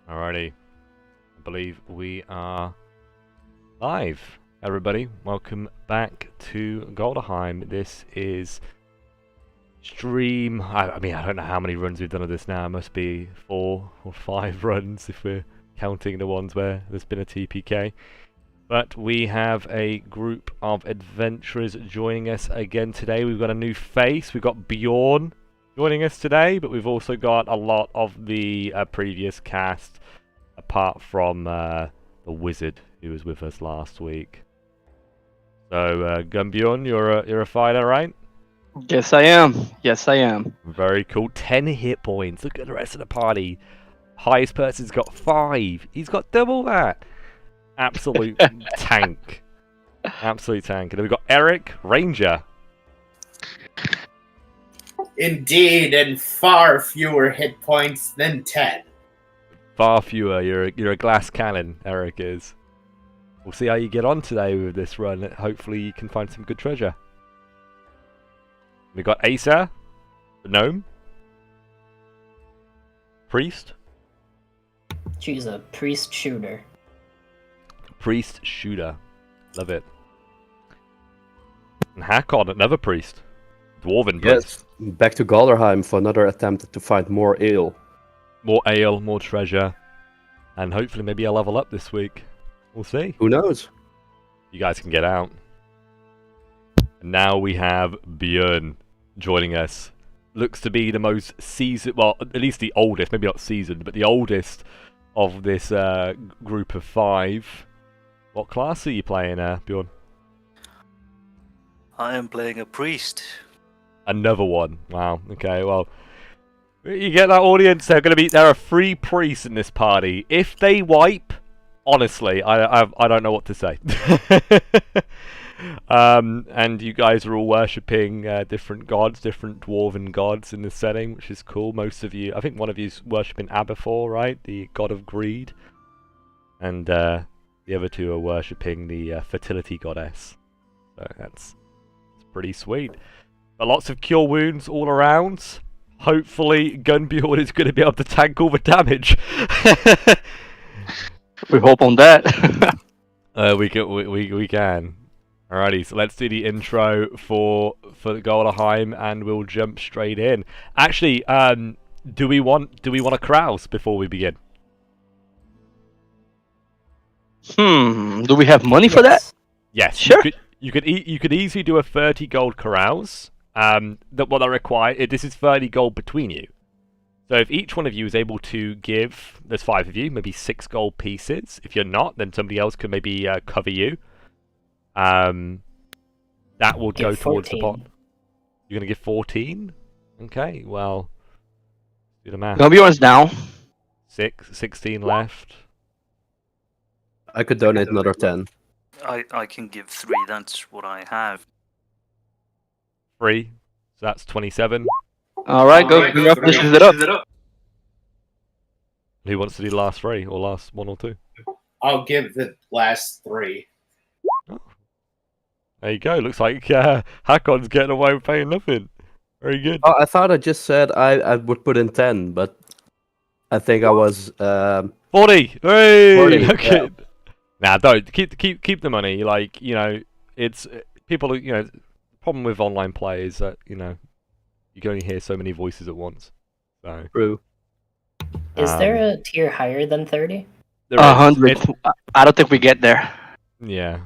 Alrighty, I believe we are live. Everybody, welcome back to Galdrheim. This is stream. I mean, I don't know how many runs we've done of this now. It must be 4 or 5 runs if we're counting the ones where there's been a TPK. But we have a group of adventurers joining us again today. We've got a new face. We've got Bjorn joining us today, but we've also got a lot of the previous cast, apart from the wizard who was with us last week. So, Bjorn, you're a fighter, right? Yes, I am. Yes, I am. Very cool. 10 hit points. Look at the rest of the party. Highest person's got 5. He's got double that. Absolute tank. Absolute tank. And then we've got Eric, Ranger. Indeed, and far fewer hit points than 10. Far fewer. You're a glass cannon, Eric is. We'll see how you get on today with this run. Hopefully you can find some good treasure. We've got Asa, the gnome. Priest. Choose a priest shooter. Priest shooter. Love it. And Hakon, another priest. Dwarven priest. Yes, back to Galdrheim for another attempt to find more ale. More ale, more treasure. And hopefully maybe I'll level up this week. We'll see. Who knows? You guys can get out. And now we have Bjorn joining us. Looks to be the most seasoned, well, at least the oldest, maybe not seasoned, but the oldest of this group of 5. What class are you playing, Bjorn? I am playing a priest. Another one. Wow. Okay, well, you get that audience. There are 3 priests in this party. If they wipe, honestly, I don't know what to say. And you guys are all worshipping different gods, different dwarven gods in this setting, which is cool. Most of you, I think one of you's worshipping Aberfor, right? The god of greed. And the other 2 are worshipping the fertility goddess. So that's pretty sweet. But lots of cure wounds all around. Hopefully Gunbjorn is going to be able to tank all the damage. We hope on that. We can. Alrighty, so let's do the intro for Galdrheim, and we'll jump straight in. Actually, do we want a carouse before we begin? Do we have money for that? Yes. Sure. You could easily do a 30 gold carouse. What I require, this is 30 gold between you. So if each one of you is able to give, there's 5 of you, maybe 6 gold pieces. If you're not, then somebody else can maybe cover you. That will go towards the pot. You're going to give 14? Okay, well, do the math. Gunbjorn's down. 16 left. I could donate another 10. I can give 3, that's what I have. 3, so that's 27. Alright, go finishes it up. Who wants to do the last 3, or last 1 or 2? I'll give the last 3. Oh. There you go, looks like Hakon's getting away with paying nothing. Very good. Oh, I thought I just said I would put in 10, but I think I was 40! Hey! 40, Okay. yeah. Nah, don't keep the money. Like, you know, it's people. You know, the problem with online play is that you know you can only hear so many voices at once. So true. Is there a tier higher than 30? 100. I don't think we get there. Yeah,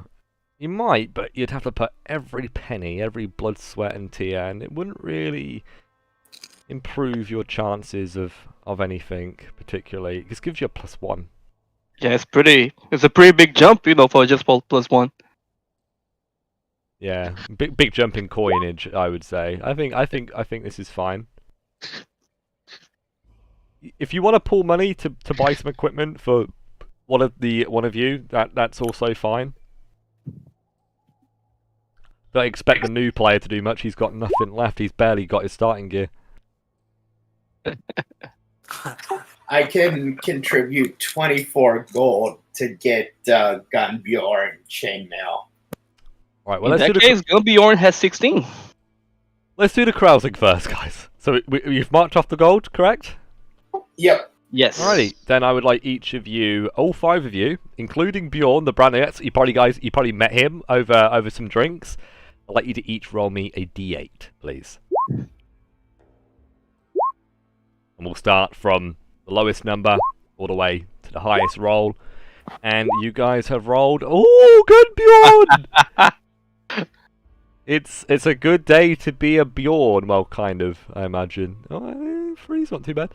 you might, but you'd have to put every penny, every blood, sweat, and tear, and it wouldn't really improve your chances of anything particularly. It just gives you a +1. Yeah, it's a pretty big jump, you know, for just +1. Yeah, big jump in coinage, I would say. I think this is fine. If you want to pull money to buy some equipment for one of you, that's also fine. Don't expect the new player to do much. He's got nothing left. He's barely got his starting gear. I can contribute 24 gold to get Gunbjorn chainmail. Right, well, In that case, Gunbjorn has 16. Let's do the carousing first, guys. So you've marked off the gold, correct? Yep. Yes. Alrighty, then I would like each of you, all 5 of you, including Bjorn, the brand new, you probably met him over some drinks. I'd like you to each roll me a d8, please. And we'll start from the lowest number all the way to the highest roll. And you guys have rolled. Oh, good Bjorn! It's a good day to be a Bjorn. Well, kind of, I imagine. Oh, 3's not too bad.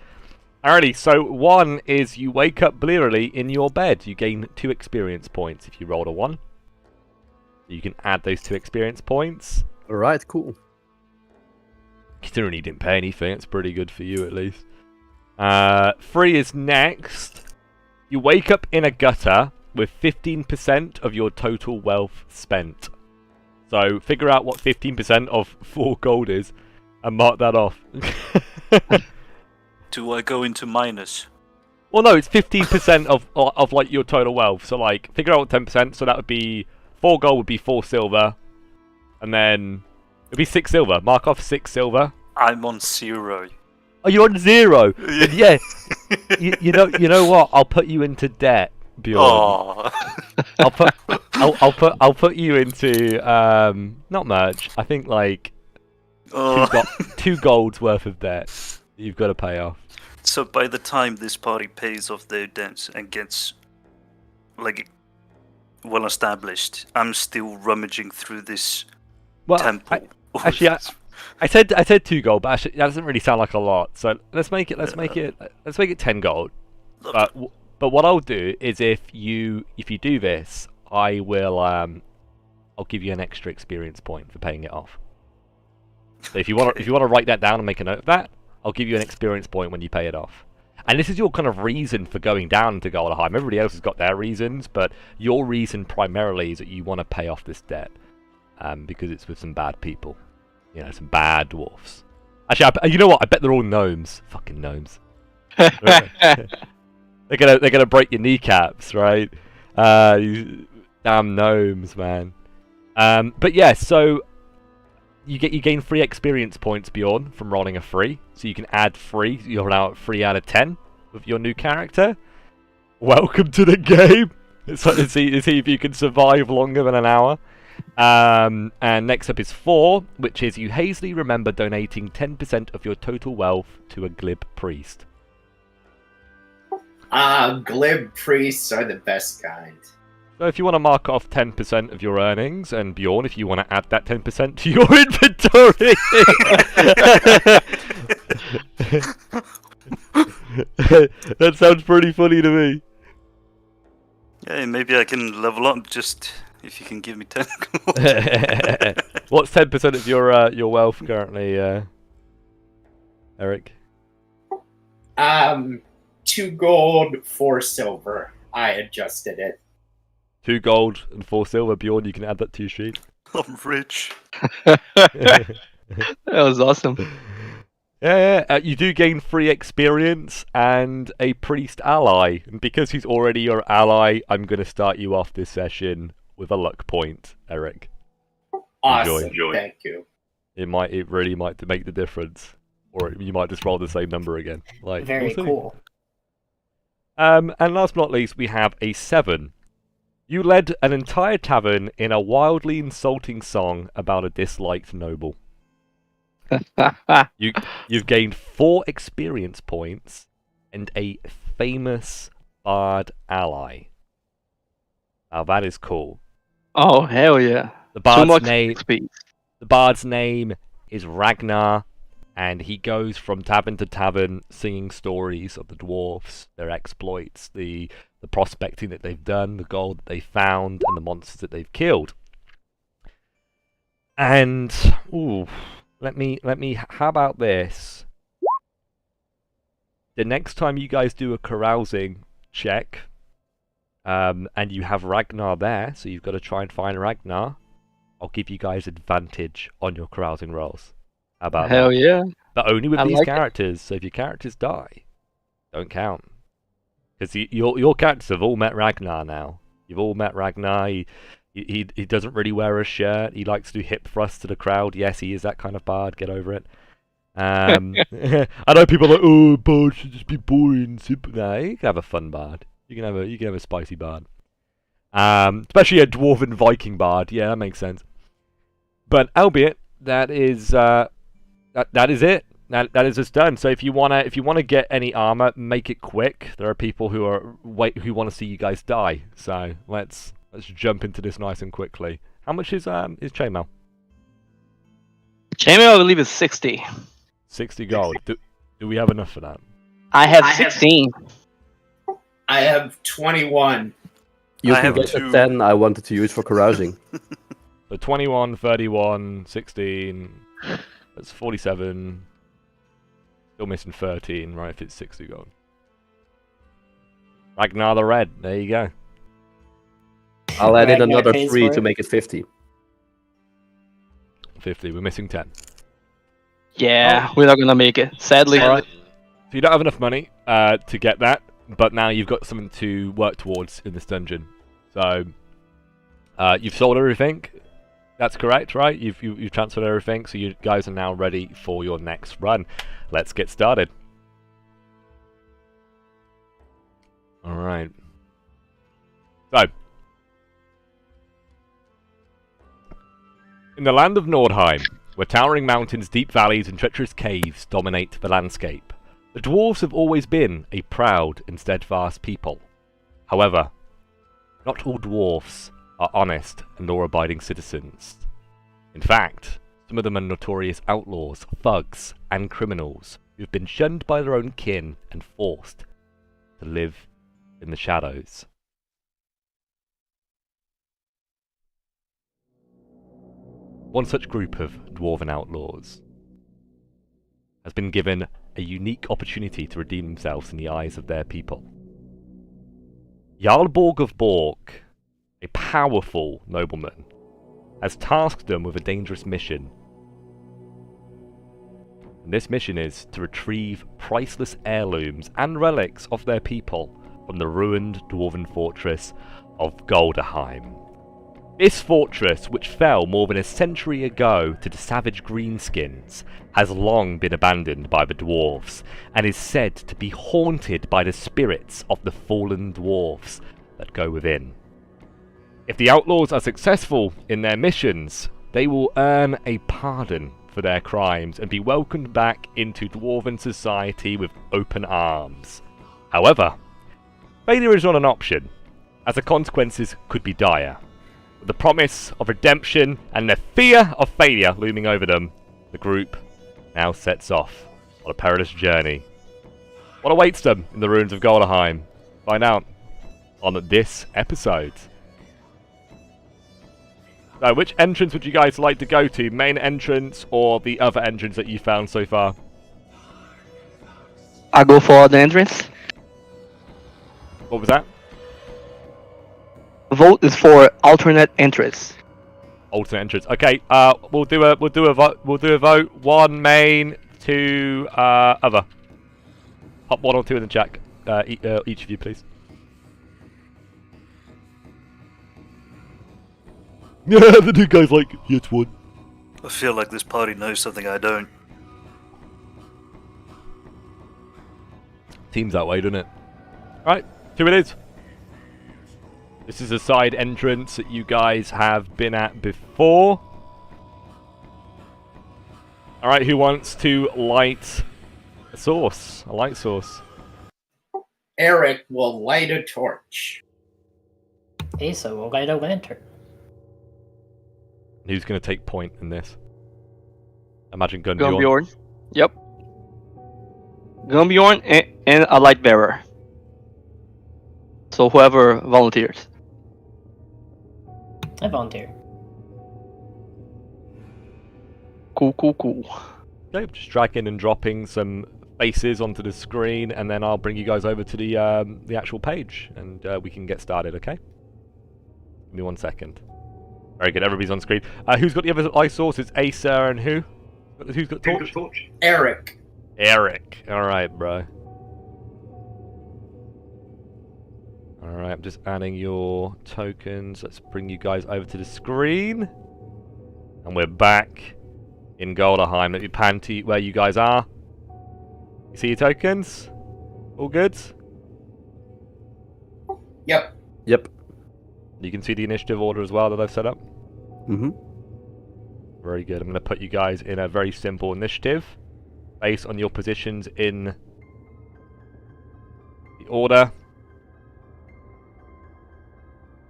Alrighty, so 1 is you wake up blearily in your bed. You gain 2 experience points if you rolled a 1. You can add those 2 experience points. Alright, cool. Considering you didn't pay anything, it's pretty good for you at least. 3 is next. You wake up in a gutter with 15% of your total wealth spent. So figure out what 15% of 4 gold is and mark that off. Do I go into minus? Well, no, it's 15% of like your total wealth. So like figure out 10%. So that would be 4 gold would be 4 silver, and then it'd be 6 silver. Mark off 6 silver. I'm on 0. Oh, you're on 0. Yeah. you know what? I'll put you into debt, Bjorn. Oh. I'll put you into not much. I think like 2 gold's worth of debt you've got to pay off. So by the time this party pays off their debts and gets like well established, I'm still rummaging through this temple. I said 2 gold, but actually that doesn't really sound like a lot. So let's make it 10 gold. But what I'll do is if you do this, I will I'll give you an extra experience point for paying it off. So if you want to write that down and make a note of that, I'll give you an experience point when you pay it off. And this is your kind of reason for going down to Galdrheim. Everybody else has got their reasons, but your reason primarily is that you want to pay off this debt because it's with some bad people. You know, some bad dwarfs. Actually, you know what? I bet they're all gnomes. Fucking gnomes. They're gonna break your kneecaps, right? You damn gnomes, man. But yeah, so you gain 3 experience points, Bjorn, from rolling a 3. So you can add 3. You're now at 3 out of 10 with your new character. Welcome to the game. Let's see if you can survive longer than an hour. And next up is 4, which is you hazily remember donating 10% of your total wealth to a glib priest. Glib priests are the best kind. So if you want to mark off 10% of your earnings, and Bjorn, if you want to add that 10% to your inventory. That sounds pretty funny to me. Yeah, maybe I can level up just if you can give me 10. What's 10% of your wealth currently, Eric? 2 gold, 4 silver. I adjusted it. 2 gold and 4 silver. Bjorn, you can add that to your sheet. I'm rich. That was awesome. Yeah. You do gain 3 experience and a priest ally. And because he's already your ally, I'm going to start you off this session with a luck point, Eric. Awesome. Enjoy. Thank you. It really might make the difference. Or you might just roll the same number again. Like, Very we'll see. cool. And last but not least, we have a 7. You led an entire tavern in a wildly insulting song about a disliked noble. You've gained 4 experience points and a famous bard ally. Now that is cool. Oh, hell yeah. The bard's name is Ragnar, and he goes from tavern to tavern singing stories of the dwarfs, their exploits, the prospecting that they've done, the gold that they found, and the monsters that they've killed. And let me how about this? The next time you guys do a carousing check, and you have Ragnar there, so you've got to try and find Ragnar, I'll give you guys advantage on your carousing rolls. How about Hell that? yeah. But only with these like characters, so if your characters die, don't count. Because your characters have all met Ragnar now. You've all met Ragnar. He doesn't really wear a shirt. He likes to do hip thrusts to the crowd. Yes, he is that kind of bard. Get over it. I know people are like, oh, bard should just be boring, simple. No, you can have a fun bard. You can have a spicy bard. Especially a dwarven Viking bard. Yeah, that makes sense. But albeit that is that is it. That is just done. So if you wanna get any armor, make it quick. There are people who want to see you guys die. So let's jump into this nice and quickly. How much is chainmail? Chainmail, I believe, is 60. 60 gold. Do we have enough for that? I have 16. I have 21. You I can have get two. the 10 I wanted to use for carousing. So 21, 31, 16. That's 47. Still missing 13, right? If it's 60 gold. Ragnar the Red. There you go. I'll add in Ragnar another pays 3 for to it. make it 50. 50. We're missing 10. Yeah, we're not gonna make it, sadly. Alright. So you don't have enough money to get that, but now you've got something to work towards in this dungeon. So you've sold everything. That's correct, right? You've transferred everything, so you guys are now ready for your next run. Let's get started. Alright. So, in the land of Nordheim, where towering mountains, deep valleys, and treacherous caves dominate the landscape, the dwarves have always been a proud and steadfast people. However, not all dwarves are honest and law-abiding citizens. In fact, some of them are notorious outlaws, thugs, and criminals who've been shunned by their own kin and forced to live in the shadows. One such group of dwarven outlaws has been given a unique opportunity to redeem themselves in the eyes of their people. Jarl Borg of Borg, a powerful nobleman, has tasked them with a dangerous mission. And this mission is to retrieve priceless heirlooms and relics of their people from the ruined dwarven fortress of Galdrheim. This fortress, which fell more than a century ago to the savage greenskins, has long been abandoned by the dwarves, and is said to be haunted by the spirits of the fallen dwarves that go within. If the outlaws are successful in their missions, they will earn a pardon for their crimes and be welcomed back into dwarven society with open arms. However, failure is not an option, as the consequences could be dire. With the promise of redemption and the fear of failure looming over them, the group now sets off on a perilous journey. What awaits them in the ruins of Galdrheim? Find out on this episode. So, which entrance would you guys like to go to? Main entrance or the other entrance that you found so far? I'll go for the entrance. What was that? Vote is for alternate entrance. Alternate entrance. Okay. We'll do a vote. We'll do a vote. 1 main, 2 other. Pop 1 or 2 in the chat. Each of you, please. Yeah, the two guys like it's 1. I feel like this party knows something I don't. Seems that way, doesn't it? Right, 2 it is. This is a side entrance that you guys have been at before. Alright, who wants to light a source? A light source. Eric will light a torch. Asa will light a lantern. Who's going to take point in this? Imagine Gunbjorn. Gunbjorn. Yep. Gunbjorn and a light bearer. So whoever volunteers. I volunteer. Cool. Okay, just dragging and dropping some faces onto the screen, and then I'll bring you guys over to the actual page, and we can get started. Okay. Give me 1 second. Very good. Everybody's on screen. Who's got the other light source? It's Asa and who? Who's got torch? Eric. Eric. All right, bro. All right, I'm just adding your tokens. Let's bring you guys over to the screen, and we're back in Galdrheim. Let me pan to where you guys are. You see your tokens? All good? Yep. Yep. You can see the initiative order as well that I've set up. Mm-hmm. Very good. I'm going to put you guys in a very simple initiative based on your positions in the order.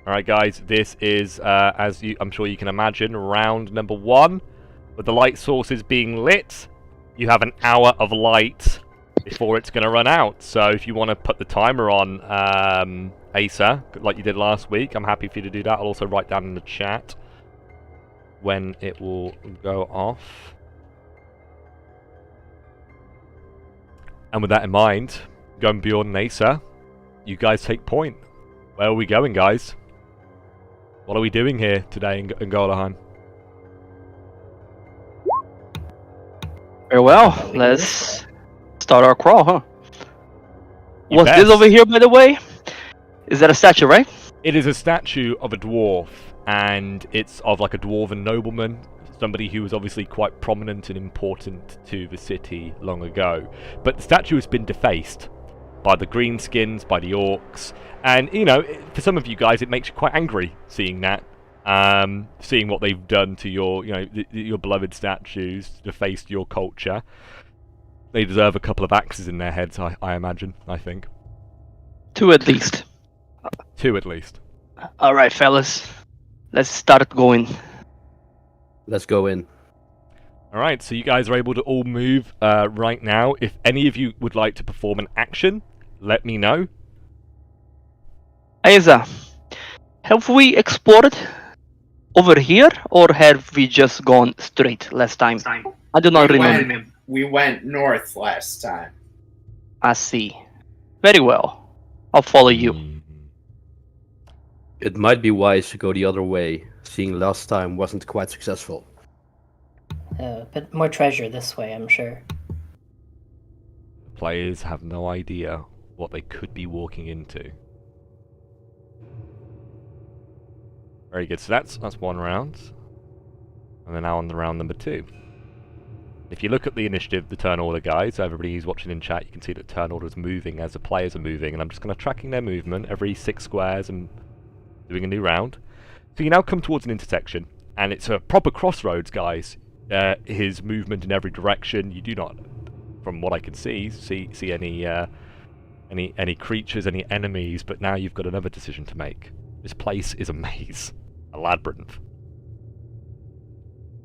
Alright guys, this is, I'm sure you can imagine, round number 1. With the light sources being lit, you have an hour of light before it's going to run out. So if you want to put the timer on, Asa, like you did last week, I'm happy for you to do that. I'll also write down in the chat when it will go off. And with that in mind, going beyond Asa, you guys take point. Where are we going, guys? What are we doing here today in Galdrheim? Very well. Let's start our crawl, huh? You What's this best. over here, by the way? Is that a statue, right? It is a statue of a dwarf, and it's of like a dwarven nobleman, somebody who was obviously quite prominent and important to the city long ago. But the statue has been defaced by the greenskins, by the orcs, and you know, for some of you guys, it makes you quite angry seeing that, seeing what they've done to your, you know, your beloved statues, defaced your culture. They deserve a couple of axes in their heads, I imagine. I think 2 at least. 2 at least. All right, fellas. Let's start going. Let's go in. Alright, so you guys are able to all move right now. If any of you would like to perform an action, let me know. Asa, have we explored over here, or have we just gone straight last time? I do not remember. We went north last time. I see. Very well. I'll follow you. It might be wise to go the other way, seeing last time wasn't quite successful. But more treasure this way, I'm sure. Players have no idea what they could be walking into. Very good, so that's 1 round. And then now on the round number 2. If you look at the initiative, the turn order guide, so everybody who's watching in chat, you can see that turn order is moving as the players are moving, and I'm just kind of tracking their movement every 6 squares and doing a new round. So you now come towards an intersection, and it's a proper crossroads, guys. His movement in every direction. You do not, from what I can see any creatures, any enemies, but now you've got another decision to make. This place is a maze, a labyrinth.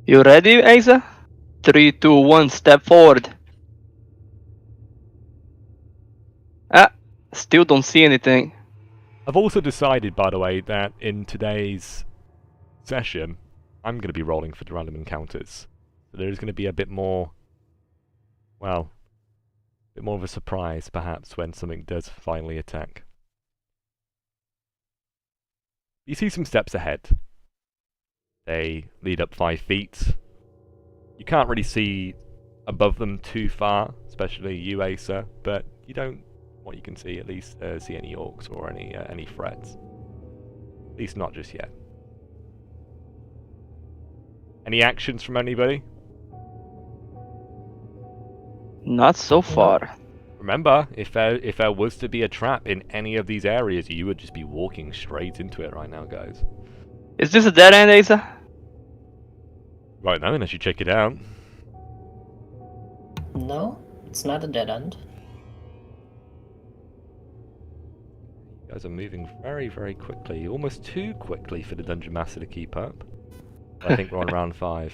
You ready, Asa? 3, 2, 1, step forward. Still don't see anything. I've also decided, by the way, that in today's session, I'm going to be rolling for the random encounters. So there is going to be a bit more, well, a bit more of a surprise, perhaps, when something does finally attack. You see some steps ahead. They lead up 5 feet. You can't really see above them too far, especially you, Asa, but you don't, what you can see, at least see any orcs or any threats. At least not just yet. Any actions from anybody? Not so far. Remember, if there was to be a trap in any of these areas, you would just be walking straight into it right now, guys. Is this a dead end, Asa? Right now, unless you check it out. No, it's not a dead end. You guys are moving very, very quickly. Almost too quickly for the Dungeon Master to keep up. I think we're on round 5.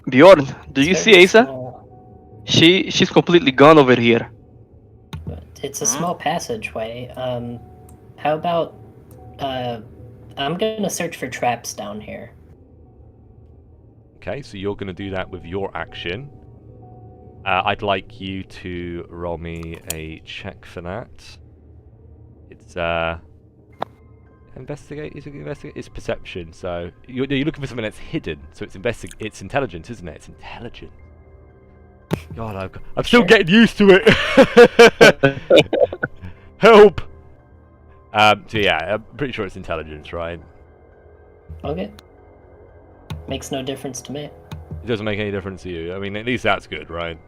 Bjorn, do you It's see very Asa? small. She's completely gone over here. But it's a small passageway. How about I'm gonna search for traps down here. Okay, so you're going to do that with your action. I'd like you to roll me a check for that. It's investigate. Is it investigate? It's perception. So you're looking for something that's hidden. So it's It's intelligence, isn't it? It's intelligence. God, I'm still getting used to it. Help. So yeah, I'm pretty sure it's intelligence, right? Okay. Makes no difference to me. It doesn't make any difference to you. I mean, at least that's good, right?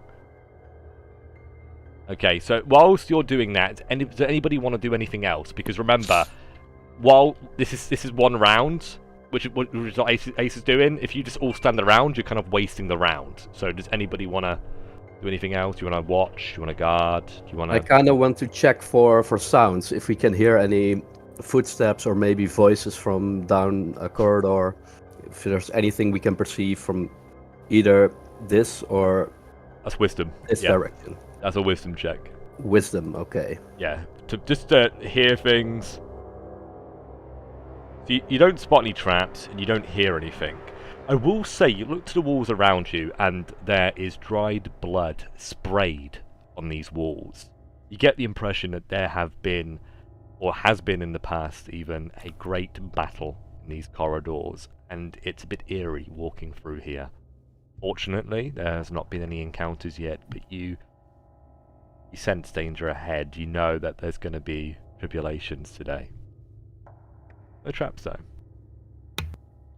Okay, so whilst you're doing that, does anybody want to do anything else? Because remember, while this is one round, which is what Ace is doing, if you just all stand around, you're kind of wasting the round. So does anybody want to do anything else? Do you want to watch? Do you want to guard? Do you want to... I kind of want to check for sounds, if we can hear any footsteps or maybe voices from down a corridor. If there's anything we can perceive from either this or... That's wisdom. This direction. That's a wisdom check. Wisdom, okay. Yeah, just to hear things. So you don't spot any traps, and you don't hear anything. I will say, you look to the walls around you, and there is dried blood sprayed on these walls. You get the impression that there have been, or has been in the past even, a great battle in these corridors, and it's a bit eerie walking through here. Fortunately, there has not been any encounters yet, but you sense danger ahead. You know that there's going to be tribulations today. No traps though.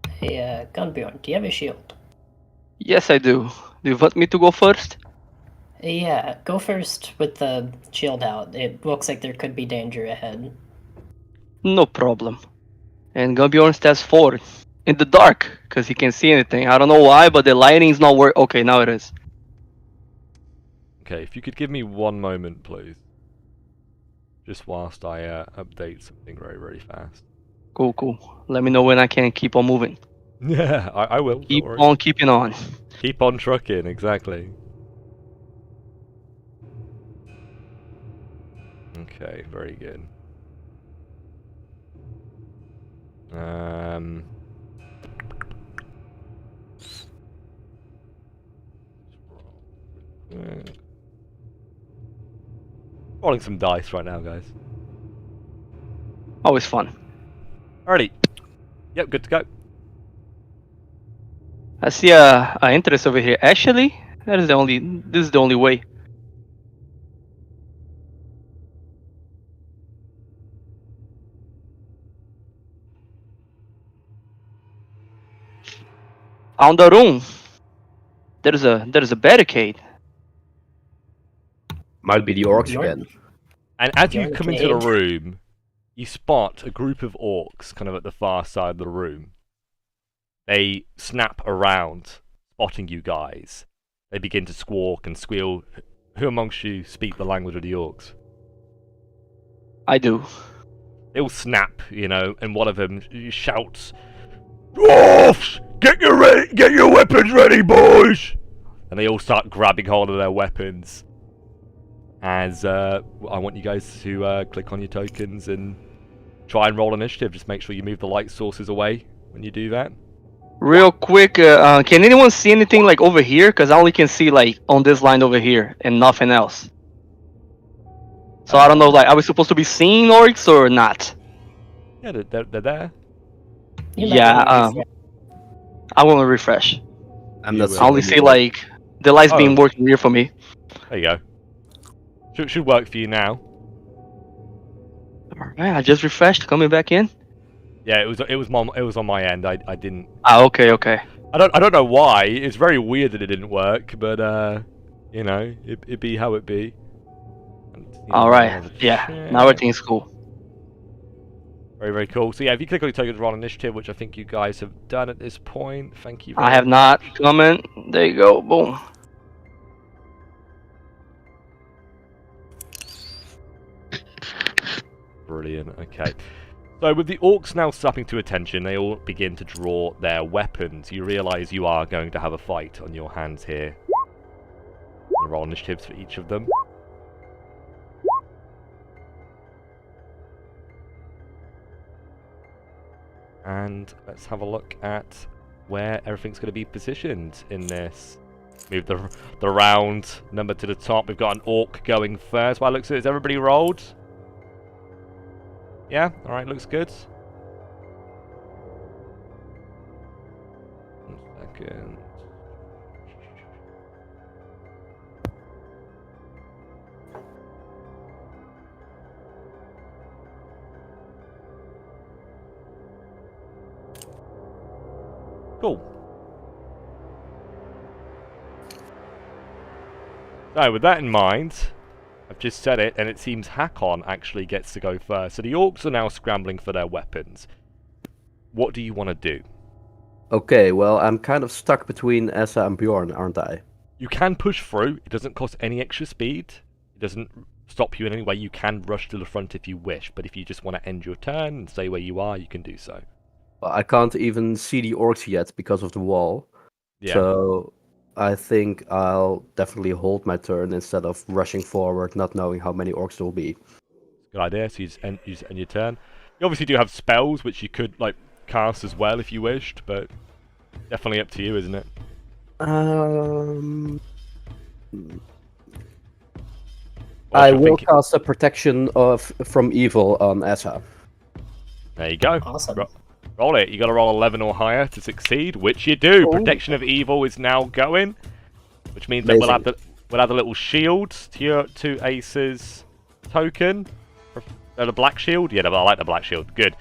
Hey, Gunbjorn, do you have a shield? Yes, I do. Do you want me to go first? Yeah, go first with the shield out. It looks like there could be danger ahead. No problem. And Gunbjorn steps forward in the dark because he can't see anything. I don't know why, but the lighting's not working. Okay, now it is. Okay, if you could give me one moment, please. Just whilst I update something very, very fast. Cool, cool. Let me know when I can keep on moving. Yeah, I will. Keep on keeping on. Keep on trucking, exactly. Okay, very good. Rolling some dice right now, guys. Always fun. Alrighty. Yep, good to go. I see a interest over here. Actually, this is the only way. On the room, there's a barricade. Might be the orcs again. And as you come into the room, you spot a group of orcs kind of at the far side of the room. They snap around, spotting you guys. They begin to squawk and squeal. Who amongst you speak the language of the orcs? I do. They all snap, you know, and one of them shouts, "Dwarfs! Get your weapons ready, boys!" And they all start grabbing hold of their weapons. As I want you guys to click on your tokens and try and roll initiative. Just make sure you move the light sources away when you do that. Real quick, can anyone see anything like over here? Because I only can see like on this line over here and nothing else. So I don't know, like, are we supposed to be seeing orcs or not? Yeah, they're there. Yeah, I want to refresh. I'm not. I only see like the lights being working here for me. There you go. Should work for you now. Alright, I just refreshed, coming back in. Yeah, it was on my end. I didn't. Ah, okay. I don't know why. It's very weird that it didn't work, but you know, it be how it be. Alright, yeah. Now everything's cool. Very, very cool. So yeah, if you click on your tokens, roll initiative, which I think you guys have done at this point. Thank you. I have not. Comment. There you go. Boom. Brilliant. Okay. So with the orcs now snapping to attention, they all begin to draw their weapons. You realise you are going to have a fight on your hands here. Roll initiatives for each of them. And let's have a look at where everything's going to be positioned in this. Move the round number to the top. We've got an orc going first. By the looks of it, is everybody rolled? Yeah? Alright, looks good. 1 second. Cool. So with that in mind, I've just said it, and it seems Hakon actually gets to go first. So the orcs are now scrambling for their weapons. What do you want to do? Okay, well, I'm kind of stuck between Essa and Bjorn, aren't I? You can push through. It doesn't cost any extra speed. It doesn't stop you in any way. You can rush to the front if you wish, but if you just want to end your turn and stay where you are, you can do so. Well, I can't even see the orcs yet because of the wall. Yeah. So I think I'll definitely hold my turn instead of rushing forward, not knowing how many orcs there will be. Good idea. So you just end your turn. You obviously do have spells, which you could like cast as well if you wished, but definitely up to you, isn't it? I will cast a protection from evil on Essa. There you go. Awesome. Roll it. You got to roll 11 or higher to succeed, which you do. Oh. Protection of evil is now going, which means that we'll add the little shield to your 2 aces token. The black shield? Yeah, I like the black shield. Good.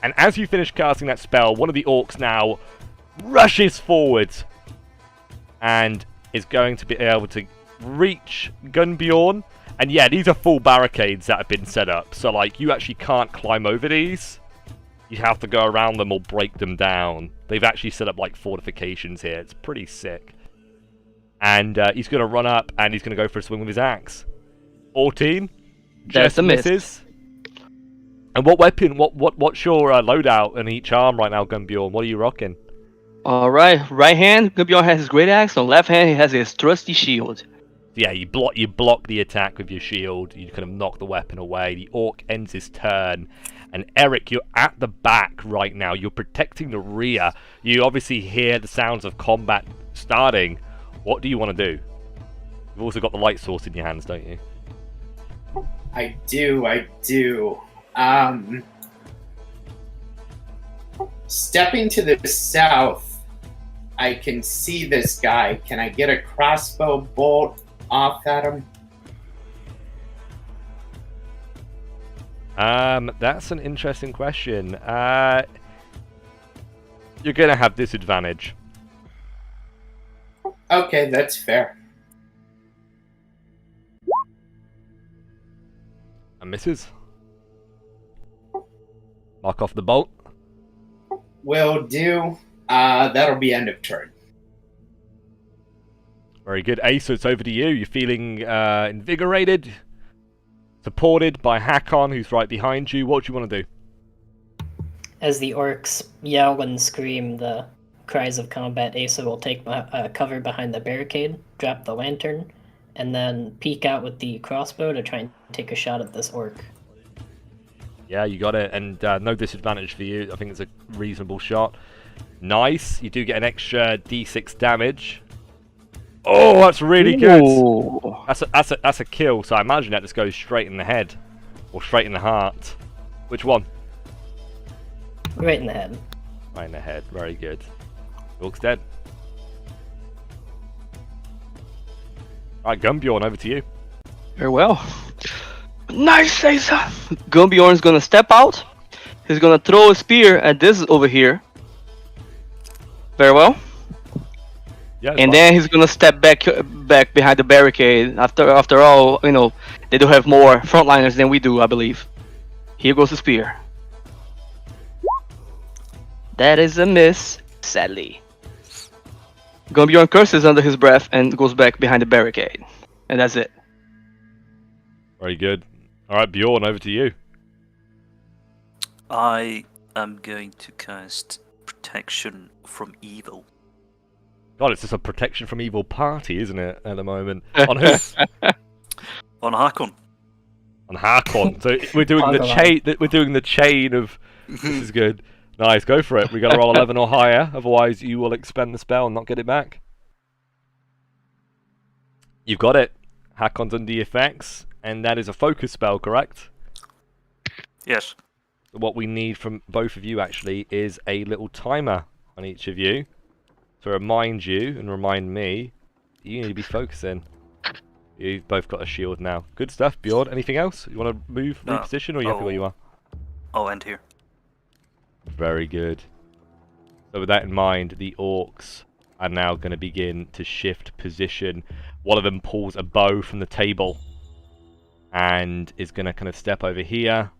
And as you finish casting that spell, one of the orcs now rushes forward and is going to be able to reach Gunbjorn. And yeah, these are full barricades that have been set up. So, like, you actually can't climb over these. You have to go around them or break them down. They've actually set up, like, fortifications here. It's pretty sick. And he's going to run up and he's going to go for a swing with his axe. 14. That's a miss. Misses. And what weapon, what's your loadout in each arm right now, Gunbjorn? What are you rocking? Alright, right hand, Gunbjorn has his great axe. On left hand, he has his trusty shield. Yeah, you block the attack with your shield. You kind of knock the weapon away. The orc ends his turn. And Eric, you're at the back right now. You're protecting the rear. You obviously hear the sounds of combat starting. What do you want to do? You've also got the light source in your hands, don't you? I do. Stepping to the south, I can see this guy. Can I get a crossbow bolt off at him? That's an interesting question. You're gonna have disadvantage. Okay, that's fair. And misses. Mark off the bolt. Will do. That'll be end of turn. Very good. Ace, so it's over to you. You're feeling invigorated, supported by Hakon, who's right behind you. What do you want to do? As the orcs yell and scream the cries of combat, Asa will take cover behind the barricade, drop the lantern, and then peek out with the crossbow to try and take a shot at this orc. Yeah, you got it, and no disadvantage for you. I think it's a reasonable shot. Nice. You do get an extra d6 damage. Oh, that's really good. That's a kill. So I imagine that just goes straight in the head, or straight in the heart. Which one? Right in the head. Right in the head. Very good. Orc's dead. All right, Gunbjorn, over to you. Very well. Nice, Asa! Gunbjorn's gonna step out. He's gonna throw a spear at this over here. Very well. Yeah, And then he's gonna step back behind the barricade. After all, you know, they do have more frontliners than we do, I believe. Here goes the spear. That is a miss, sadly. Gunbjorn curses under his breath and goes back behind the barricade. And that's it. Very good. All right, Bjorn, over to you. I am going to cast Protection from Evil. God, it's just a protection from evil party, isn't it, at the moment? On who? On Hakon. On Hakon. So we're doing the chain. We're doing the chain of. This is good. Nice, go for it. We got to roll 11 or higher, otherwise you will expend the spell and not get it back. You've got it. Hakon's under the effects, and that is a focus spell, correct? Yes. What we need from both of you actually is a little timer on each of you to remind you and remind me you need to be focusing. You've both got a shield now. Good stuff, Bjorn. Anything else? You want to move, reposition, or are you happy where you are? I'll end here. Very good. So with that in mind, the orcs are now going to begin to shift position. One of them pulls a bow from the table and is going to kind of step over here.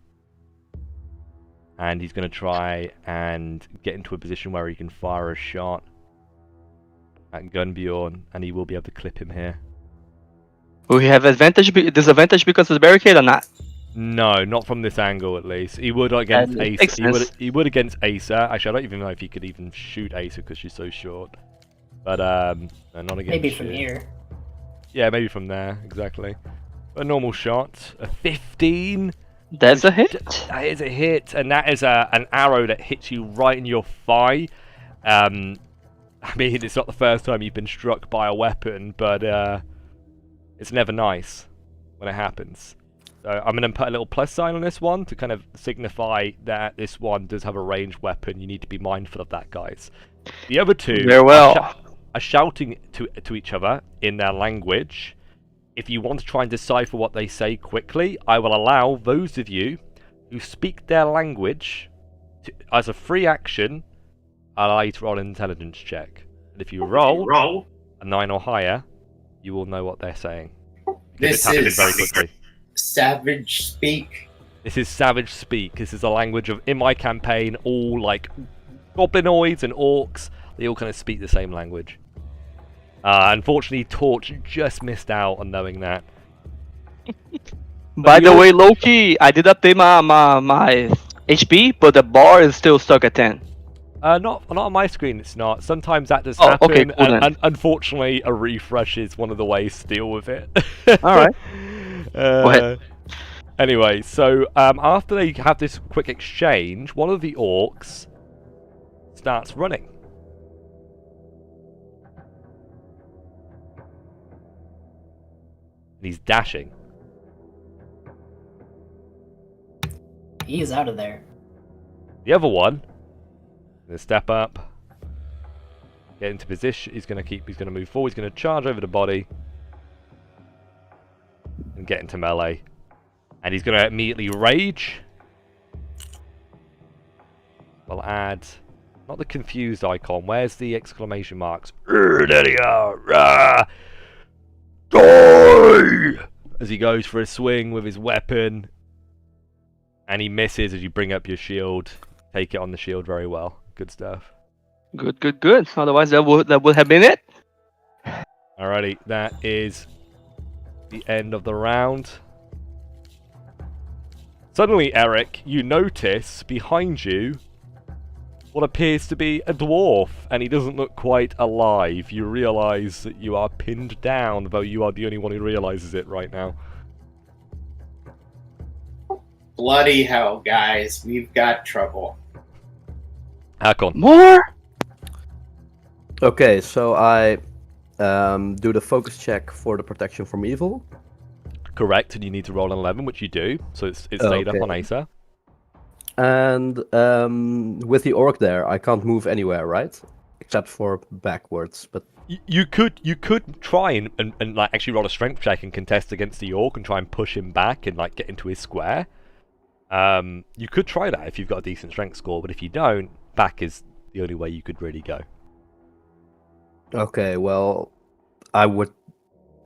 And he's going to try and get into a position where he can fire a shot at Gunbjorn, and he will be able to clip him here. Will he have disadvantage because of the barricade or not? No, not from this angle at least. He would against Asa. He would against Asa. Actually, I don't even know if he could even shoot Asa because she's so short. But no, not against. Maybe from here. Yeah, maybe from there. Exactly. A normal shot. A 15. That's a hit. That is a hit, and that is an arrow that hits you right in your thigh. I mean, it's not the first time you've been struck by a weapon, but it's never nice when it happens. So I'm going to put a little plus sign on this one to kind of signify that this one does have a ranged weapon. You need to be mindful of that, guys. The other two are shouting to each other in their language. If you want to try and decipher what they say quickly, I will allow those of you who speak their language as a free action, I'll allow you to roll an intelligence check. And if you roll a 9 or higher, you will know what they're saying. This is very quickly. Savage speak. This is Savage speak. This is a language of, in my campaign, all like goblinoids and orcs, they all kind of speak the same language. Unfortunately, Torch just missed out on knowing that. By the way, Loki, I did update my HP, but the bar is still stuck at 10. Not on my screen, it's not. Sometimes that does happen, okay, cool and unfortunately, a refresh is one of the ways to deal with it. Alright. Go ahead. Anyway, so after they have this quick exchange, one of the orcs starts running. And he's dashing. He is out of there. The other one, gonna step up, get into position. He's gonna move forward. He's gonna charge over the body and get into melee. And he's gonna immediately rage. We'll add not the confused icon. Where's the exclamation marks? There you are. Die! As he goes for a swing with his weapon, and he misses as you bring up your shield. Take it on the shield very well. Good stuff. Good. Otherwise, that would have been it. Alrighty, that is the end of the round. Suddenly, Eric, you notice behind you what appears to be a dwarf, and he doesn't look quite alive. You realise that you are pinned down, though you are the only one who realises it right now. Bloody hell, guys. We've got trouble. Hakon. More? Okay, so I do the focus check for the protection from evil. Correct, and you need to roll an 11, which you do, so it's stayed up on Asa. And with the orc there, I can't move anywhere, right? Except for backwards, but... You could try and like actually roll a strength check and contest against the orc and try and push him back and like get into his square. You could try that if you've got a decent strength score, but if you don't, back is the only way you could really go. Okay, well, I would,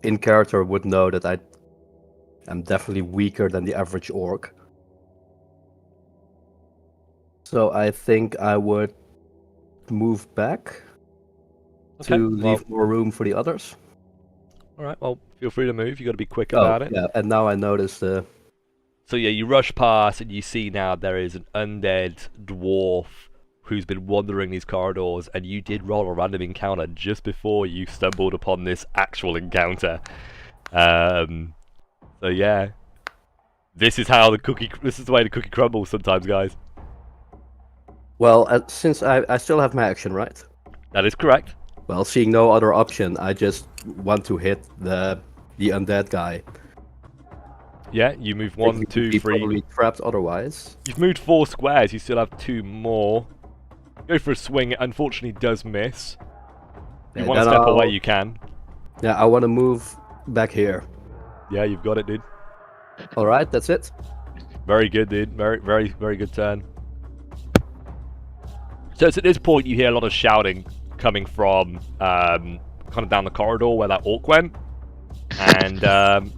in character, would know that I'm definitely weaker than the average orc. So I think I would move back to leave more room for the others. Alright, well, feel free to move. You've got to be quick about it. Yeah, and now I notice the... So yeah, you rush past and you see now there is an undead dwarf who's been wandering these corridors, and you did roll a random encounter just before you stumbled upon this actual encounter. So yeah, this is how this is the way the cookie crumbles sometimes, guys. Well, since I still have my action, right? That is correct. Well, seeing no other option, I just want to hit the undead guy. Yeah, you move 1, 2, 3. Probably trapped otherwise. You've moved 4 squares. You still have 2 more. Go for a swing. It unfortunately does miss. If you want to step away, you can. Yeah, I want to move back here. Yeah, you've got it, dude. All right, that's it. Very good, dude. Very good turn. So it's at this point you hear a lot of shouting coming from kind of down the corridor where that orc went. And I'm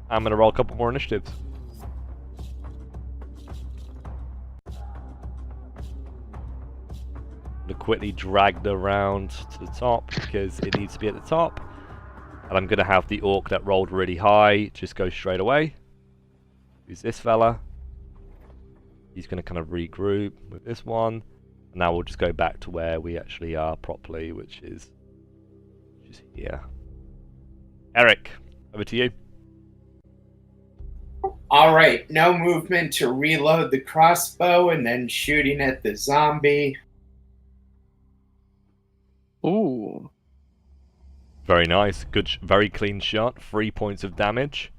going to roll a couple more initiatives. To quickly drag the round to the top because it needs to be at the top, and I'm gonna have the orc that rolled really high just go straight away. Who's this fella? He's gonna kind of regroup with this one, and now we'll just go back to where we actually are properly, which is here. Eric, over to you. All right, no movement to reload the crossbow and then shooting at the zombie. Ooh. Very nice. Good, very clean shot. 3 points of damage.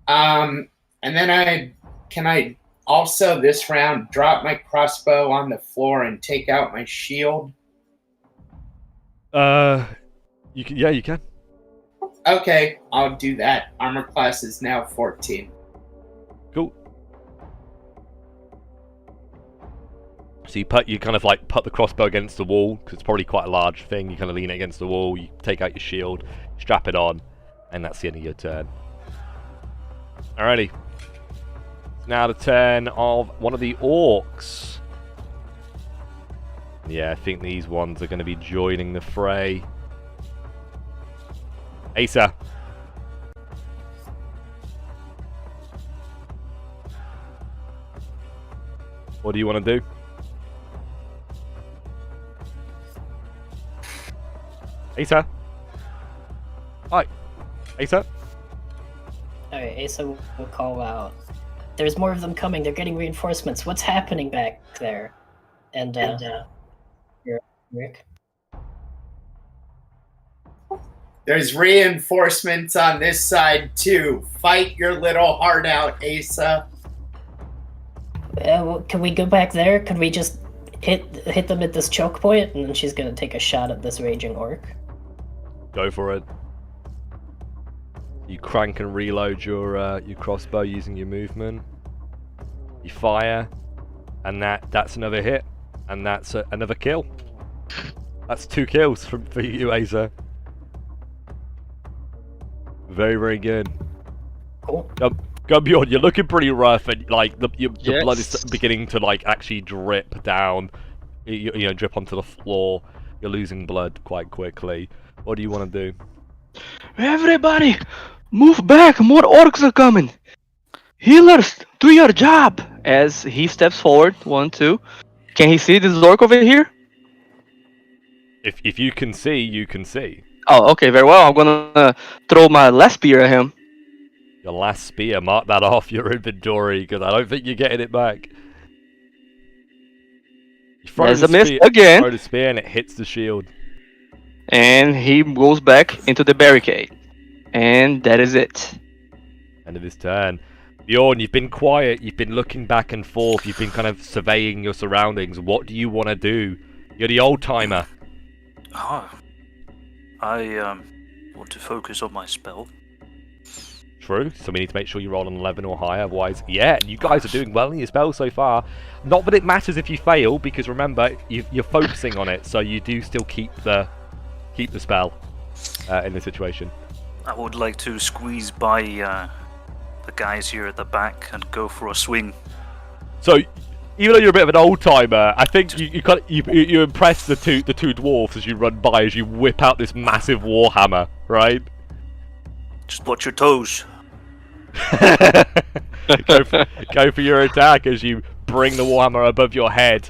And then can I also this round drop my crossbow on the floor and take out my shield? You can. Yeah, you can. Okay, I'll do that. Armor class is now 14. Cool. So you kind of like put the crossbow against the wall because it's probably quite a large thing. You kind of lean it against the wall. You take out your shield, strap it on, and that's the end of your turn. Alrighty. It's now the turn of one of the orcs. Yeah, I think these ones are going to be joining the fray. Asa. What do you want to do? Asa? Hi. Asa? Alright, Asa will call out. There's more of them coming. They're getting reinforcements. What's happening back there? And Rick? There's reinforcements on this side too. Fight your little heart out, Asa. Well, can we go back there? Can we just hit them at this choke point? And then she's gonna take a shot at this raging orc. Go for it. You crank and reload your crossbow using your movement. You fire, and that's another hit, and that's another kill. That's 2 kills for you, Asa. Very, very good. Cool. Gumbjorn, you're looking pretty rough, and like your Yes. blood is beginning to like actually drip down. You know, drip onto the floor. You're losing blood quite quickly. What do you want to do? Everybody, move back! More orcs are coming! Healers, do your job! As he steps forward, 1, 2. Can he see this orc over here? If you can see, you can see. Oh, okay, very well. I'm gonna throw my last spear at him. Your last spear, mark that off your inventory, because I don't think you're getting it back. You throw There's the a miss spear, again. Throw the spear and it hits the shield. And he goes back into the barricade. And that is it. End of his turn. Bjorn, you've been quiet, you've been looking back and forth, you've been kind of surveying your surroundings. What do you want to do? You're the old timer. Oh, I want to focus on my spell. True, so we need to make sure you roll an 11 or higher, otherwise, yeah, you guys are doing well in your spell so far. Not that it matters if you fail, because remember, you're focusing on it, so you do still keep the spell in this situation. I would like to squeeze by the guys here at the back and go for a swing. So, even though you're a bit of an old timer, I think you impress the two dwarves as you run by, as you whip out this massive warhammer, right? Just watch your toes. go for your attack as you bring the warhammer above your head,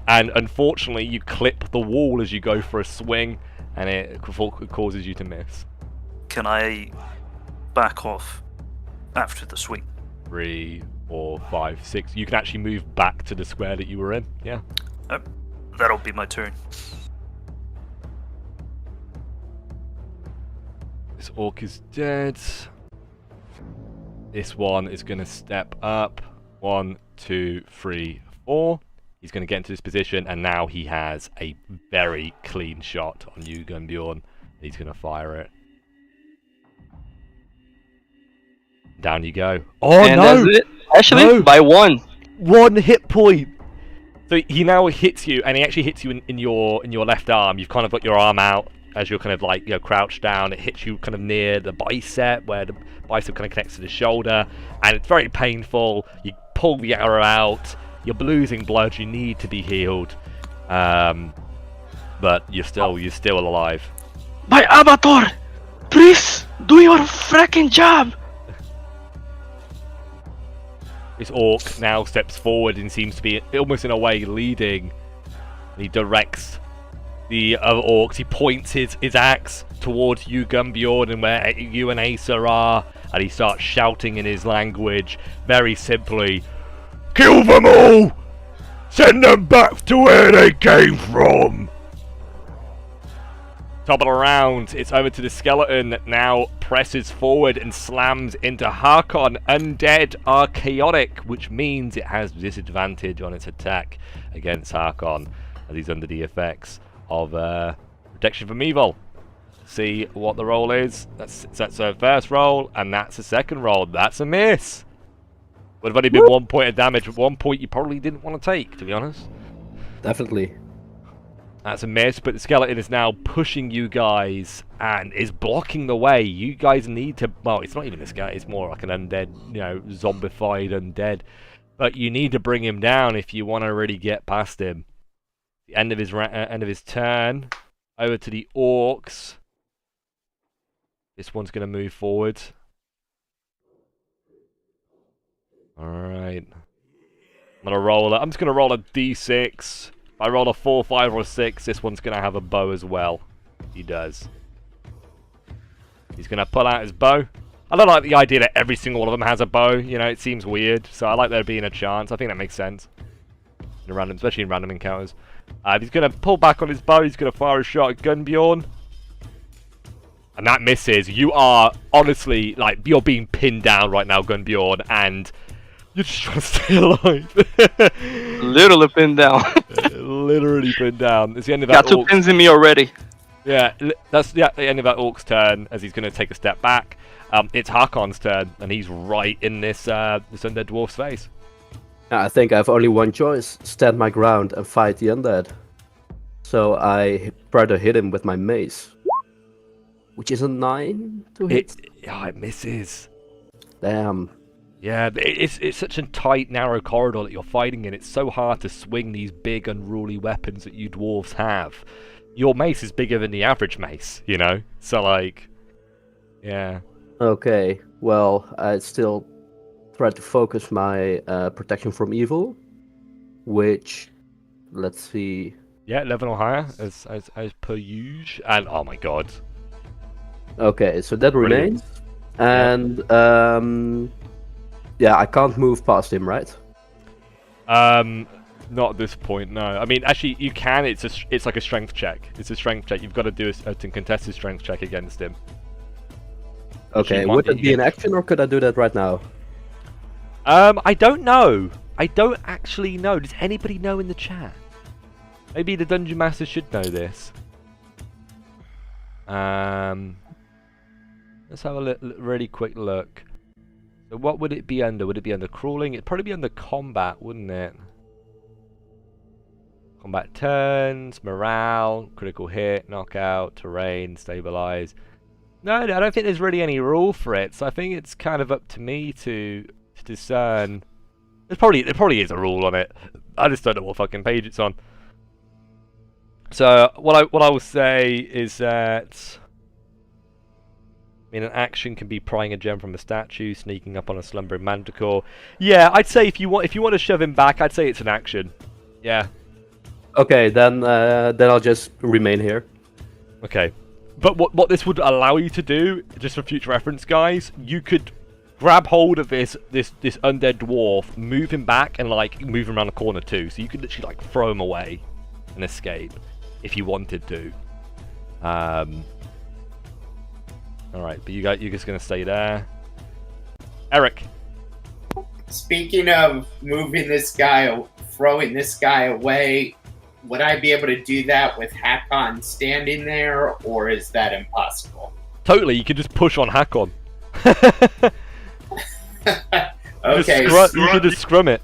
and unfortunately you clip the wall as you go for a swing, and it causes you to miss. Can I back off after the swing? 3, 4, 5, 6. You can actually move back to the square that you were in. Yeah. That'll be my turn. This orc is dead. This one is going to step up. 1, 2, 3, 4. He's going to get into this position, and now he has a very clean shot on you, Gumbjorn. He's going to fire it. Down you go. Oh, and no! that's it. Actually, No! by 1. 1 hit point! So he now hits you, and he actually hits you in your left arm. You've kind of got your arm out as you're kind of like, you know, crouched down. It hits you kind of near the bicep, where the bicep kind of connects to the shoulder, and it's very painful. You pull the arrow out. You're losing blood. You need to be healed, but you're still alive. By Abator, please do your freaking job. This orc now steps forward and seems to be almost in a way leading. And he directs the other orcs. He points his axe towards you, Gunnbjorn, and where you and Asa are, and he starts shouting in his language, very simply, "Kill them all! Send them back to where they came from!" Top of the round, it's over to the skeleton that now presses forward and slams into Hakon. Undead are chaotic, which means it has disadvantage on its attack against Hakon, as he's under the effects of protection from evil. See what the roll is. That's a first roll, and that's a second roll. That's a miss. Would have only been 1 point of damage. 1 point you probably didn't want to take, to be honest. Definitely. That's a miss, but the skeleton is now pushing you guys and is blocking the way. You guys need to... Well, it's not even a skeleton, it's more like an undead, you know, zombified undead. But you need to bring him down if you want to really get past him. The end of his turn. Over to the orcs. This one's going to move forward. Alright. I'm just going to roll a d6. If I roll a 4, 5, or a 6, this one's going to have a bow as well. He does. He's going to pull out his bow. I don't like the idea that every single one of them has a bow. You know, it seems weird. So I like there being a chance. I think that makes sense. Especially in random encounters. He's going to pull back on his bow. He's going to fire a shot at Gunnbjorn. And that misses. You are honestly, like, you're being pinned down right now, Gunnbjorn. And... you're just trying to stay alive. Literally pinned down. Literally pinned down. It's the end of that. Got 2 pins in me already. Yeah, that's the end of that orc's turn as he's going to take a step back. It's Hakon's turn, and he's right in this undead dwarf's face. I think I have only one choice: stand my ground and fight the undead. So I try to hit him with my mace, which is a 9 to hit. It misses. Damn. Yeah, it's such a tight, narrow corridor that you're fighting in. It's so hard to swing these big, unruly weapons that you dwarves have. Your mace is bigger than the average mace, you know? So, like, yeah. Okay, well, I still try to focus my protection from evil, which, let's see... Yeah, 11 or higher, as per usual. And, oh my god. Okay, so that Brilliant. remains. And, yeah, I can't move past him, right? Not at this point, no. I mean, actually, you can. It's like a strength check. It's a strength check. You've got to do a contested strength check against him. Okay, would it be an action, or could I do that right now? I don't know. I don't actually know. Does anybody know in the chat? Maybe the Dungeon Master should know this. Let's have a really quick look. So what would it be under? Would it be under crawling? It'd probably be under combat, wouldn't it? Combat turns, morale, critical hit, knockout, terrain, stabilize. No, I don't think there's really any rule for it. So I think it's kind of up to me to discern. There probably is a rule on it. I just don't know what fucking page it's on. So what I will say is that, I mean, an action can be prying a gem from a statue, sneaking up on a slumbering manticore. Yeah, I'd say if you want to shove him back, I'd say it's an action. Yeah. Okay, then I'll just remain here. Okay. But what this would allow you to do, just for future reference, guys, you could grab hold of this undead dwarf, move him back, and like move him around the corner too. So you could literally like throw him away and escape if you wanted to. Alright, but you're just gonna stay there. Eric. Speaking of moving this guy, throwing this guy away, would I be able to do that with Hakon standing there, or is that impossible? Totally, you could just push on Hakon. Okay. You should just scrum it.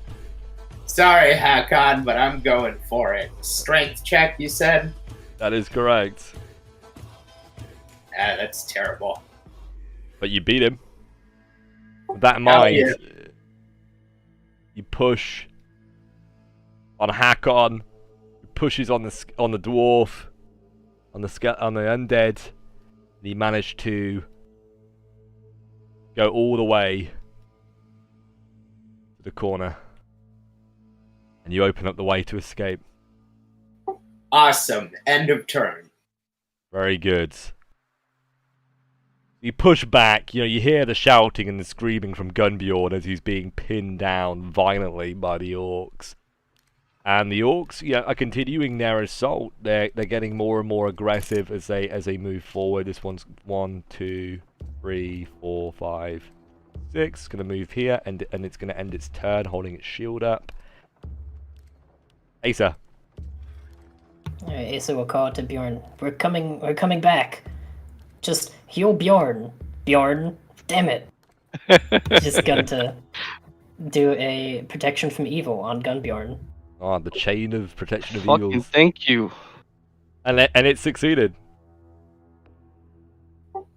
Sorry, Hakon, but I'm going for it. Strength check, you said? That is correct. Ah, that's terrible. But you beat him. With that in Hell mind, yeah. you push on Hakon. He pushes on the dwarf, on the undead. And he managed to go all the way to the corner. And you open up the way to escape. Awesome. End of turn. Very good. You push back, you hear the shouting and the screaming from Gunbjorn as he's being pinned down violently by the orcs. And the orcs, are continuing their assault. They're getting more and more aggressive as they move forward. This one's 1, 2, 3, 4, 5, 6. It's gonna move here and it's gonna end its turn holding its shield up. Asa. Alright, Asa will call to Bjorn. We're coming back. Just heal Bjorn. Bjorn, damn it. Just going to do a protection from evil on Gunbjorn. Oh, the chain of protection of Fucking eagles. thank you. And it succeeded.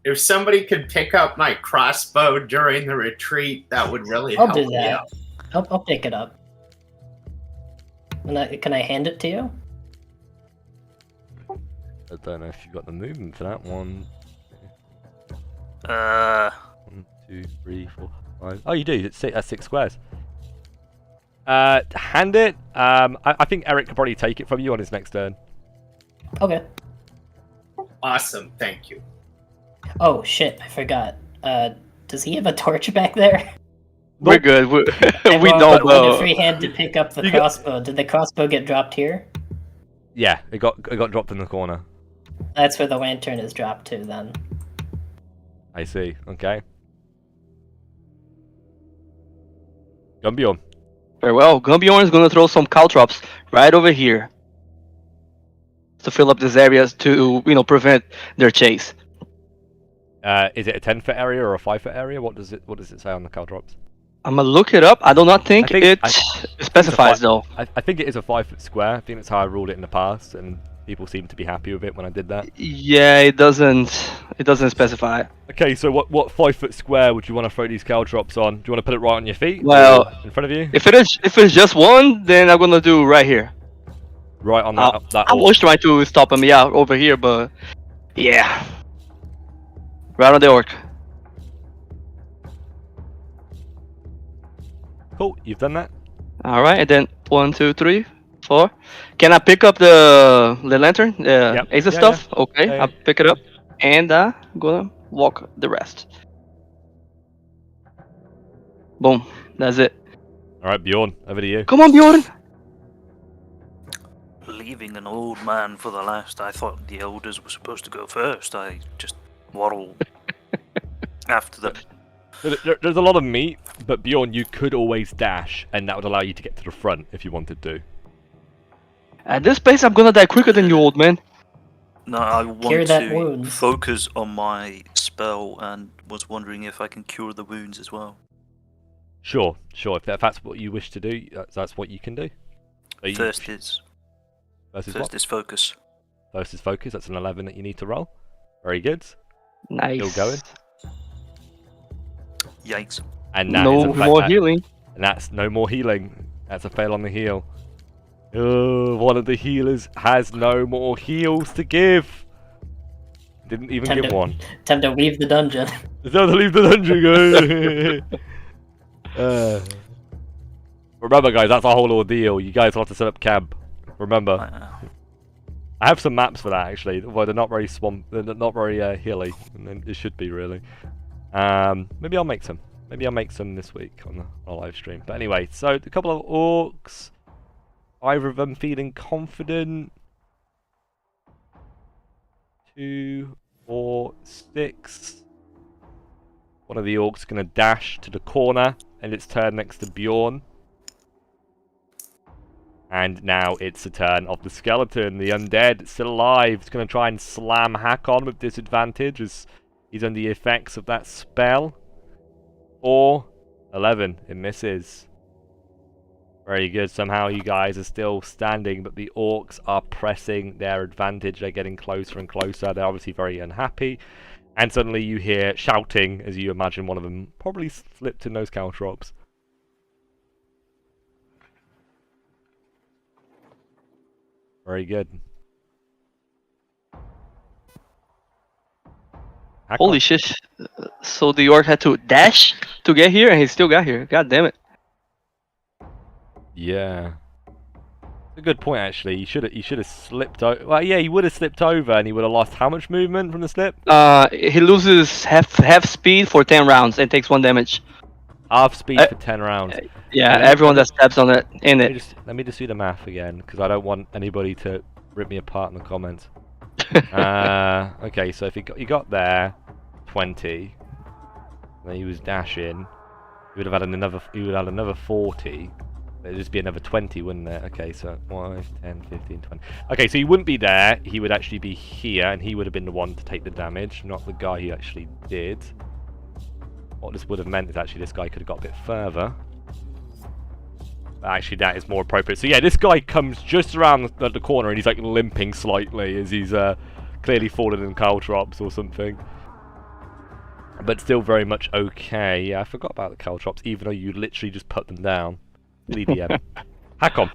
If somebody could pick up my crossbow during the retreat, that would really I'll help do me that. out. I'll pick it up. Can I hand it to you? I don't know if you've got the movement for that one. 1, 2, 3, 4, 5. Oh, you do. That's 6 squares. Hand it. I think Eric could probably take it from you on his next turn. Okay. Awesome. Thank you. Oh shit, I forgot. Does he have a torch back there? We're good. We Well, don't when know. a free hand to pick up the crossbow. Did the crossbow get dropped here? Yeah, it got dropped in the corner. That's where the lantern is dropped to then. I see. Okay. Gunbjorn. Very well. Gunbjorn is going to throw some caltrops right over here to fill up this area to, prevent their chase. Is it a 10-foot area or a 5-foot area? What does it say on the caltrops? I'm gonna look it up. I do not think it specifies though. I think it is a 5-foot square. I think that's how I ruled it in the past, and people seem to be happy with it when I did that. Yeah, it doesn't specify. Okay, so what 5-foot square would you want to throw these caltrops on? Do you want to put it right on your feet? Well, or in front of you? If it's just one, then I'm gonna do right here. Right on that. I was trying to stop him, over here, but yeah, right on the orc. Cool, you've done that. All right, and then 1, 2, 3, 4. Can I pick up the lantern, the Asa stuff? Yeah. Okay, Yeah. I'll pick it up, and gonna walk the rest. Boom, that's it. All right, Bjorn, over to you. Come on, Bjorn. Leaving an old man for the last. I thought the elders were supposed to go first. I just waddle after them. There's a lot of meat, but Bjorn, you could always dash, and that would allow you to get to the front if you wanted to. At this pace, I'm gonna die quicker than you, old man. No, I Cure want that to wound. focus on my spell and was wondering if I can cure the wounds as well. Sure. If that's what you wish to do, that's what you can do. First is focus. First is focus. That's an 11 that you need to roll. Very good. Nice. Still going. Yikes. And that No is a more healing. And that's no more healing. That's a fail on the heal. Oh, one of the healers has no more heals to give. Didn't even give one. Time to leave the dungeon. It's time to leave the dungeon, guys. Remember, guys, that's a whole ordeal. You guys will have to set up camp. Remember. I have some maps for that actually. Well, they're not very they're not very hilly, and then it should be really. Maybe I'll make some. Maybe I'll make some this week on the live stream. But anyway, so a couple of orcs. Either of them feeling confident. 2, 4, 6. One of the orcs gonna dash to the corner, and its turn next to Bjorn. And now it's the turn of the skeleton, the undead, still alive. It's going to try and slam Hakon with disadvantage as he's under the effects of that spell. 4, 11, it misses. Very good. Somehow you guys are still standing, but the orcs are pressing their advantage. They're getting closer and closer. They're obviously very unhappy. And suddenly you hear shouting, as you imagine one of them probably slipped in those caltrops. Very good. Holy shit. So the orc had to dash to get here, and he still got here. God damn it. Yeah. It's a good point, actually. He should have slipped over. Well, yeah, he would have slipped over, and he would have lost how much movement from the slip? He loses half speed for 10 rounds and takes 1 damage. Half speed for 10 rounds. Yeah, everyone that steps on it in it. Let me just do the math again, because I don't want anybody to rip me apart in the comments. Okay, so if he got there, 20, then he was dashing, he would have had another 40. It'd just be another 20, wouldn't it? Okay, so 5, 10, 15, 20. Okay, so he wouldn't be there. He would actually be here, and he would have been the one to take the damage, not the guy he actually did. What this would have meant is actually this guy could have got a bit further. But actually, that is more appropriate. So yeah, this guy comes just around the corner, and he's like limping slightly as he's clearly fallen in caltrops or something. But still very much okay. Yeah, I forgot about the caltrops, even though you literally just put them down. LDM. Hack on.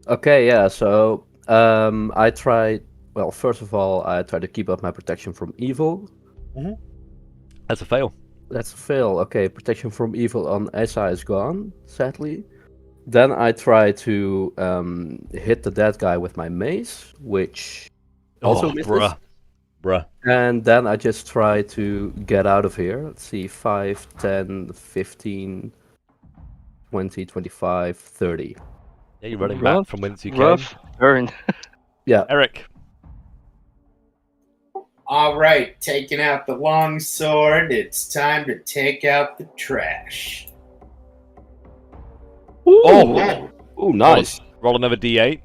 Okay, yeah, so I tried, well, first of all, I tried to keep up my protection from evil. That's a fail. That's a fail. Okay, protection from evil on Asa is gone, sadly. Then I tried to hit the dead guy with my mace, which also misses. Bruh. And then I just tried to get out of here. Let's see, 5, 10, 15... 20, 25, 30. Yeah, you're running back from whence you came. Rough turn. Yeah. Eric. Alright, taking out the long sword, it's time to take out the trash. Ooh. Oh, nice. Roll another d8.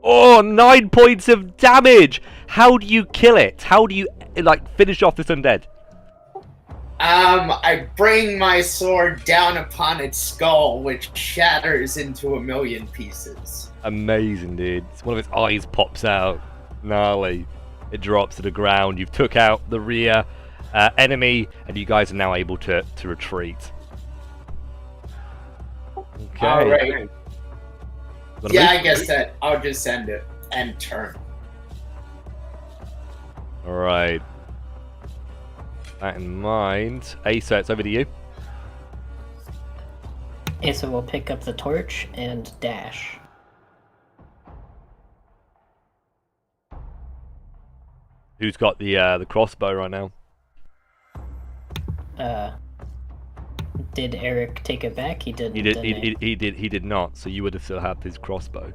Oh, 9 points of damage! How do you kill it? How do you, like, finish off this undead? I bring my sword down upon its skull, which shatters into a million pieces. Amazing, dude. One of its eyes pops out. Gnarly. It drops to the ground. You've took out the rear enemy, and you guys are now able to retreat. Okay. Alright. Yeah, I guess that I'll just end it and turn. Alright. That in mind. Asa, it's over to you. Asa will pick up the torch and dash. Who's got the crossbow right now? Did Eric take it back? He didn't. He did not. So you would have still had his crossbow.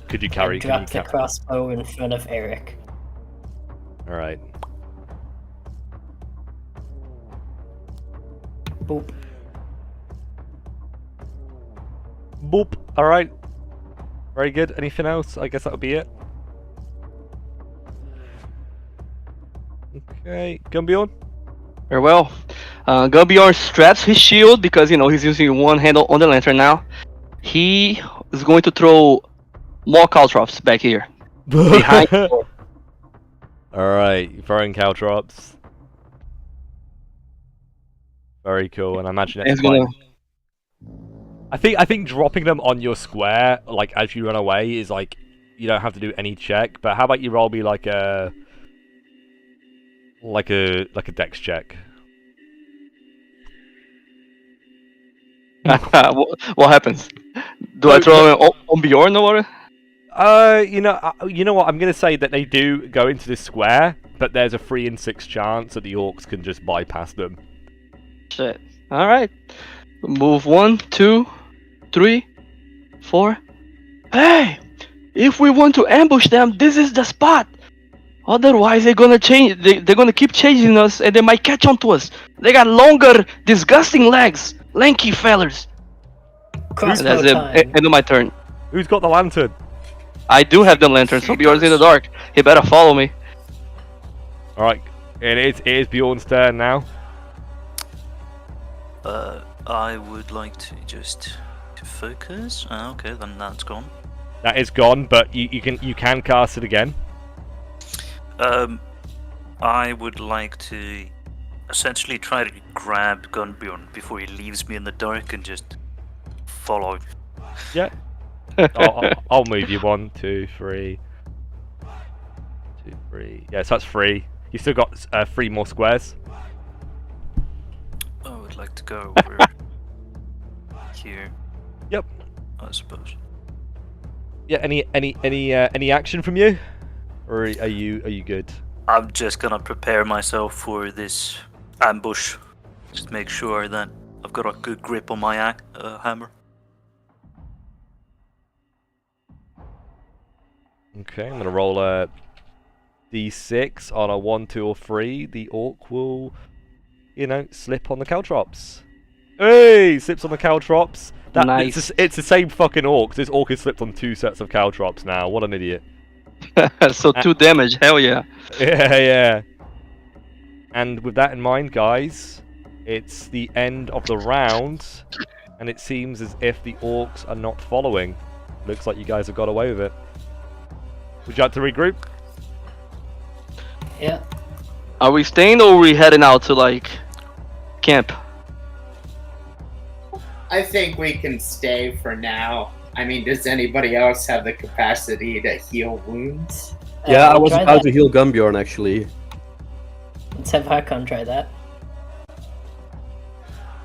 Could you carry? I dropped the crossbow in front of Eric. All right. Boop. Boop. All right. Very good. Anything else? I guess that'll be it. Okay. Gumbjorn. Very well. Gumbjorn straps his shield because, you know, he's using one handle on the lantern now. He is going to throw more caltrops back here. Behind the door. Alright, throwing caltrops. Very cool, and I imagine it's gonna... I think dropping them on your square, like as you run away, is like you don't have to do any check. But how about you roll me like a dex check? What happens? Do I throw it on Bjorn or what? You know what? I'm gonna say that they do go into this square, but there's a 3 in 6 chance that the orcs can just bypass them. Shit. All right. Move 1, 2, 3, 4. Hey, if we want to ambush them, this is the spot. Otherwise, they're gonna change. They're gonna keep chasing us, and they might catch on to us. They got longer, disgusting legs, lanky fellers. Crossbow That's time. it. End of my turn. Who's got the lantern? I do have the lantern, so Bjorn's in the dark. He better follow me. All right, it is Bjorn's turn now. I would like to just focus. Okay, then that's gone. That is gone, but you can cast it again. I would like to essentially try to grab Gunbjorn before he leaves me in the dark and just follow. Yeah. I'll move you 1, 2, 3. 2, 3. Yeah, so that's 3. You still got 3 more squares. I would like to go over here. Yep. I suppose. Yeah. Any action from you, or are you good? I'm just gonna prepare myself for this ambush. Just make sure that I've got a good grip on my hammer. Okay, I'm gonna roll a d6 on a 1, 2, or 3. The orc will, slip on the caltrops. Hey, slips on the caltrops. Nice. It's the same fucking orc. This orc has slipped on 2 sets of caltrops now. What an idiot. So 2 damage, hell yeah. Yeah. And with that in mind, guys, it's the end of the round, and it seems as if the orcs are not following. Looks like you guys have got away with it. Would you like to regroup? Yeah. Are we staying or are we heading out to like camp? I think we can stay for now. I mean, does anybody else have the capacity to heal wounds? Yeah, I was try about that. to heal Gumbjorn actually. Let's have Hakon try that.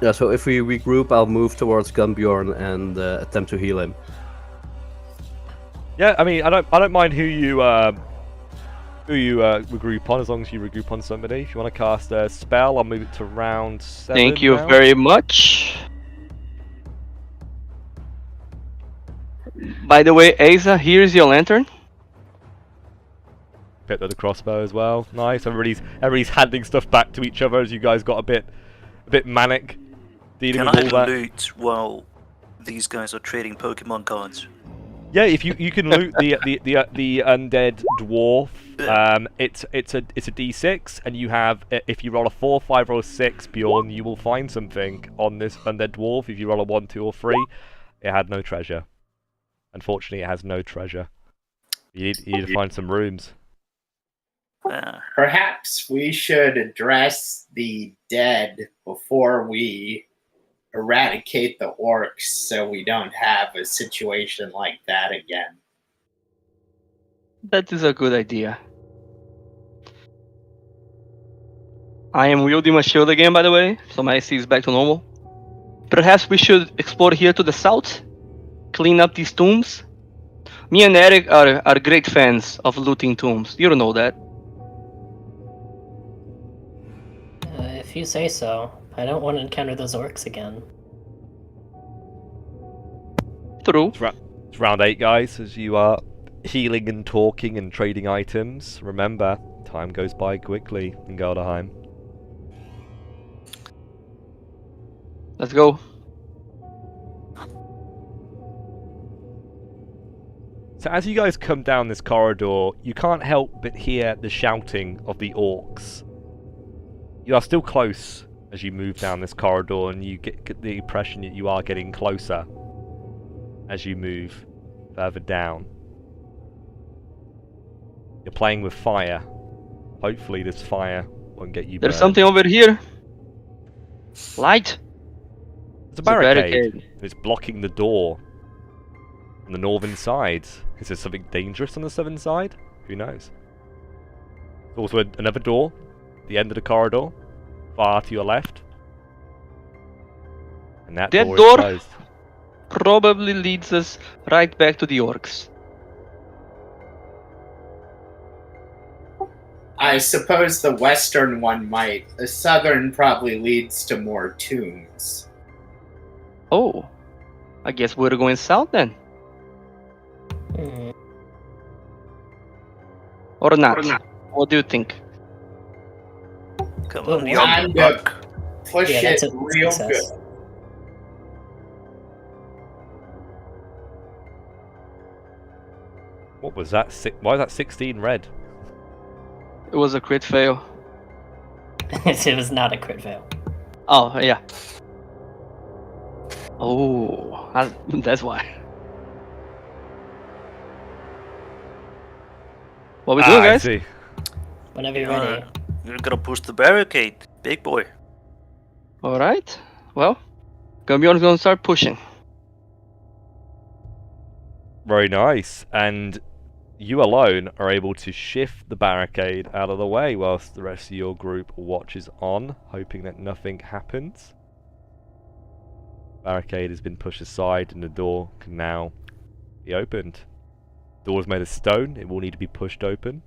Yeah, so if we regroup, I'll move towards Gumbjorn and attempt to heal him. Yeah, I mean, I don't mind who you regroup on, as long as you regroup on somebody. If you want to cast a spell, I'll move it to round 7. Thank you now. very much. By the way, Asa, here's your lantern. Picked up the crossbow as well. Nice. Everybody's handing stuff back to each other as you guys got a bit manic dealing Can with I all that. loot while these guys are trading Pokemon cards? Yeah, if you can loot the undead dwarf. It's a d6, and you have, if you roll a 4, 5, or 6, Bjorn, you will find something on this undead dwarf. If you roll a 1, 2, or 3, it had no treasure. Unfortunately, it has no treasure. You need to find some rooms. Perhaps we should address the dead before we eradicate the orcs, so we don't have a situation like that again. That is a good idea. I am wielding my shield again, by the way, so my AC is back to normal. Perhaps we should explore here to the south, clean up these tombs. Me and Eric are great fans of looting tombs. You don't know that. If you say so. I don't want to encounter those orcs again. True. It's round 8, guys, as you are healing and talking and trading items. Remember, time goes by quickly in Galdrheim. Let's go. So as you guys come down this corridor, you can't help but hear the shouting of the orcs. You are still close as you move down this corridor, and you get the impression that you are getting closer as you move further down. You're playing with fire. Hopefully this fire won't get you There's burned. something over here. Light. It's a barricade. It's blocking the door on the northern side. Is there something dangerous on the southern side? Who knows? There's also another door at the end of the corridor, far to your left. And that door is closed. Probably leads us right back to the orcs. I suppose the western one might. The southern probably leads to more tombs. Oh, I guess we're going south then. Hmm. Or not. What do you think? Come Well, on, Time to push Yeah, it that's a real success. good. What was that? Why is that 16 red? It was a crit fail. It was not a crit fail. Oh, yeah. Oh, that's why. What we doing, I guys? see. Whenever you're ready. You're gonna push the barricade, big boy. All right. Well, Gambion's gonna start pushing. Very nice. And you alone are able to shift the barricade out of the way whilst the rest of your group watches on, hoping that nothing happens. Barricade has been pushed aside and the door can now be opened. Door is made of stone, it will need to be pushed open.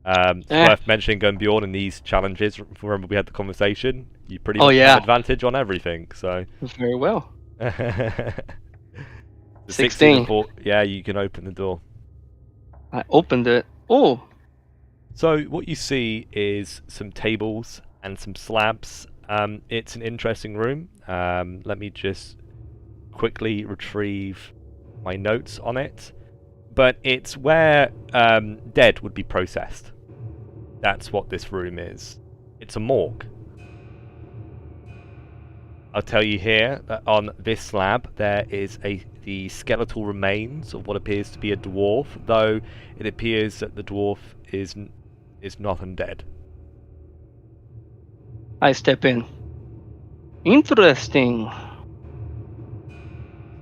It's worth mentioning, Gunbjorn, in these challenges, remember we had the conversation, you pretty much have advantage on everything, so... Very well. 16. Yeah, you can open the door. I opened it. Oh! So, what you see is some tables and some slabs. It's an interesting room. Let me just quickly retrieve my notes on it. But it's where dead would be processed. That's what this room is. It's a morgue. I'll tell you here that on this slab there is the skeletal remains of what appears to be a dwarf, though it appears that the dwarf is not undead. I step in. Interesting.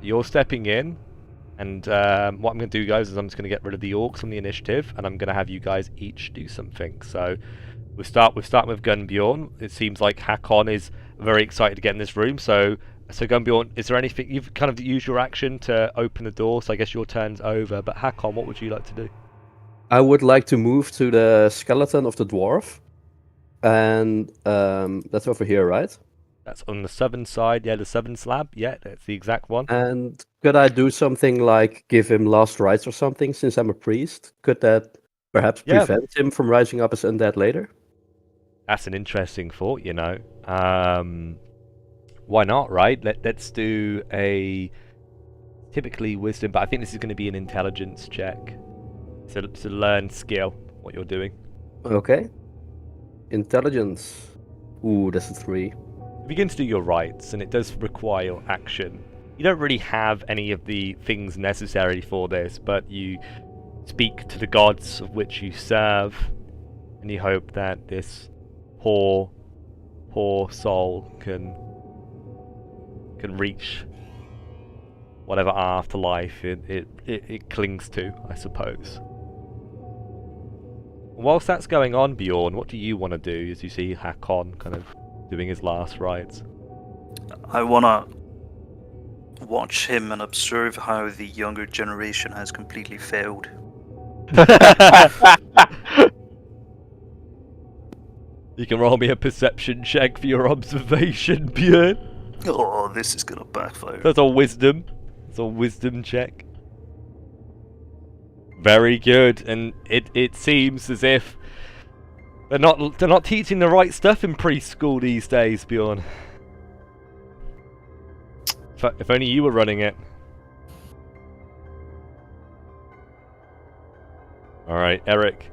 You're stepping in, and what I'm going to do, guys, is I'm just going to get rid of the orcs from the initiative, and I'm going to have you guys each do something. So we'll start with Gunbjorn. It seems like Hakon is very excited to get in this room. So Gunbjorn, is there anything you've kind of used your action to open the door? So I guess your turn's over. But Hakon, what would you like to do? I would like to move to the skeleton of the dwarf, and that's over here, right? That's on the southern side, yeah, the southern slab, yeah, that's the exact one. And could I do something like give him last rites or something, since I'm a priest? Could that perhaps prevent him from rising up as undead later? That's an interesting thought, you know. Why not, right? Let's do a typically wisdom, but I think this is going to be an intelligence check. So to learn skill, what you're doing. Okay. Intelligence. Ooh, that's a 3. You begin to do your rites, and it does require action. You don't really have any of the things necessary for this, but you speak to the gods of which you serve, and you hope that this poor soul can reach whatever afterlife it clings to, I suppose. Whilst that's going on, Bjorn, what do you want to do as you see Hakon kind of doing his last rites? I wanna watch him and observe how the younger generation has completely failed. You can roll me a perception check for your observation, Bjorn. Oh, this is gonna backfire. That's a wisdom. It's a wisdom check. Very good, and it seems as if they're not teaching the right stuff in preschool these days, Bjorn. If only you were running it. All right, Eric.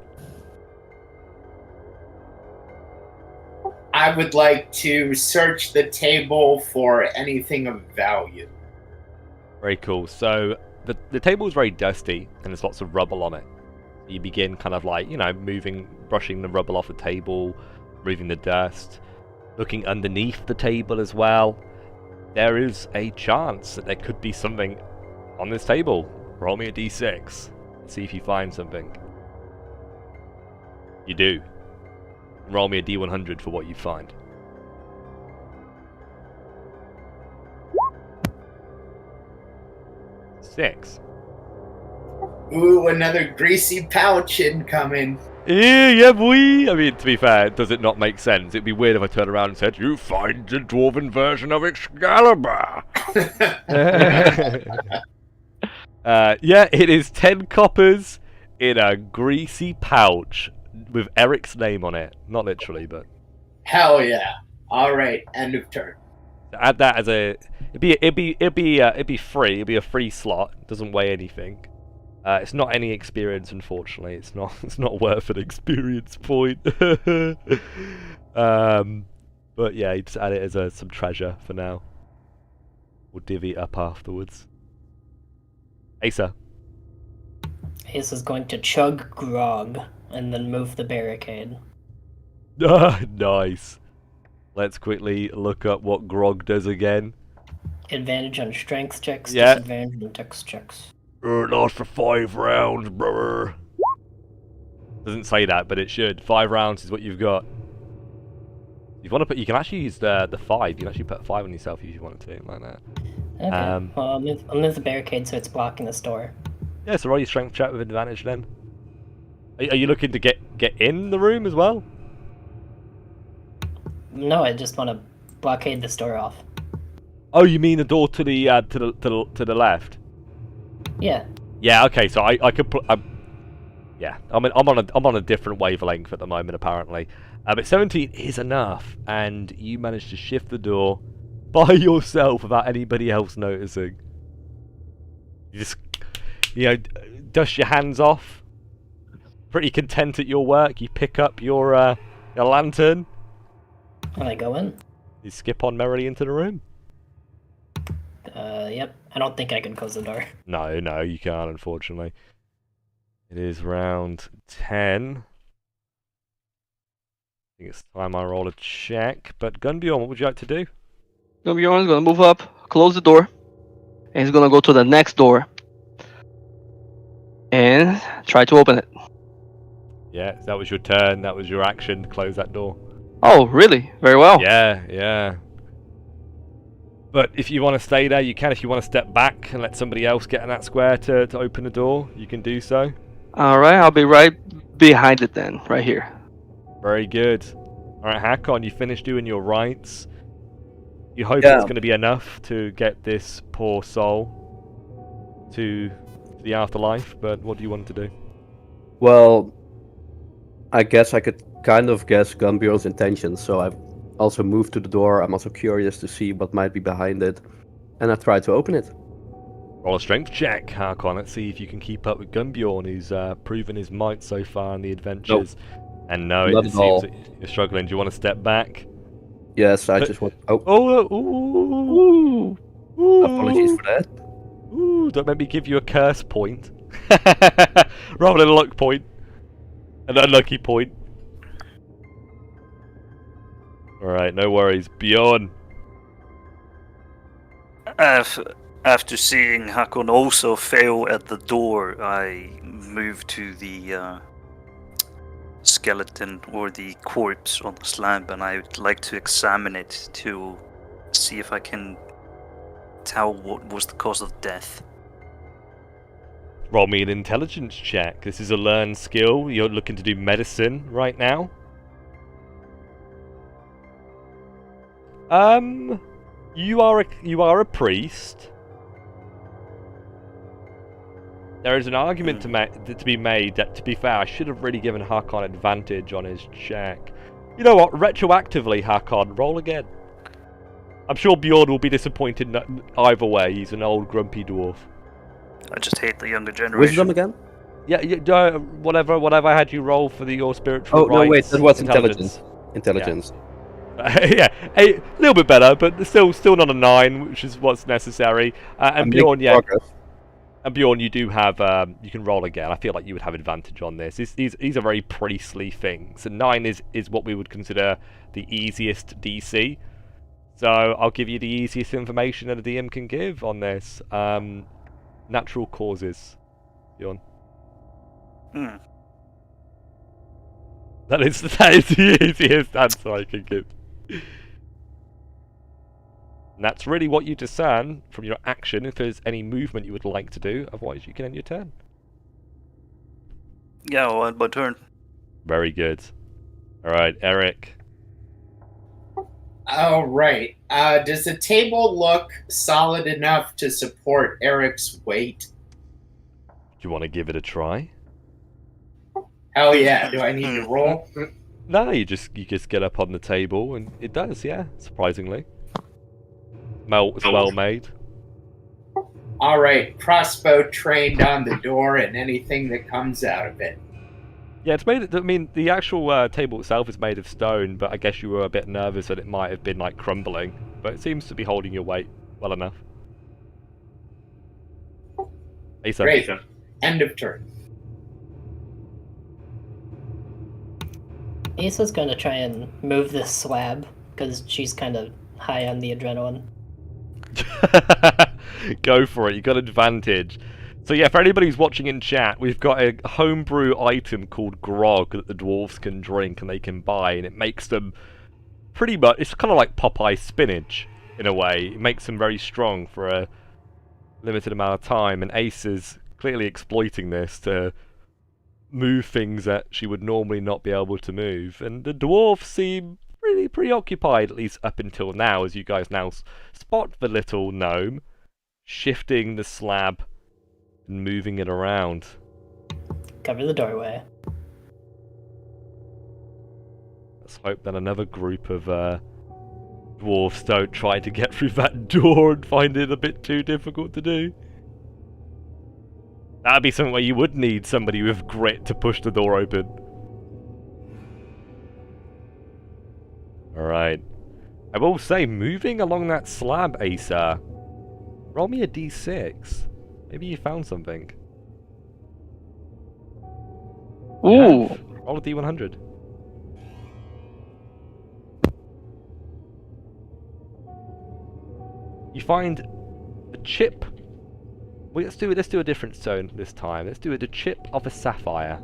I would like to search the table for anything of value. Very cool. So the table is very dusty and there's lots of rubble on it. You begin kind of like, you know, brushing the rubble off the table, removing the dust, looking underneath the table as well. There is a chance that there could be something on this table. Roll me a d6. See if you find something. You do. Roll me a d100 for what you find. Six. Ooh, another greasy pouch incoming. Yeah, boy. I mean, to be fair, does it not make sense? It'd be weird if I turned around and said, "You find the dwarven version of Excalibur." Yeah, it is 10 coppers in a greasy pouch with Eric's name on it. Not literally, but. Hell yeah! All right, end of turn. Add that as a. It'd be free. It'd be a free slot. It doesn't weigh anything. It's not any experience, unfortunately. It's not worth an experience point. But yeah, you just add it as some treasure for now. We'll divvy it up afterwards. Asa. Ace is going to chug grog and then move the barricade. Nice. Let's quickly look up what grog does again. Advantage on strength checks, Yeah. disadvantage on dex checks. Lasts for 5 rounds, brother. Doesn't say that, but it should. 5 rounds is what you've got. If you want to put, you can actually use the 5. You can actually put 5 on yourself if you want to, like that. Okay. Well, I'll move the barricade so it's blocking this door. Yeah, so roll your strength check with advantage then. Are you looking to get in the room as well? No, I just want to blockade this door off. Oh, you mean the door to the left? Yeah. Yeah. Okay. So I could put. Yeah. I'm on a different wavelength at the moment apparently. But 17 is enough, and you managed to shift the door by yourself without anybody else noticing. You just, dust your hands off. Pretty content at your work. You pick up your lantern. And I go in. You skip on merrily into the room. Yep. I don't think I can close the door. No, you can't, unfortunately. It is round 10. I think it's time I roll a check. But Gunbjorn, what would you like to do? Bjorn's gonna move up, close the door, and he's gonna go to the next door and try to open it. Yeah, that was your turn. That was your action to close that door. Oh, really? Very well. Yeah. But if you want to stay there, you can. If you want to step back and let somebody else get in that square to open the door, you can do so. Alright, I'll be right behind it then, right here. Very good. Alright, Hakon, you finished doing your rites. You hope it's going to be enough to get this poor soul to the afterlife, but what do you want to do? Well, I guess I could kind of guess Gunbjorn's intentions, so I've also moved to the door. I'm also curious to see what might be behind it, and I try to open it. Roll a strength check, Hakon. Let's see if you can keep up with Gunbjorn, who's proven his might so far in the adventures. Nope. And no, Not it at seems all. that you're struggling. Do you want to step back? Yes, I just want... Oh, Ooh. apologies for that. Ooh, don't make me give you a curse point. Rather than a luck point. An unlucky point. Alright, no worries. Bjorn. After seeing Hakon also fail at the door, I move to the skeleton or the corpse on the slab, and I would like to examine it to see if I can tell what was the cause of death. Roll me an intelligence check. This is a learned skill. You're looking to do medicine right now. You are a priest. There is an argument to be made that, to be fair, I should have really given Hakon advantage on his check. You know what? Retroactively, Hakon, roll again. I'm sure Bjorn will be disappointed either way. He's an old grumpy dwarf. I just hate the younger generation. Wisdom again? Yeah, whatever I had you roll for your spiritual rights. Oh, no, wait, that was intelligence. Intelligence. Yeah, a little bit better, but still not a 9, which is what's necessary. And Bjorn, and Bjorn, you do have, you can roll again. I feel like you would have advantage on this. These are very priestly things. And 9 is what we would consider the easiest DC. So I'll give you the easiest information that a DM can give on this. Natural causes, Bjorn. That is the easiest answer I can give. And that's really what you discern from your action, if there's any movement you would like to do. Otherwise, you can end your turn. Yeah, I'll end my turn. Very good. Alright, Eric. Alright. Does the table look solid enough to support Eric's weight? Do you want to give it a try? Hell yeah. Do I need to roll? No, you just get up on the table, and it does, yeah, surprisingly. It's well made. Alright, crossbow trained on the door and anything that comes out of it. Yeah, it's made. I mean, the actual table itself is made of stone, but I guess you were a bit nervous that it might have been like crumbling. But it seems to be holding your weight well enough. Asa. Great. End of turn. Asa's gonna try and move this slab because she's kind of high on the adrenaline. Go for it, you got advantage. So yeah, for anybody who's watching in chat, we've got a homebrew item called grog that the dwarves can drink and they can buy, and it makes them pretty much, it's kind of like Popeye spinach in a way. It makes them very strong for a limited amount of time, and Ace is clearly exploiting this to move things that she would normally not be able to move. And the dwarves seem really preoccupied, at least up until now, as you guys now spot the little gnome shifting the slab and moving it around. Cover the doorway. Let's hope that another group of dwarves don't try to get through that door and find it a bit too difficult to do. That'd be something where you would need somebody with grit to push the door open. Alright. I will say, moving along that slab, Asa, roll me a d6. Maybe you found something. Ooh. Yeah. Roll a d100. You find a chip. Well, let's do a different stone this time. Let's do it. The chip of a sapphire,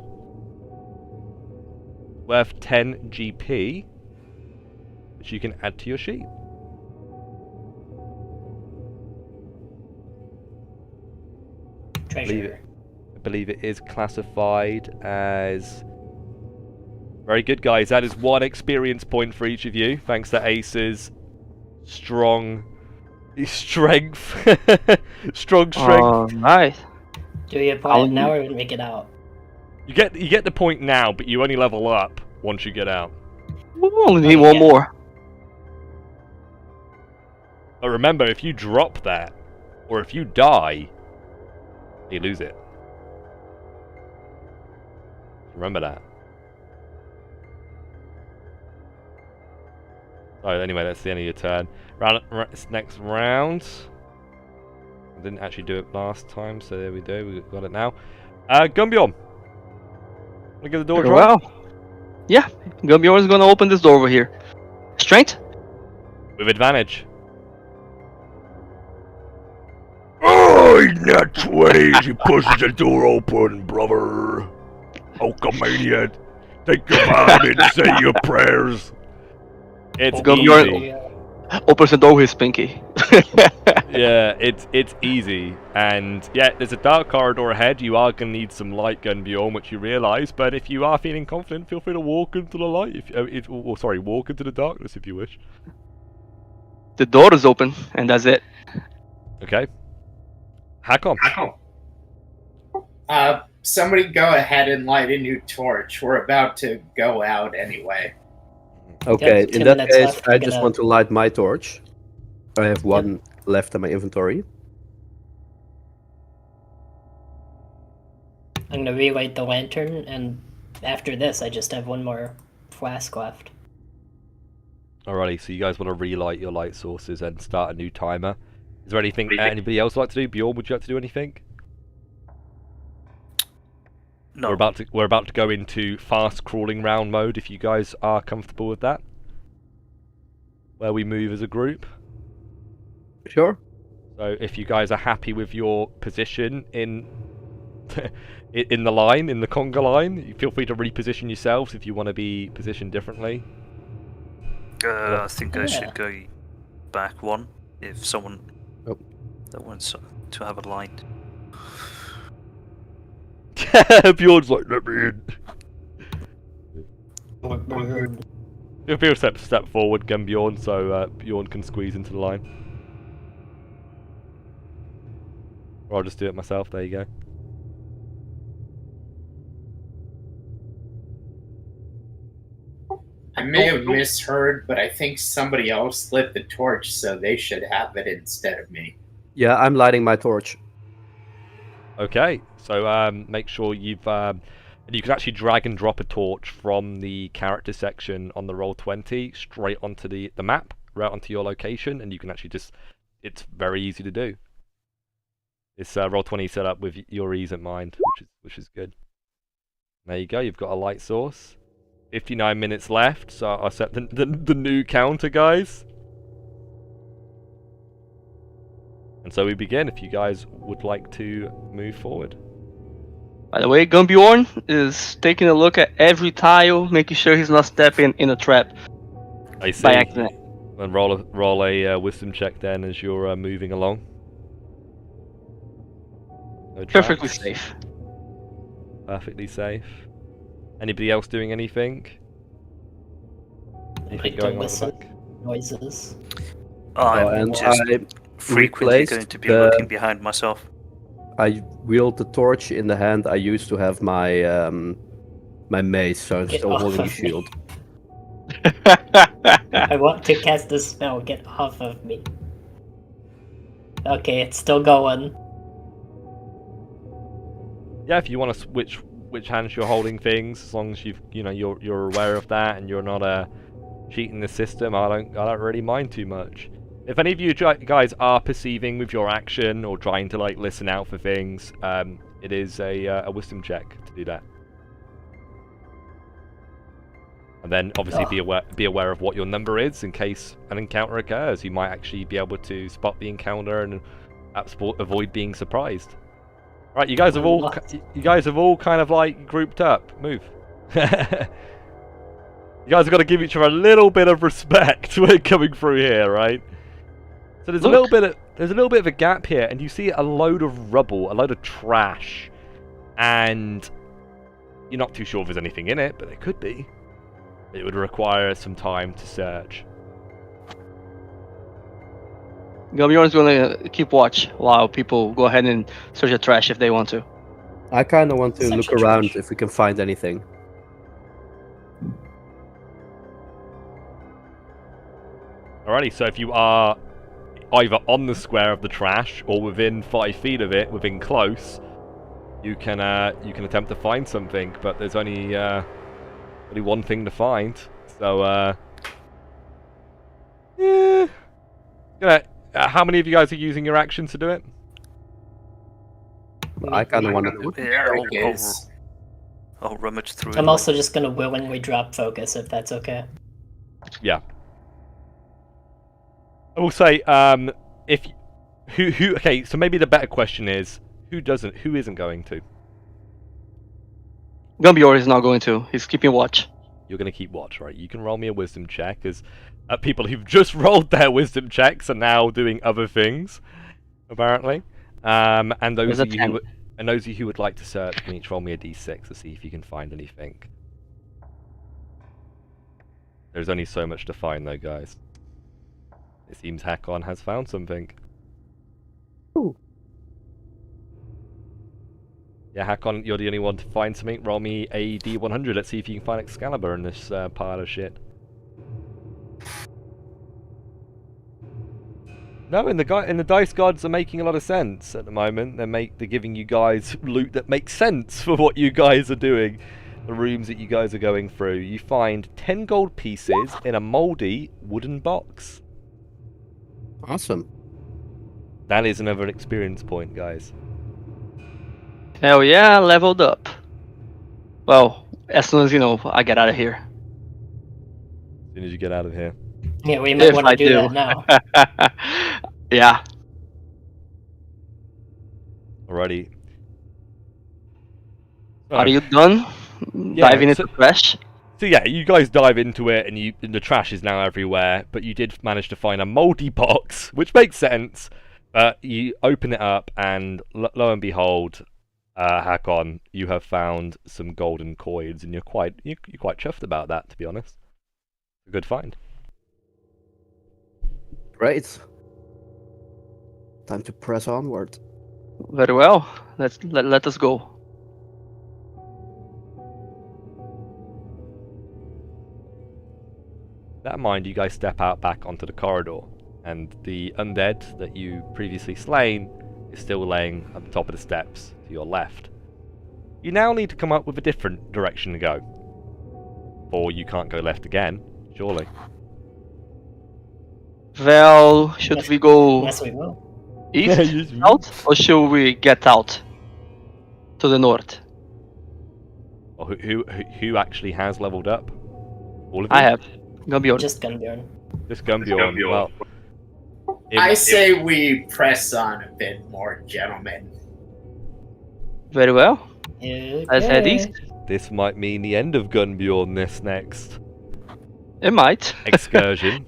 worth 10 GP, which you can add to your sheet. Treasure. I believe it is classified as... Very good, guys. That is 1 experience point for each of you, thanks to Ace's strong strength. Strong strength. Oh, nice. Do we apply it now or we make it out? You get the point now, but you only level up once you get out. We only need one more. But remember, if you drop that, or if you die, you lose it. Remember that. So anyway, that's the end of your turn. Next round. I didn't actually do it last time, so there we go. We got it now. Gumbjorn. Wanna give the door a try? Well, yeah. Gumbjorn is gonna open this door over here. Strength? With advantage. Oh, not 20. He pushes the door open, brother. Hulkamania. Take your time and say your prayers. It's Gumbjorn easy. opens the door with his pinky. Yeah, it's easy, and yeah, there's a dark corridor ahead. You are gonna need some light, Gumbjorn, which you realise. But if you are feeling confident, feel free to walk into the light. Walk into the darkness if you wish. The door is open, and that's it. Okay. Hakon. Somebody go ahead and light a new torch. We're about to go out anyway. Okay, Yep, in 2 that minutes case, left, I we're just gonna- want to light my torch. I have one left in my inventory. I'm gonna relight the lantern, and after this, I just have 1 more flask left. Alrighty, so you guys want to relight your light sources and start a new timer. Is there anything anybody else like to do? Bjorn, would you like to do anything? No. We're about to go into fast crawling round mode if you guys are comfortable with that. Where we move as a group. Sure. So if you guys are happy with your position in in the line, in the conga line, feel free to reposition yourselves if you want to be positioned differently. I think I Yeah. should go back 1 if someone Oh. that wants to have a light. Bjorn's like, let me in. Feel free to step forward, Gumbjorn, so Bjorn can squeeze into the line. Or I'll just do it myself, there you go. I may have misheard, but I think somebody else lit the torch, so they should have it instead of me. Yeah, I'm lighting my torch. Okay, so make sure you've... you can actually drag and drop a torch from the character section on the Roll20 straight onto the map, right onto your location, and you can actually just... It's very easy to do. It's Roll20 set up with your ease in mind, which is good. There you go. You've got a light source. 59 minutes left, so I'll set the new counter, guys. And so we begin. If you guys would like to move forward. By the way, Gumbjorn is taking a look at every tile, making sure he's not stepping in a trap I see. by accident. And roll a wisdom check then as you're moving along. No Perfectly traps. safe. Perfectly safe. Anybody else doing anything? Anything Like to going on at the listen back? noises. I'm and just I frequently replaced going to be the- looking behind myself. I wield the torch in the hand I used to have my my mace, so I'm Get still off holding a of me. shield. I want to cast a spell. Get off of me. Okay, it's still going. Yeah, if you want to switch which hands you're holding things, as long as you're aware of that and you're not cheating the system, I don't really mind too much. If any of you guys are perceiving with your action or trying to like listen out for things, it is a wisdom check to do that. And then obviously be aware of what your number is in case an encounter occurs. You might actually be able to spot the encounter and avoid being surprised. Right, you guys have all kind of like grouped up. Move. You guys have got to give each other a little bit of respect when coming through here, right? So there's a little bit of a gap here, and you see a load of rubble, a load of trash, and you're not too sure if there's anything in it, but there could be. It would require some time to search. Gumbjorn's gonna keep watch while people go ahead and search the trash if they want to. I kind of want to Such look a around trash. if we can find anything. Alrighty, so if you are either on the square of the trash or within 5 feet of it, within close, you can attempt to find something, but there's only one thing to find. So yeah. How many of you guys are using your action to do it? I kind of want to do it. Yeah, Is I'll rummage through. I'm also just gonna willingly drop focus if that's okay. Yeah. I will say, okay, so maybe the better question is, who isn't going to? Gumbjorn is not going to. He's keeping watch. You're going to keep watch, right? You can roll me a wisdom check, as people who've just rolled their wisdom checks are now doing other things, apparently. And those of you who would like to search can each roll me a d6 to see if you can find anything. There's only so much to find, though, guys. It seems Hakon has found something. Ooh. Yeah, Hakon, you're the only one to find something. Roll me a d100. Let's see if you can find Excalibur in this pile of shit. No, and the dice gods are making a lot of sense at the moment. They're giving you guys loot that makes sense for what you guys are doing. The rooms that you guys are going through. You find 10 gold pieces in a mouldy wooden box. Awesome. That is another experience point, guys. Hell yeah, leveled up. Well, as soon as I get out of here. As soon as you get out of here. Yeah, we might If want I to do do. that now. Yeah. Alrighty. Are you done Yeah, diving into trash? So yeah, you guys dive into it, and the trash is now everywhere. But you did manage to find a mouldy box, which makes sense. But you open it up, and lo and behold, Hakon, you have found some golden coins, and you're quite chuffed about that, to be honest. A good find. Great. Time to press onward. Very well. Let us go. That in mind, you guys step out back onto the corridor, and the undead that you previously slain is still laying at the top of the steps to your left. You now need to come up with a different direction to go. Or you can't go left again, surely. Well, should we go? Yes, we will. East, south, or should we get out to the north? Well, who actually has leveled up? All of you? I have. Gambjorn. Just Gunbjorn. Just Gumbjorn. Well, I say we press on a bit more, gentlemen. Very well. Okay. Let's head east. this might mean the end of Gunbjorn this next It might. excursion.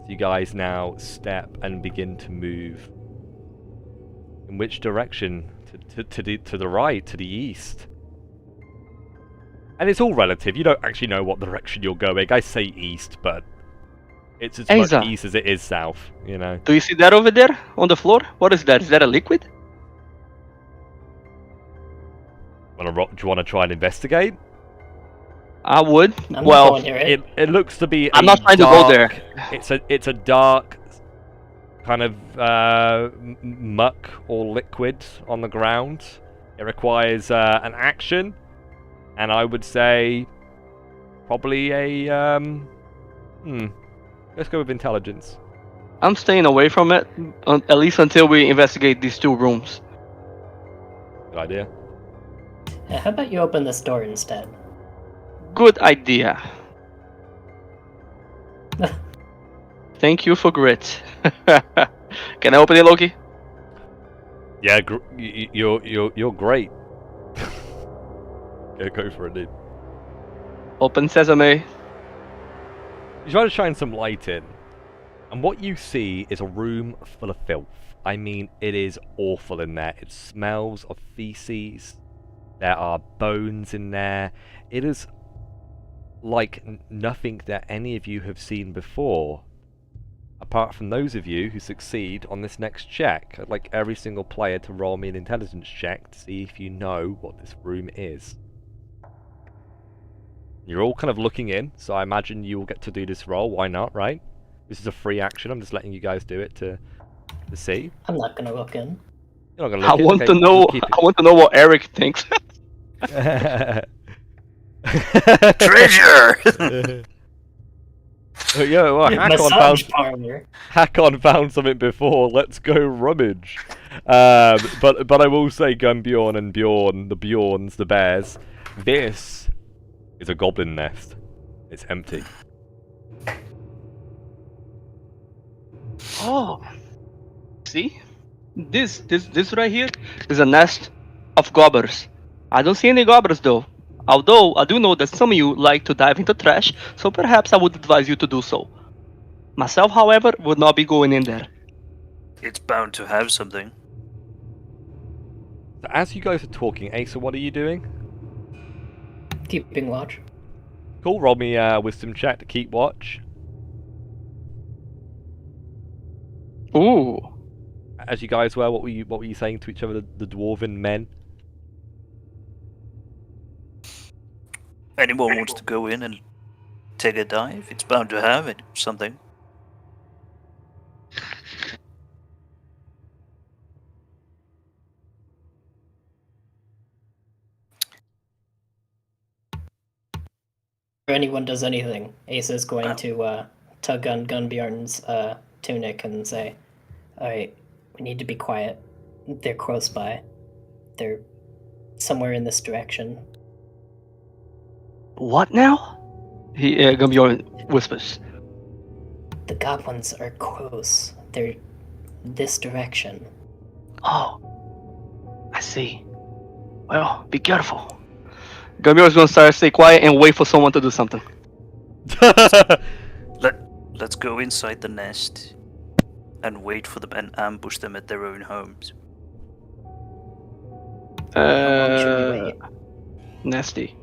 You guys now step and begin to move. In which direction? To the right, to the east. And it's all relative. You don't actually know what direction you're going. I say east, but it's as much east as it is south, you know. Do you see that over there on the floor? What is that? Is that a liquid? Do you want to try and investigate? I would. I'm Well, not going near it. It looks to be. I'm a not trying to go there. It's a dark kind of muck or liquid on the ground. It requires an action, and I would say probably a Let's go with intelligence. I'm staying away from it, at least until we investigate these two rooms. Good idea. How about you open this door instead? Good idea. Thank you for grit. Can I open it, Loki? Yeah, you're great. Yeah, go for it, dude. Open sesame. You try to shine some light in, and what you see is a room full of filth. I mean, it is awful in there. It smells of feces. There are bones in there. It is like nothing that any of you have seen before. Apart from those of you who succeed on this next check. I'd like every single player to roll me an intelligence check to see if you know what this room is. You're all kind of looking in, so I imagine you will get to do this roll. Why not, right? This is a free action. I'm just letting you guys do it to see. I'm not gonna look in. You're not gonna look I want okay, to know. I want to know what Eric thinks. Treasure! Yeah, well, Massage parlor. Hakon found something before. Let's go rummage. But I will say, Gunbjorn and Bjorn, the Bjorns, the bears. This is a goblin nest. It's empty. Oh, see, this right here is a nest of gobbers. I don't see any gobbers though. Although I do know that some of you like to dive into trash, so perhaps I would advise you to do so. Myself, however, would not be going in there. It's bound to have something. So as you guys are talking, Asa, what are you doing? Keeping watch. Cool. Roll me a wisdom check to keep watch. Ooh. As you guys were, what were you saying to each other, the dwarven men? Anyone wants to go in and take a dive? It's bound to have it. Something. If anyone does anything, Asa is going to tug on Gunbjorn's tunic and say, "Alright, we need to be quiet. They're close by. They're somewhere in this direction." What now? Gambjorn whispers. The goblins are close. They're this direction. Oh, I see. Well, be careful. Gambjorn's gonna stay quiet and wait for someone to do something. Let's go inside the nest and wait for them and ambush them at their own homes. How long should we wait? Nasty.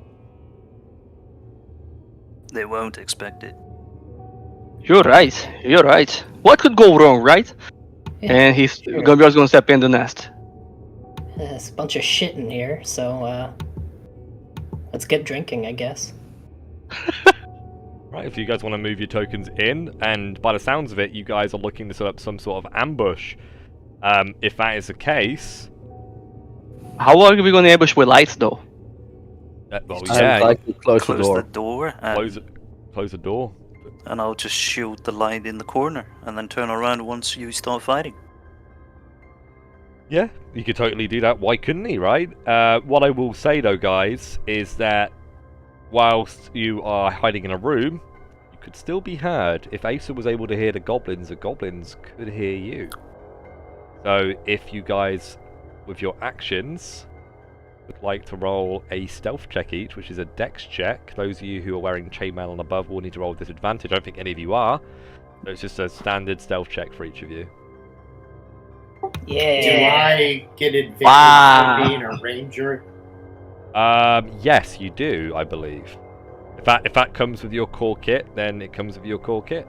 They won't expect it. You're right. You're right. What could go wrong, right? Yeah, And sure. Gambjorn's gonna step in the nest. There's a bunch of shit in here, so let's get drinking, I guess. Right, if you guys want to move your tokens in, and by the sounds of it, you guys are looking to set up some sort of ambush. If that is the case... How are we gonna ambush with lights, though? well, I'd yeah, like to close the Close door. the door and close the door. and I'll just shield the light in the corner, and then turn around once you start fighting. Yeah, you could totally do that. Why couldn't he, right? What I will say though, guys, is that whilst you are hiding in a room, you could still be heard. If Asa was able to hear the goblins could hear you. So if you guys, with your actions, would like to roll a stealth check each, which is a dex check. Those of you who are wearing chainmail and above will need to roll with disadvantage. I don't think any of you are. So it's just a standard stealth check for each of you. Yeah. Do I get advantage Wow. for being a ranger? Yes, you do, I believe. If that comes with your core kit, then it comes with your core kit.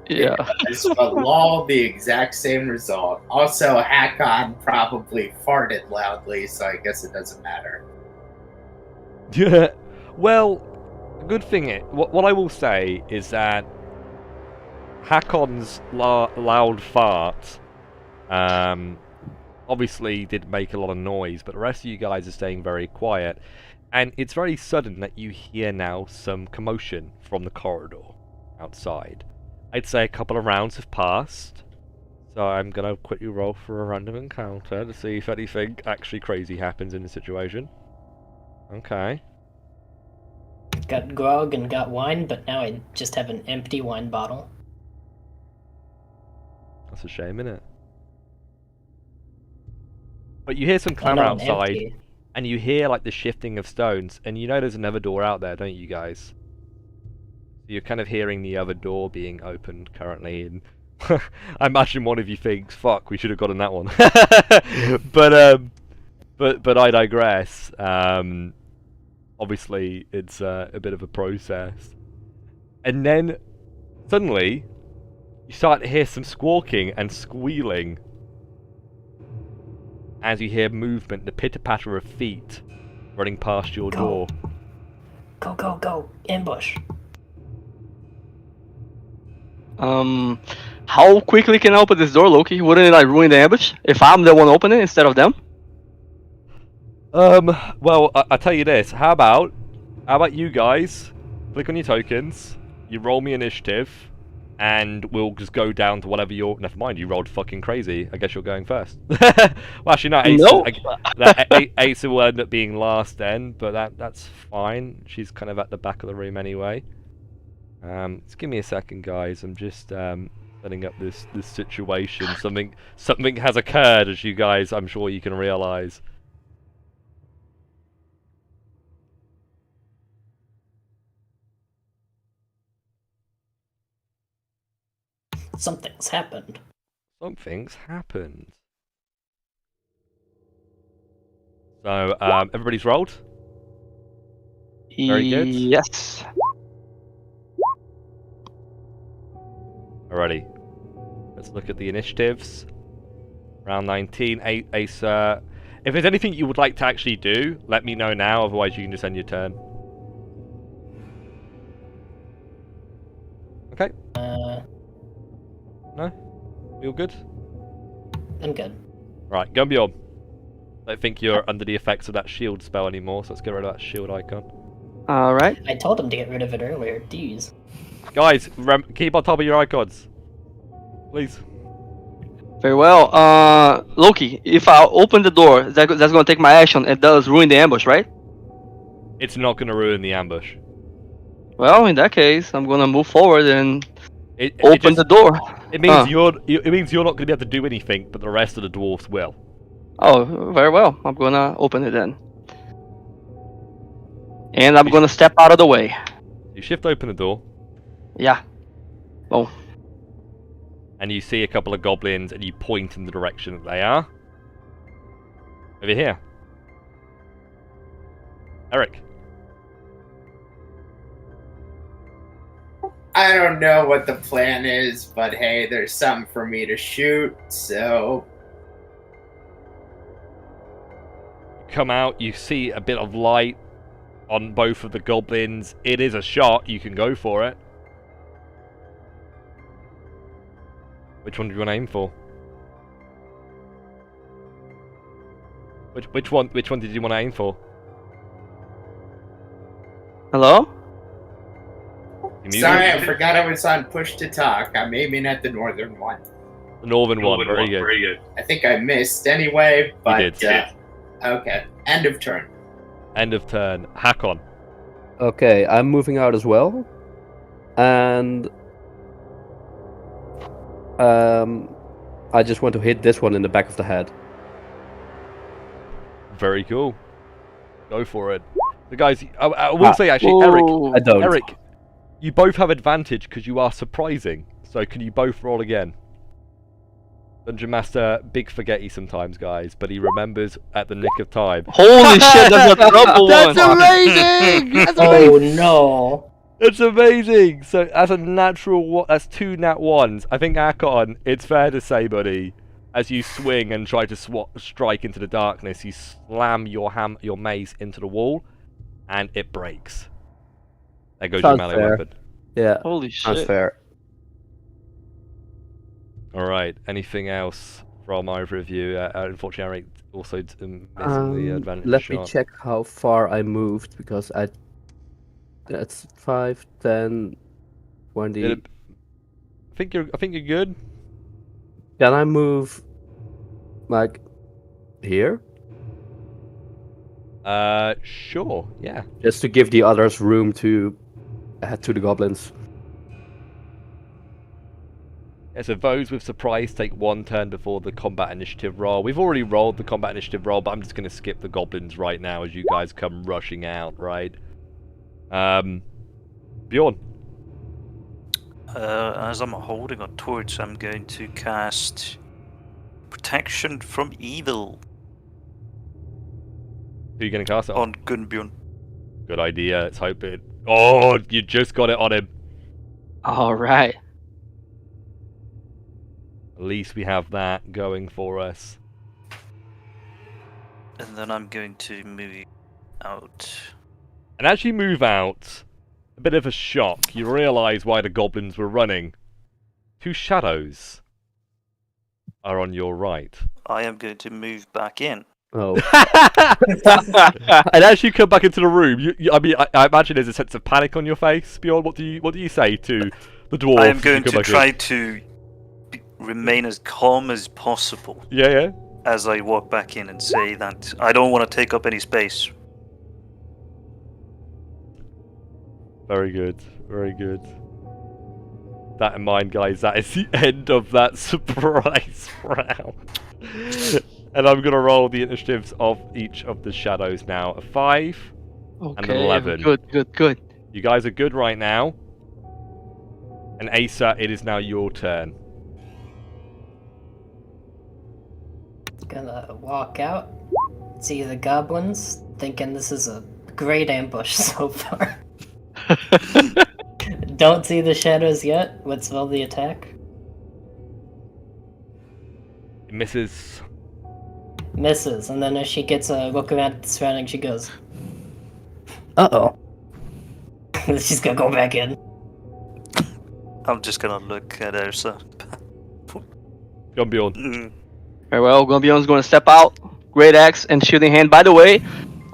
Yeah. But law, the exact same result. Also, Hakon probably farted loudly, so I guess it doesn't matter. Yeah. Well, the good thing is, what I will say is that Hakon's loud fart obviously did make a lot of noise, but the rest of you guys are staying very quiet. And it's very sudden that you hear now some commotion from the corridor outside. I'd say a couple of rounds have passed, so I'm going to quickly roll for a random encounter to see if anything actually crazy happens in the situation. Okay. Got grog and got wine, but now I just have an empty wine bottle. That's a shame, isn't it? But you hear some clamor Not an outside, empty. and you hear like the shifting of stones, and you know there's another door out there, don't you guys? You're kind of hearing the other door being opened currently, and I imagine one of you thinks, "Fuck, we should have gotten that one." but I digress. Obviously, it's a bit of a process, and then suddenly you start to hear some squawking and squealing as you hear movement, the pitter-patter of feet running past your door. Go, go, go! Ambush! How quickly can I open this door, Loki? Wouldn't it like ruin the ambush if I'm the one opening instead of them? Well, I'll tell you this. How about you guys click on your tokens, you roll me initiative, and we'll just go down to whatever you're... Never mind, you rolled fucking crazy. I guess you're going first. Well, actually, no. Asa will end up being last then, but that's fine. She's kind of at the back of the room anyway. Just give me a second, guys. I'm just setting up this situation. Something has occurred, as you guys, I'm sure you can realise. Something's happened. Something's happened. So, everybody's rolled? Very good. Yes. Alrighty. Let's look at the initiatives. Round 19. Asa. If there's anything you would like to actually do, let me know now, otherwise you can just end your turn. Okay. No? You all good? I'm good. Right, Gumbjorn. I don't think you're under the effects of that shield spell anymore, so let's get rid of that shield icon. Alright. I told him to get rid of it earlier. Jeez. Guys, keep on top of your icons. Please. Very well. Loki, if I open the door, that's gonna take my action. It does ruin the ambush, right? It's not going to ruin the ambush. Well, in that case, I'm gonna move forward and open the door. It means you're not going to be able to do anything, but the rest of the dwarfs will. Oh, very well. I'm gonna open it then. And I'm gonna step out of the way. You shift open the door. Yeah. Oh. And you see a couple of goblins, and you point in the direction that they are. Over here. Eric. I don't know what the plan is, but hey, there's something for me to shoot, so... Come out, you see a bit of light on both of the goblins. It is a shot, you can go for it. Which one do you want to aim for? Which one did you want to aim for? Hello? Sorry, I forgot I was on push to talk. I'm aiming at the northern one. The northern one, very good. I think I missed anyway, but You did. okay. End of turn. End of turn. Hakon. Okay, I'm moving out as well. And I just want to hit this one in the back of the head. Very cool. Go for it. The guys, I will say actually, I don't. Eric, you both have advantage because you are surprising. So can you both roll again? Dungeon Master, big forgetty sometimes, guys, but he remembers at the nick of time. Holy shit, that's a double one. That's amazing! That's Oh amazing! no! It's amazing! So that's a natural, that's 2 nat 1s. I think Hakon, it's fair to say, buddy, as you swing and try to strike into the darkness, you slam your mace into the wall, and it breaks. There goes Sounds your melee fair. weapon. Yeah, Holy sounds shit. fair. Alright, anything else from either of you? Unfortunately, Eric also missing the advantage Let shot. me check how far I moved, because that's 5, 10, 20. I think you're good. Can I move like here? Sure, yeah. Just to give the others room to head to the goblins. Yeah, so those with surprise take 1 turn before the combat initiative roll. We've already rolled the combat initiative roll, but I'm just going to skip the goblins right now as you guys come rushing out, right? Bjorn. As I'm holding a torch, I'm going to cast Protection from Evil Who are you going to cast it on? on Gunnbjorn. Good idea, let's hope it... Oh, you just got it on him. Alright. At least we have that going for us. And then I'm going to move out. And as you move out, a bit of a shock, you realise why the goblins were running. 2 shadows are on your right. I am going to move back in. Oh, And as you come back into the room, I imagine there's a sense of panic on your face. Bjorn, what do you say to the dwarf? I am going to try to remain as calm as possible Yeah. as I walk back in and say that I don't want to take up any space. Very good. Very good. That in mind, guys, that is the end of that surprise round. And I'm going to roll the initiatives of each of the shadows now. A 5 and an 11. Good. You guys are good right now. And Asa, it is now your turn. Gonna walk out, see the goblins, thinking this is a great ambush so far. Don't see the shadows yet. What's all the attack? It misses. Misses, and then as she gets a look around at the surroundings, she goes, uh-oh. she's gonna go back in. I'm just gonna look at Ursa. Go on, Bjorn. Very well, Gunnbjorn's gonna step out. Great axe and shielding hand. By the way,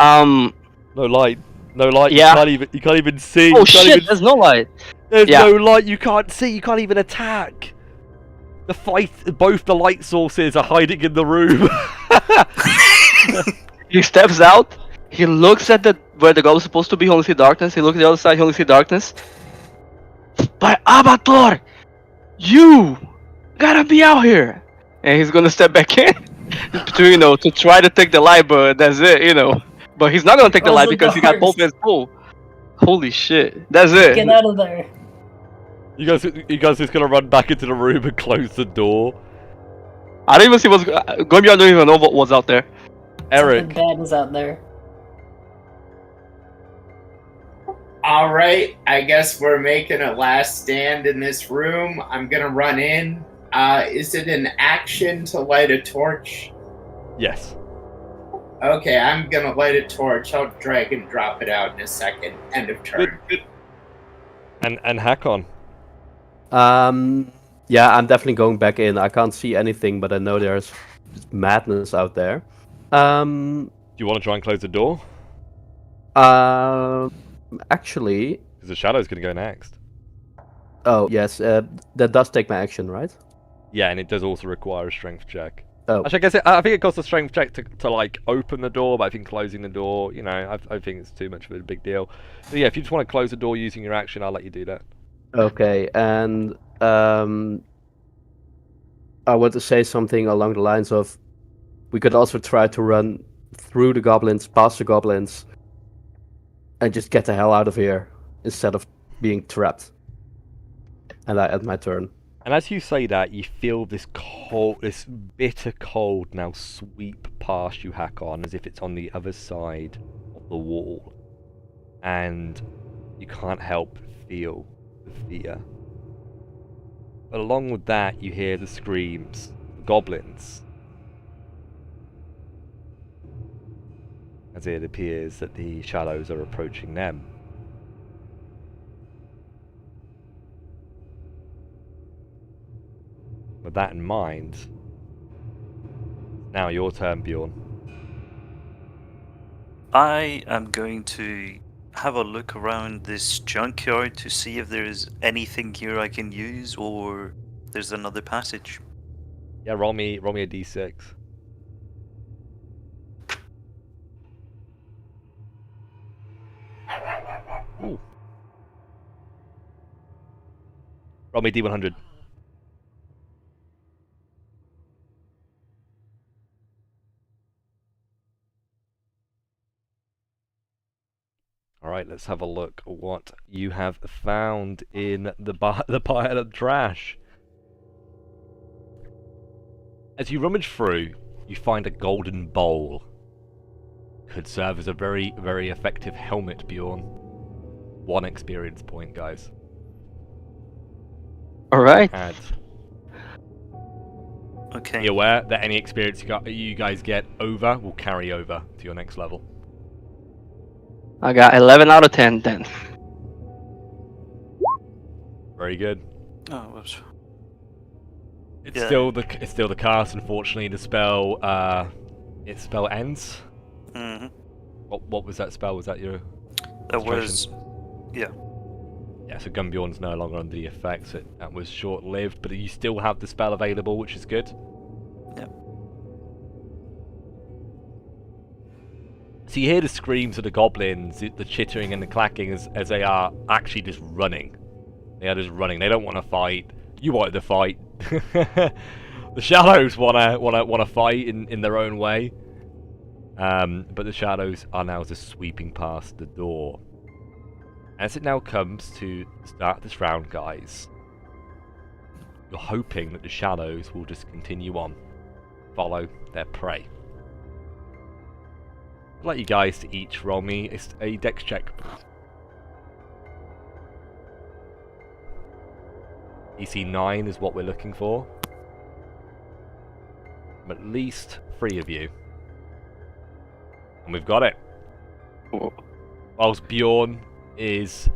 No light. No light. Yeah. You can't even see. oh You can't shit, even- there's no light. There's Yeah. no light. You can't see. You can't even attack. The fight. Both the light sources are hiding in the room. He steps out. He looks at where the goblin's supposed to be. He only see darkness. He looks at the other side. He only see darkness. By Abator, you gotta be out here. And he's gonna step back in to try to take the light, but that's it, But he's not gonna take the Oh, light the because he got both guards. hands full. Holy shit, that's it. Get out of there. You guys just gonna run back into the room and close the door. I don't even see what's. Gunnbjorn don't even know what was out there. Eric. Something bad is out there. Alright, I guess we're making a last stand in this room. I'm gonna run in. Is it an action to light a torch? Yes. Okay, I'm gonna light a torch. I'll drag and drop it out in a second. End of turn. And Hakon. Yeah, I'm definitely going back in. I can't see anything, but I know there's madness out there. Do you want to try and close the door? Actually, Because the shadow's gonna go next. Oh, yes. That does take my action, right? Yeah, and it does also require a strength check. Oh. Actually, I think it costs a strength check to like open the door, but I think closing the door, you know, I think it's too much of a big deal. So yeah, if you just want to close the door using your action, I'll let you do that. Okay, and I want to say something along the lines of, we could also try to run through the goblins, past the goblins, and just get the hell out of here instead of being trapped. And I end my turn. And as you say that, you feel this cold, this bitter cold now sweep past you, Hakon, as if it's on the other side of the wall. And you can't help but feel the fear. But along with that, you hear the screams, the goblins. As it appears that the shadows are approaching them. With that in mind, now your turn, Bjorn. I am going to have a look around this junkyard to see if there is anything here I can use, or there's another passage. Yeah, roll me a d6. Ooh. Roll me a d100. Alright, let's have a look at what you have found in the pile of trash. As you rummage through, you find a golden bowl. Could serve as a very, very effective helmet, Bjorn. 1 experience point, guys. Alright. And Okay. be aware that any experience you guys get over will carry over to your next level. I got 11 out of 10 then. Very good. Oh, whoops. It's Yeah. still the cast. Unfortunately, the spell its spell ends. Mm-hmm. What was that spell? Was that your? That concentration? was, yeah. Yeah. So Gumbjorn's no longer under the effects. That was short-lived, but you still have the spell available, which is good. Yep. So you hear the screams of the goblins, the chittering and the clacking as they are actually just running. They are just running. They don't want to fight. You wanted to fight. The shadows wanna fight in their own way. But the shadows are now just sweeping past the door. As it now comes to start this round, guys, you're hoping that the shadows will just continue on, follow their prey. I'd like you guys to each roll me a dex check, please. DC 9 is what we're looking for. At least 3 of you. And we've got it. Whilst Bjorn is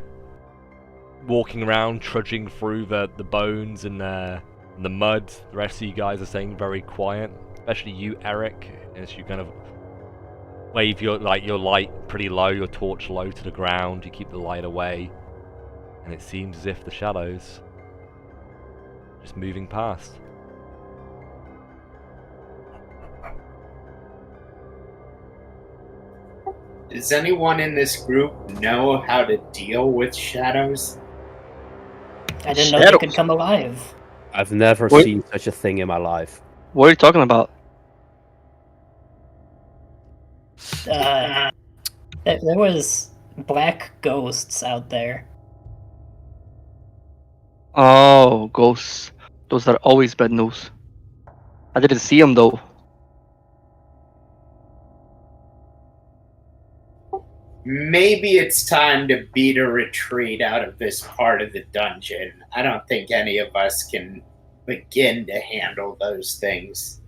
walking around, trudging through the bones and the mud, the rest of you guys are staying very quiet. Especially you, Eric, as you kind of wave your light pretty low, your torch low to the ground. You keep the light away, and it seems as if the shadows are just moving past. Does anyone in this group know how to deal with shadows? I didn't know they could come alive. I've never seen such a thing in my life. What are you talking about? There was black ghosts out there. Oh, ghosts. Those are always bad news. I didn't see them though. Maybe it's time to beat a retreat out of this part of the dungeon. I don't think any of us can begin to handle those things.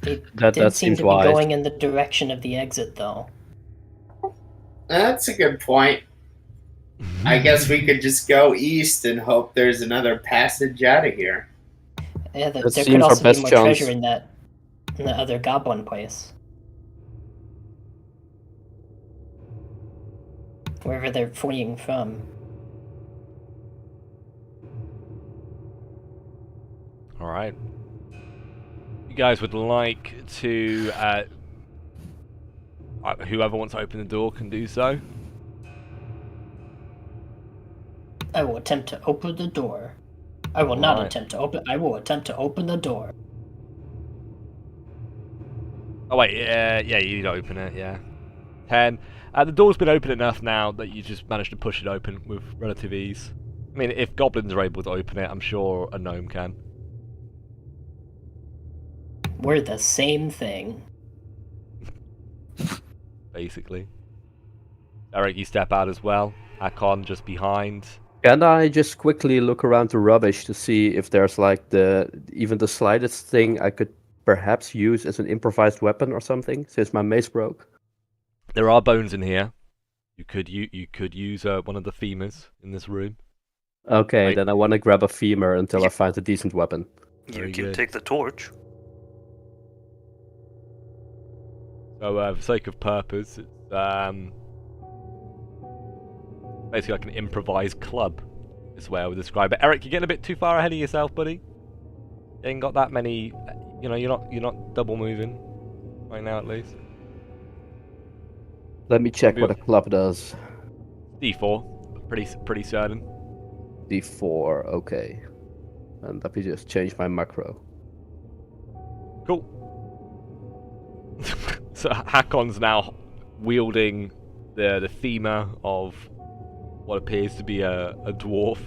They That did seem seems to be wise. going in the direction of the exit, though. That's a good point. I guess we could just go east and hope there's another passage out of here. Yeah, That there seems could our also be best more chance. treasure in the other goblin place. wherever they're fleeing from. All right. You guys would like to... whoever wants to open the door can do so. I will attempt to open the door. I will not Alright. attempt to open. I will attempt to open the door. Oh wait, yeah, you open it, yeah. 10. The door's been open enough now that you just managed to push it open with relative ease. I mean, if goblins are able to open it, I'm sure a gnome can. We're the same thing. Basically. Eric, you step out as well. Hakon just behind. Can I just quickly look around the rubbish to see if there's like even the slightest thing I could perhaps use as an improvised weapon or something, since my mace broke? There are bones in here. You could use one of the femurs in this room. Okay, Right. then I want to grab a femur until I find a decent weapon. You Very can good. take the torch. So, for sake of purpose, it's basically like an improvised club, is the way I would describe it. Eric, you're getting a bit too far ahead of yourself, buddy. You ain't got that many. You know, you're not double moving right now, at least. Let me check what a club does. D4, pretty certain. D4, okay. And let me just change my macro. Cool. So Hakon's now wielding the femur of what appears to be a dwarf.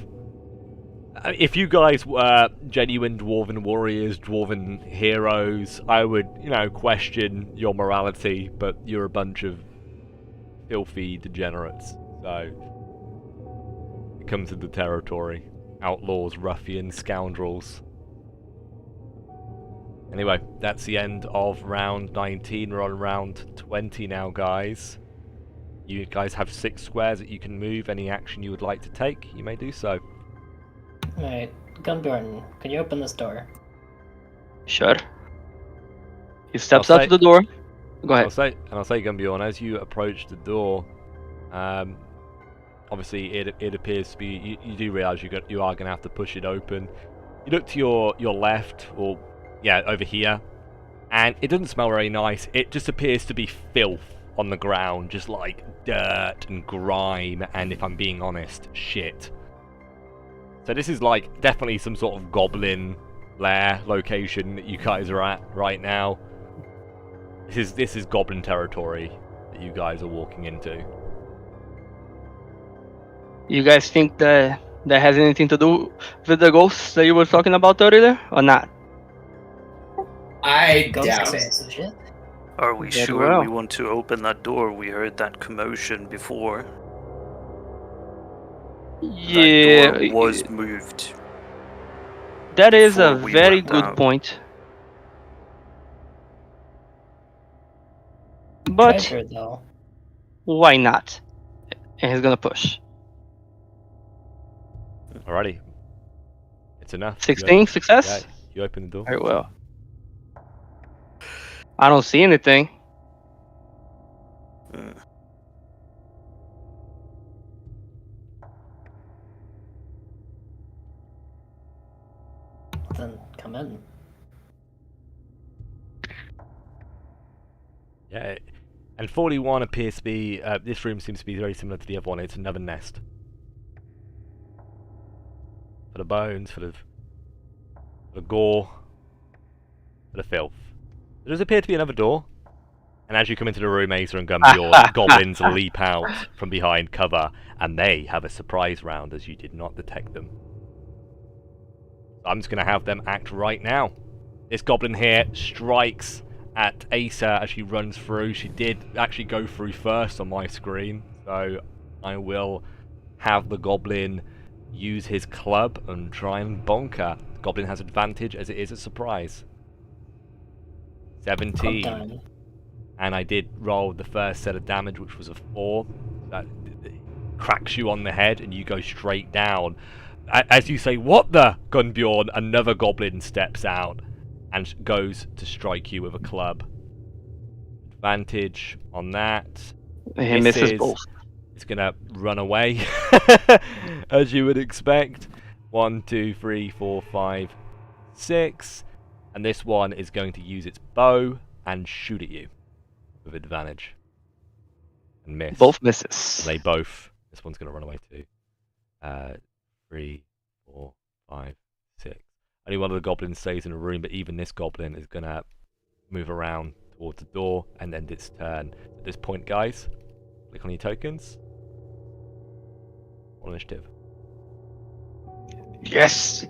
If you guys were genuine dwarven warriors, dwarven heroes, I would, question your morality, but you're a bunch of filthy degenerates, so it comes with the territory. Outlaws, ruffians, scoundrels. Anyway, that's the end of round 19. We're on round 20 now, guys. You guys have 6 squares that you can move. Any action you would like to take, you may do so. Alright, Gundorn, can you open this door? Sure. He steps I'll out say- to the door. Go ahead. I'll say, Gumbjorn, as you approach the door, obviously it appears to be, you do realise you are going to have to push it open. You look to your left, or yeah, over here, and it doesn't smell very nice. It just appears to be filth on the ground, just like dirt and grime, and if I'm being honest, shit. So this is like definitely some sort of goblin lair location that you guys are at right now. This is goblin territory that you guys are walking into. You guys think that has anything to do with the ghosts that you were talking about earlier, or not? I Ghosts doubt and it. some shit? Are we Very sure well. we want to open that door? We heard that commotion before. Yeah, That door was moved. that is a before we very went good out. point. But But treasure, though. why not? And he's gonna push. Alrighty. It's enough. 16 success. Yeah, you open the door. Very well. I don't see anything. Mm. Then come in. Yeah, and 41 appears to be, this room seems to be very similar to the other one. It's another nest. For the bones, for the gore, for the filth. There does appear to be another door. And as you come into the room, Acer and Gumbjorn, goblins leap out from behind cover, and they have a surprise round as you did not detect them. I'm just going to have them act right now. This goblin here strikes at Acer as she runs through. She did actually go through first on my screen, so I will have the goblin use his club and try and bonk her. The goblin has advantage as it is a surprise. 17. Done. And I did roll the first set of damage, which was a 4. That cracks you on the head and you go straight down. As you say, "What the?" Gumbjorn, another goblin steps out and goes to strike you with a club. Advantage on that. He misses Misses. both. It's gonna run away, as you would expect. 1, 2, 3, 4, 5, 6. And this one is going to use its bow and shoot at you with advantage. And miss. Both misses. They both. This one's gonna run away too. 3, 4, 5, 6. Only one of the goblins stays in the room, but even this goblin is gonna move around towards the door and end its turn. At this point, guys, click on your tokens. Roll initiative. Yes.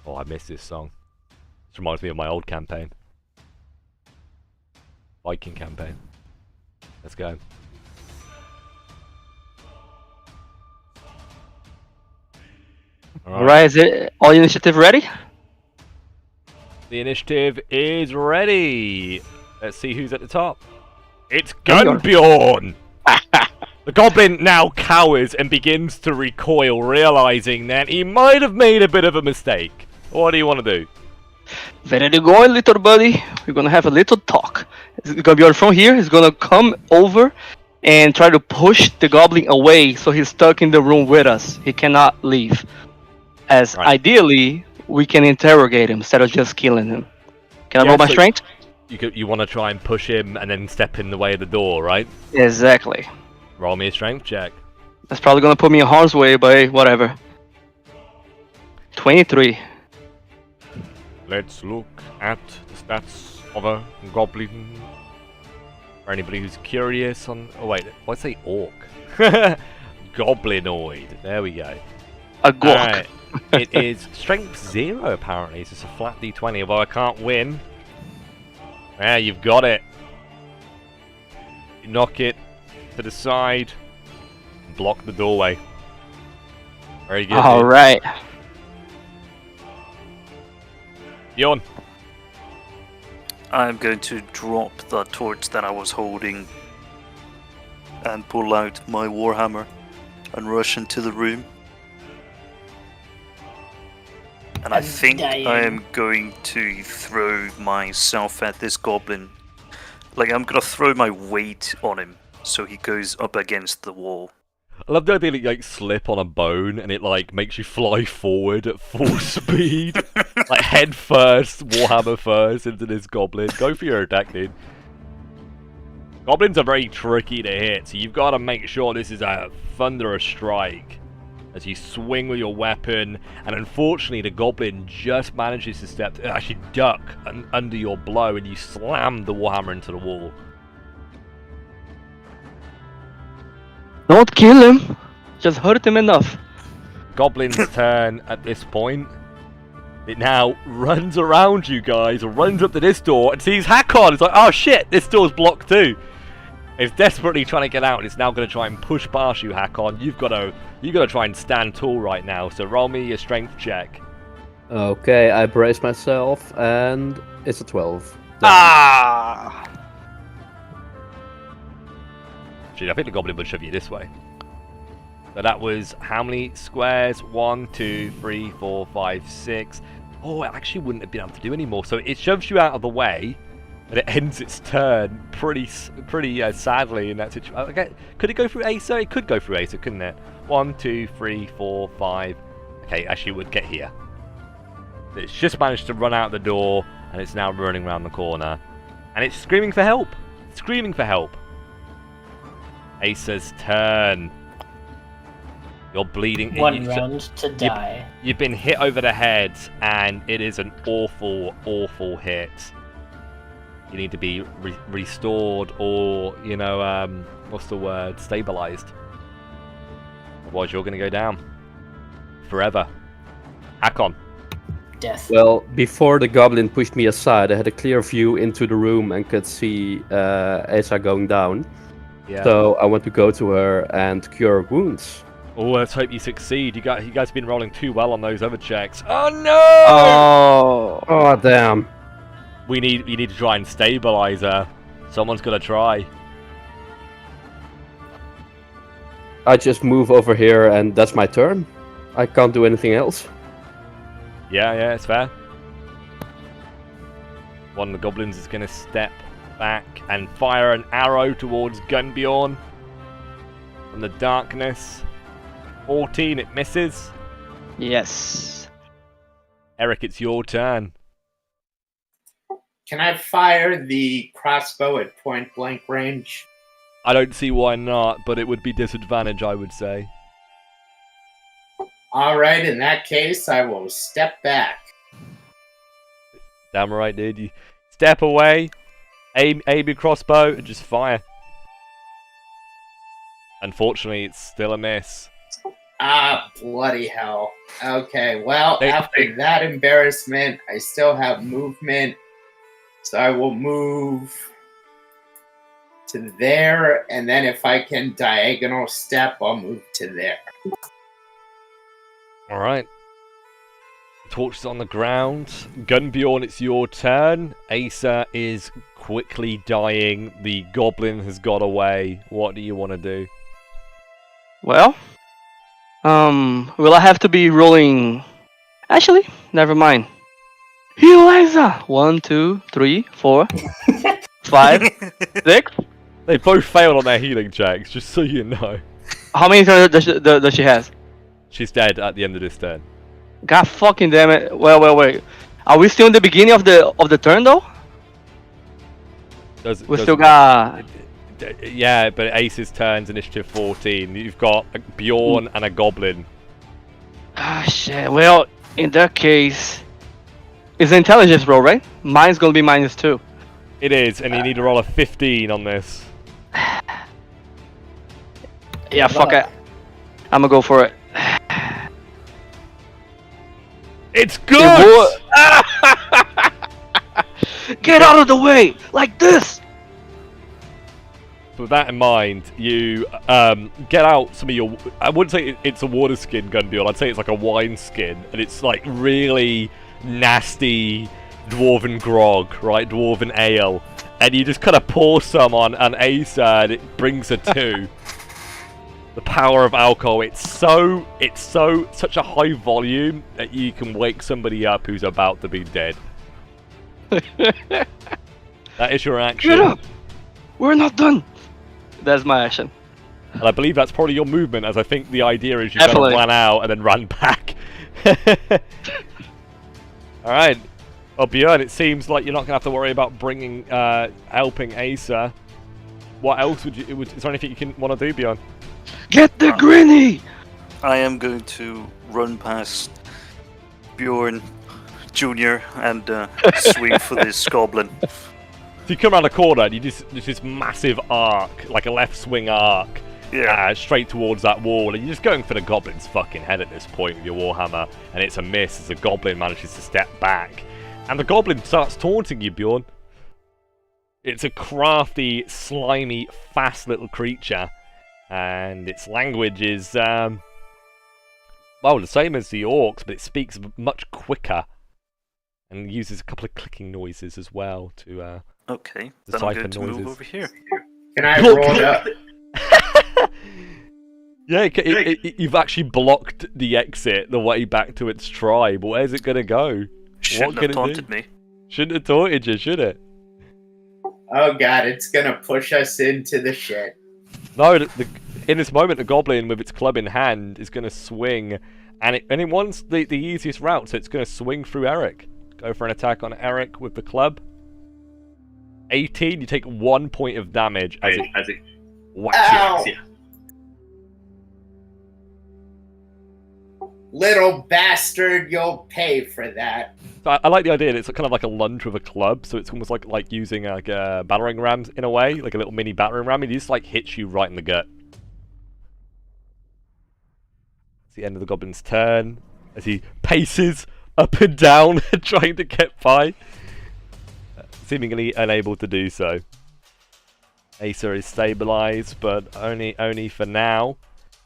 Oh, I missed this song. This reminds me of my old campaign. Viking campaign. Let's go. Alright, is it all initiative ready? The initiative is ready. Let's see who's at the top. It's Gunbjorn! The goblin now cowers and begins to recoil, realizing that he might have made a bit of a mistake. What do you want to do? Ready to go, little buddy. We're gonna have a little talk. It's gonna be from here. He's gonna come over and try to push the goblin away so he's stuck in the room with us. He cannot leave. As Right. ideally, we can interrogate him instead of just killing him. Can I roll my so strength? You want to try and push him and then step in the way of the door, right? Exactly. Roll me a strength check. That's probably gonna put me in harm's way, but whatever. 23. Let's look at the stats of a goblin. For anybody who's curious on... Oh wait, why say orc? Goblinoid. There we go. A gork. Alright. It is strength 0 apparently, so it's a flat d20, although I can't win. Yeah, you've got it. You knock it to the side, block the doorway. Very good. Alright. Bjorn. I'm going to drop the torch that I was holding and pull out my warhammer and rush into the room. And I I'm think dying. I am going to throw myself at this goblin. Like, I'm gonna throw my weight on him so he goes up against the wall. I love the idea that you like slip on a bone and it like makes you fly forward at full speed. Like head first, warhammer first into this goblin. Go for your attack, dude. Goblins are very tricky to hit, so you've got to make sure this is a thunderous strike. As you swing with your weapon, and unfortunately the goblin just manages to actually duck under your blow, and you slam the warhammer into the wall. Don't kill him. Just hurt him enough. Goblin's turn at this point. It now runs around you guys, runs up to this door, and sees Hakon. It's like, oh shit, this door's blocked too. It's desperately trying to get out, and it's now going to try and push past you, Hakon. You've got to try and stand tall right now. So roll me your strength check. Okay, I brace myself, and it's a 12. Ah! Actually, I think the goblin would shove you this way. So that was how many squares? 1, 2, 3, 4, 5, 6. Oh, it actually wouldn't have been able to do any more. So it shoves you out of the way, and it ends its turn pretty sadly in that situation. Okay, could it go through Acer? It could go through Acer, couldn't it? 1, 2, 3, 4, 5. Okay, actually, it would get here. It's just managed to run out the door, and it's now running around the corner, and it's screaming for help. Screaming for help. Acer's turn. You're bleeding. One round to die. You've been hit over the head, and it is an awful, awful hit. You need to be restored, or, you know, what's the word? Stabilized. Otherwise, you're going to go down. Forever. Hakon. Death. Well, before the goblin pushed me aside, I had a clear view into the room and could see Asa going down. Yeah. So I want to go to her and cure wounds. Oh, let's hope you succeed. You guys have been rolling too well on those other checks. Oh no! Oh damn! You need to try and stabilize her. Someone's got to try. I just move over here, and that's my turn. I can't do anything else. Yeah, it's fair. One of the goblins is going to step back and fire an arrow towards Gunbjorn from the darkness. 14, it misses. Yes. Eric, it's your turn. Can I fire the crossbow at point blank range? I don't see why not, but it would be disadvantage, I would say. Alright, in that case, I will step back. Damn right, dude. You step away, aim your crossbow, and just fire. Unfortunately, it's still a miss. Ah, bloody hell. Okay, well, after that embarrassment, I still have movement. So I will move to there, and then if I can diagonal step, I'll move to there. Alright. Torch is on the ground. Gunbjorn, it's your turn. Asa is quickly dying. The goblin has got away. What do you want to do? Well, will I have to be rolling? Actually, never mind. Heal Asa! 1, 2, 3, 4, 5, 6. They both failed on their healing checks, just so you know. How many turns does she have? She's dead at the end of this turn. God fucking damn it! Wait. Are we still in the beginning of the turn though? We still got. Yeah, but Ace's turn's initiative 14. You've got a Bjorn and a goblin. Ah shit. Well, in that case, it's an intelligence roll, right? Mine's gonna be -2. It is, and you need to roll a 15 on this. Yeah, fuck it. I'm gonna go for it. It's good! Get out of the way! Like this! So with that in mind, you get out some of your... I wouldn't say it's a water skin, Gunbjorn. I'd say it's like a wine skin. And it's like really nasty dwarven grog, right? Dwarven ale. And you just kind of pour some on an Asa and it brings a 2. The power of alcohol, it's such a high volume that you can wake somebody up who's about to be dead. That is your action. Get up! We're not done! That's my action. And I believe that's probably your movement, as I think the idea is you kind of ran out and then ran back. Alright. Well, Björn, it seems like you're not going to have to worry about helping Asa. What else is there anything you want to do, Björn? Get the grinny! I am going to run past Bjorn Jr. and swing for this goblin. So you come around the corner and there's this massive arc, like a left swing arc, straight towards that wall, and you're just going for the goblin's fucking head at this point with your warhammer, and it's a miss as the goblin manages to step back. And the goblin starts taunting you, Bjorn. It's a crafty, slimy, fast little creature. And its language is, well, the same as the orcs, but it speaks much quicker. And uses a couple of clicking noises as well to, okay, then I'm going to move over here. Can I roll it up? Yeah, you've actually blocked the exit, the way back to its tribe. Where's it going to go? Shouldn't have taunted me. Shouldn't have taunted you, should it? Oh god, it's gonna push us into the shit. No, in this moment, the goblin with its club in hand is going to swing, and it wants the easiest route, so it's going to swing through Eric. Go for an attack on Eric with the club. 18, you take 1 point of damage as it whacks you. Little bastard, you'll pay for that. I like the idea that it's kind of like a lunge with a club, so it's almost like using like a battering ram in a way, like a little mini battering ram. It just like hits you right in the gut. It's the end of the goblin's turn as he paces up and down, trying to get by, seemingly unable to do so. Asa is stabilized, but only for now.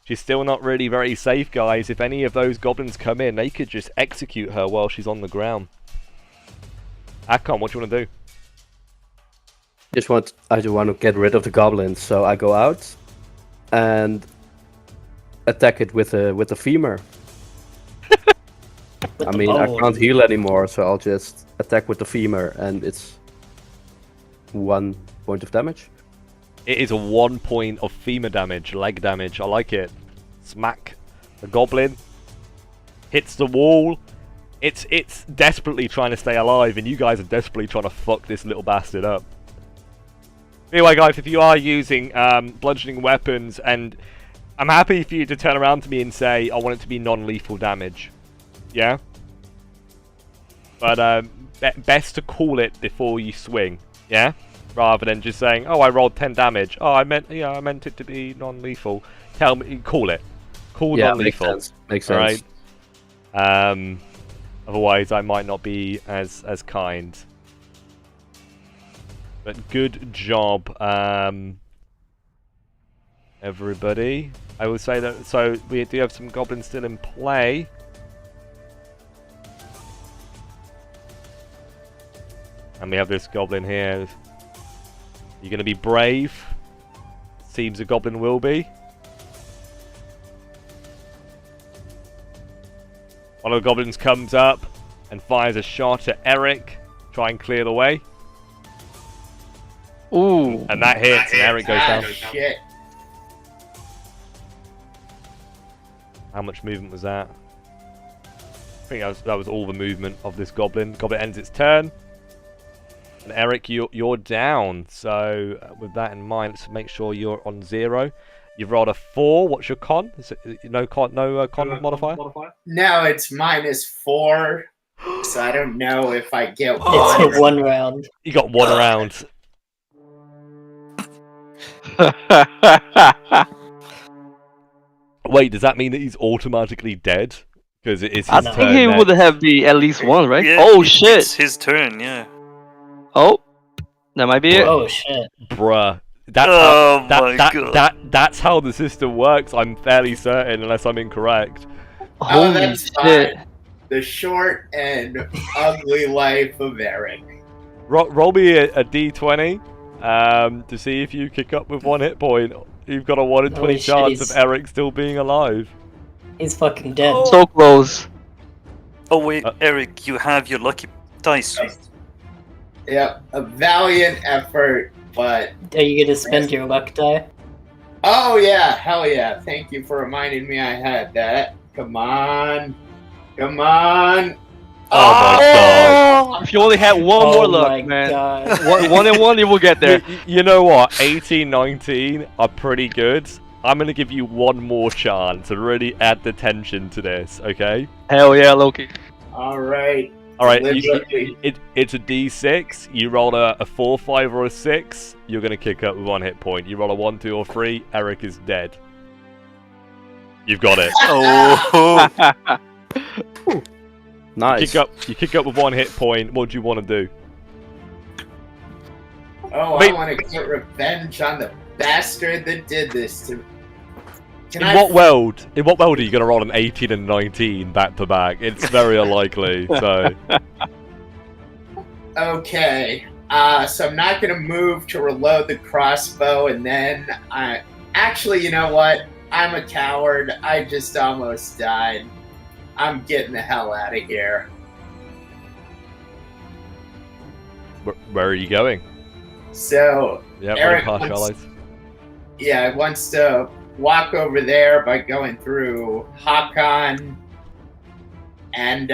She's still not really very safe, guys. If any of those goblins come in, they could just execute her while she's on the ground. Akon, what do you want to do? I just want to get rid of the goblins, so I go out, and attack it with a femur. With I the mean, I bone. can't heal anymore, so I'll just attack with the femur, and it's 1 point of damage. It is a 1 point of femur damage, leg damage. I like it. Smack. The goblin hits the wall. It's desperately trying to stay alive, and you guys are desperately trying to fuck this little bastard up. Anyway, guys, if you are using bludgeoning weapons, and I'm happy for you to turn around to me and say, I want it to be non-lethal damage. Yeah? But best to call it before you swing. Yeah? Rather than just saying, oh, I rolled 10 damage. Oh, I meant it to be non-lethal. Tell me, call it. Call non-lethal. Makes sense. Alright? Otherwise, I might not be as kind. But good job, everybody. I will say that. So we do have some goblins still in play. And we have this goblin here. You're going to be brave. Seems a goblin will be. One of the goblins comes up and fires a shot at Eric. Try and clear the way. Ooh. And that hits, and Eric goes down. Shit. How much movement was that? I think that was all the movement of this goblin. Goblin ends its turn. And Eric, you're down. So with that in mind, let's make sure you're on 0. You've rolled a 4. What's your con? Is it, no con modifier? No, it's -4. So I don't know if I get It's 1 round. You got 1 round. Wait, does that mean that he's automatically dead? Because it is his I turn think he next. would have be at least 1, right? Yeah, Oh it's shit! his turn, yeah. Oh, that might be it. Oh shit. Bruh. That's Oh how, my God. that's how the system works, I'm fairly certain, unless I'm incorrect. Oh, Holy that's shit! fine. The short and ugly life of Eric. Roll me a d20 to see if you kick up with 1 hit point. You've got a 1 in 20 Holy shit, chance he's- of Eric still being alive. He's fucking dead. So close. Oh wait, Eric, you have your lucky dice. Yep, a valiant effort, but Are you gonna spend your luck die? oh yeah, hell yeah! Thank you for reminding me I had that. Come on, come on! Oh my god. If you only had one more Oh my luck, man. god. One and one, you will get there. You know what? 18, 19 are pretty good. I'm going to give you 1 more chance to really add the tension to this, okay? Hell yeah, Loki. All right. Alright, Deliberately. it's a d6. You roll a 4, 5, or a 6, you're going to kick up with 1 hit point. You roll a 1, 2, or 3, Eric is dead. You've got it. Oh, Nice. You kick up with 1 hit point. What do you want to do? Oh, Wait. I want to get revenge on the bastard that did this to me. Can In I what world? In what world are you going to roll an 18 and 19 back to back? It's very unlikely. So Okay. So I'm not gonna move to reload the crossbow, and then I actually, you know what? I'm a coward. I just almost died. I'm getting the hell out of here. where are you going? So Yeah, Eric running past wants- allies. yeah, he wants to walk over there by going through Hakon, and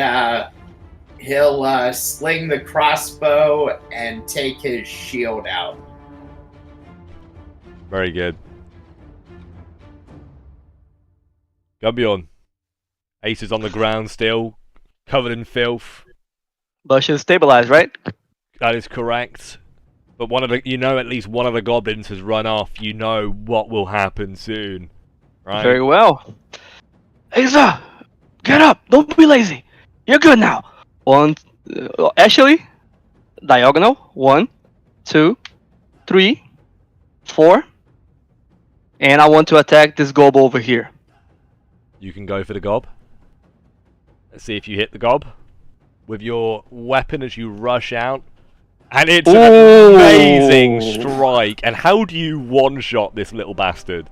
he'll sling the crossbow and take his shield out. Very good. Gumbjorn. Ace is on the ground still, covered in filth. But should stabilize, right? That is correct. But at least one of the goblins has run off. You know what will happen soon, right? Very well. Asa, get up! Don't be lazy. You're good now. Actually, diagonal. 1, 2, 3, 4. And I want to attack this gob over here. You can go for the gob. Let's see if you hit the gob with your weapon as you rush out. And it's an amazing strike. And how do you one-shot this little bastard?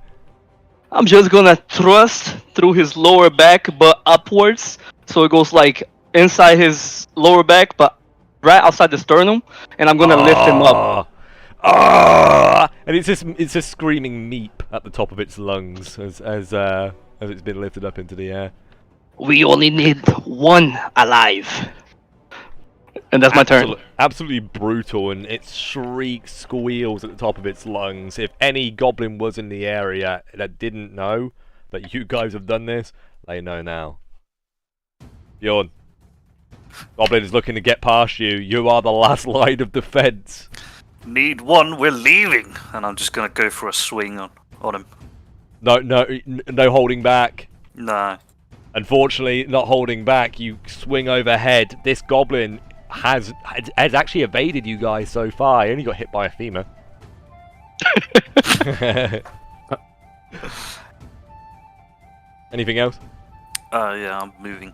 I'm just gonna thrust through his lower back, but upwards, so it goes like inside his lower back, but right outside the sternum, and I'm gonna lift him up. And it's just screaming meep at the top of its lungs as it's been lifted up into the air. We only need one alive. And that's my turn. Absolutely brutal, and it shrieks, squeals at the top of its lungs. If any goblin was in the area that didn't know that you guys have done this, they know now. Bjorn, goblin is looking to get past you. You are the last line of defense. Need one, we're leaving. And I'm just gonna go for a swing on him. No holding back. No. Unfortunately, not holding back. You swing overhead. This goblin has actually evaded you guys so far. He only got hit by a femur. Anything else? Yeah, I'm moving.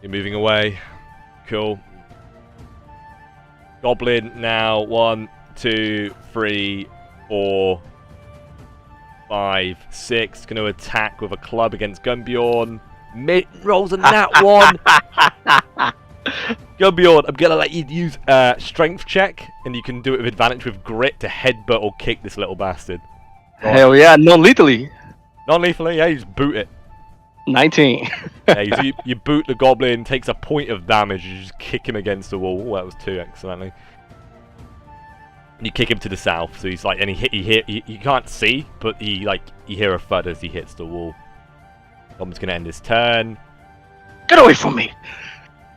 You're moving away. Cool. Goblin now 1, 2, 3, 4, 5, 6. Going to attack with a club against Gunnbjorn. Rolls a nat 1. Gunnbjorn, I'm going to let you use strength check, and you can do it with advantage with grit to headbutt or kick this little bastard. Hell yeah, non-lethally. Non-lethally, yeah, you just boot it. 19. Yeah, you boot the goblin, takes a point of damage, you just kick him against the wall. Oh, that was 2 accidentally. And you kick him to the south, so he's like, and you can't see, but you hear a thud as he hits the wall. Goblin's gonna end his turn. Get away from me!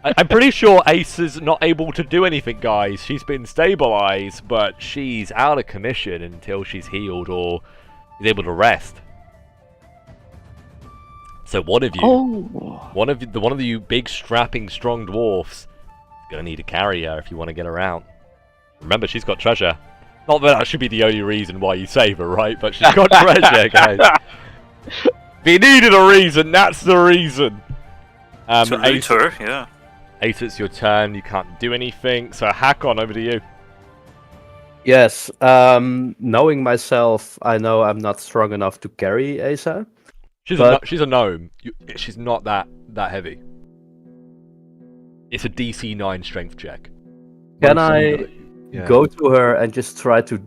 I'm pretty sure Ace is not able to do anything, guys. She's been stabilized, but she's out of commission until she's healed or is able to rest. So one of you big strapping strong dwarfs is gonna need to carry her if you want to get her out. Remember, she's got treasure. Not that should be the only reason why you save her, right? But she's got treasure, guys. If you needed a reason, that's the reason. To loot her, yeah. Ace, it's your turn. You can't do anything. So Hakon, over to you. Yes. Knowing myself, I know I'm not strong enough to carry Asa. She's a gnome. She's not that heavy. It's a DC 9 strength check. Can I go to her and just try to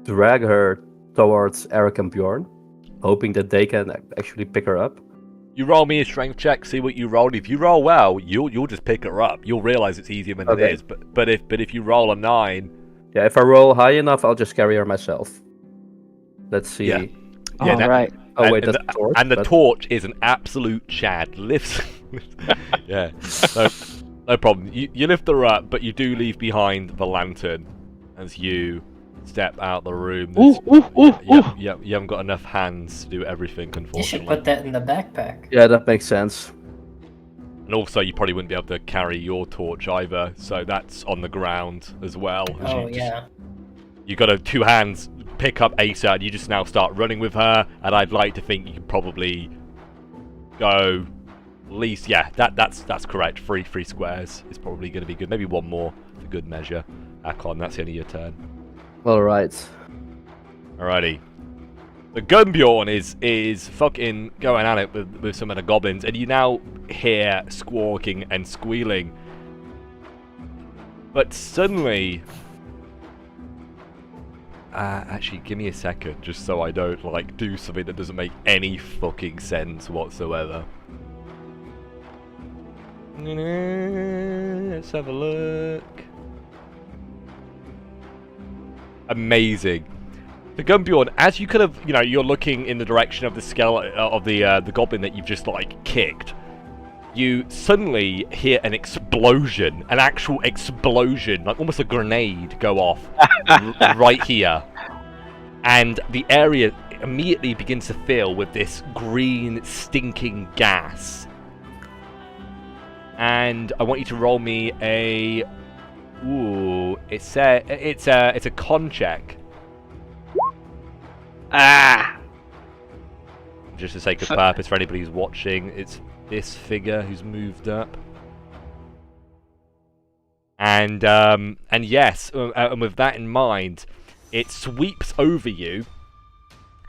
drag her towards Eric and Bjorn, hoping that they can actually pick her up? You roll me a strength check, see what you rolled. If you roll well, you'll just pick her up. You'll realize it's easier than it is. But if you roll a 9, yeah, if I roll high enough, I'll just carry her myself. Let's see. Yeah. Right. Oh wait, that's the torch. And the torch is an absolute Chad. Lifts. Yeah. No problem. You lift her up, but you do leave behind the lantern as you step out the room. You haven't got enough hands to do everything, unfortunately. You should put that in the backpack. Yeah, that makes sense. And also, you probably wouldn't be able to carry your torch either, so that's on the ground as well. You got 2 hands, pick up Asa, and you just now start running with her, and I'd like to think you can probably go at least, yeah, that's correct. 3 squares is probably going to be good. Maybe 1 more for good measure. Hakon, that's the end of your turn. Alright. Alrighty. The Gunnbjorn is fucking going at it with some of the goblins, and you now hear squawking and squealing. But suddenly... actually, give me a second, just so I don't, do something that doesn't make any fucking sense whatsoever. Let's have a look. Amazing. The Gunnbjorn, as you could have, you're looking in the direction of the skeleton of the goblin that you've just kicked. You suddenly hear an explosion, an actual explosion, like almost a grenade go off right here, and the area immediately begins to fill with this green, stinking gas. And I want you to roll me a. Ooh, it's a con check. Just to sake of purpose for anybody who's watching, it's this figure who's moved up. And yes, and with that in mind, it sweeps over you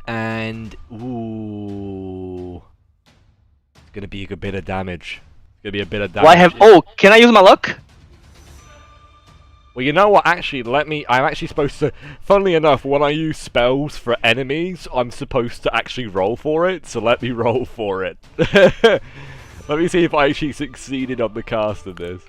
And ooh, it's gonna be a bit of damage. It's gonna be a bit of damage. Why have? Oh, can I use my luck? Well, you know what? Actually, I'm actually supposed to. Funnily enough, when I use spells for enemies, I'm supposed to actually roll for it. So let me roll for it. Let me see if I actually succeeded on the cast of this.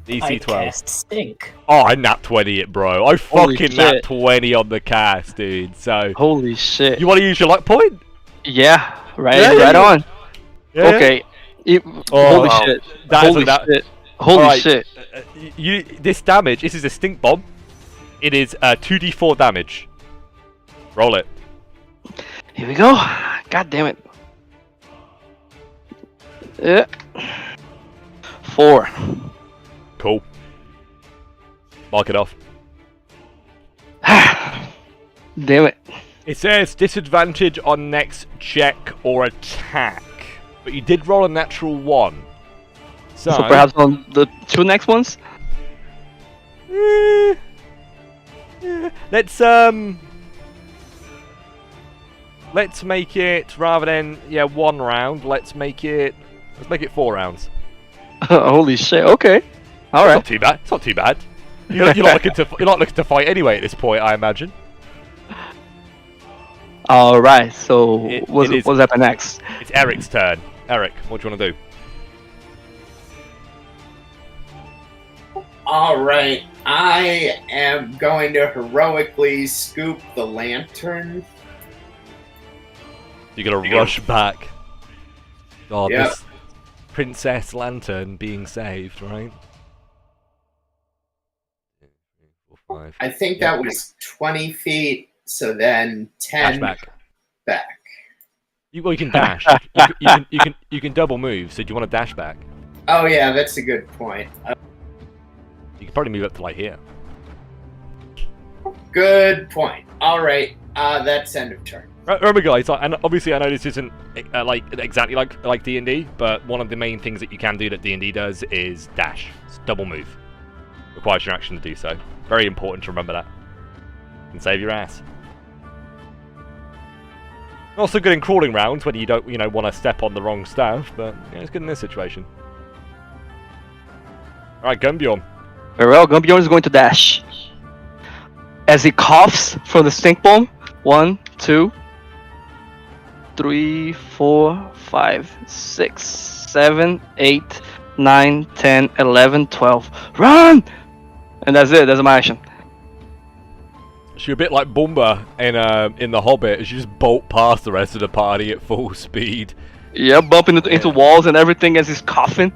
DC 12. I cast Stink. Oh, I nat 20 it, bro. I fucking nat 20 on the cast, dude. So. Holy shit. You want to use your luck point? Yeah, right, Yeah, right on. Yeah. Okay. Oh, holy shit. That is Holy that. shit. Holy Alright, shit. This damage. This is a stink bomb. It is 2d4 damage. Roll it. Here we go. God damn it. Yeah. 4. Cool. Mark it off. Damn it. It says disadvantage on next check or attack, but you did roll a natural 1. So perhaps on the 2 next ones? Let's make it, rather than 1 round, let's make it 4 rounds. Holy shit. Okay. All right. It's not too bad. It's not too bad. You're not looking to fight anyway at this point, I imagine. All right. So what's happening next? It's Eric's turn. Eric, what do you want to do? Alright, I am going to heroically scoop the lantern. You're gonna rush back. God, Yep. this Princess Lantern being saved, right? 4, 5. I think that was 20 feet, so then 10 Dash back. You can dash. you can double move. So do you want to dash back? Oh yeah, that's a good point. You can probably move up to like here. Good point. Alright, that's end of turn. Remember, guys, and obviously I know this isn't like exactly like D&D, but one of the main things that you can do that D&D does is dash. It's double move. Requires your action to do so. Very important to remember that. Can save your ass. Also good in crawling rounds when you don't, want to step on the wrong stuff, but it's good in this situation. Alright, Gumbjorn. Very well. Gumbjorn is going to dash. As he coughs from the stink bomb. 1, 2, 3, 4, 5, 6, 7, 8, 9, 10, 11, 12. Run! And that's it. That's my action. She's a bit like Bumba in The Hobbit, as you just bolt past the rest of the party at full speed. Yeah, bumping into walls and everything as he's coughing.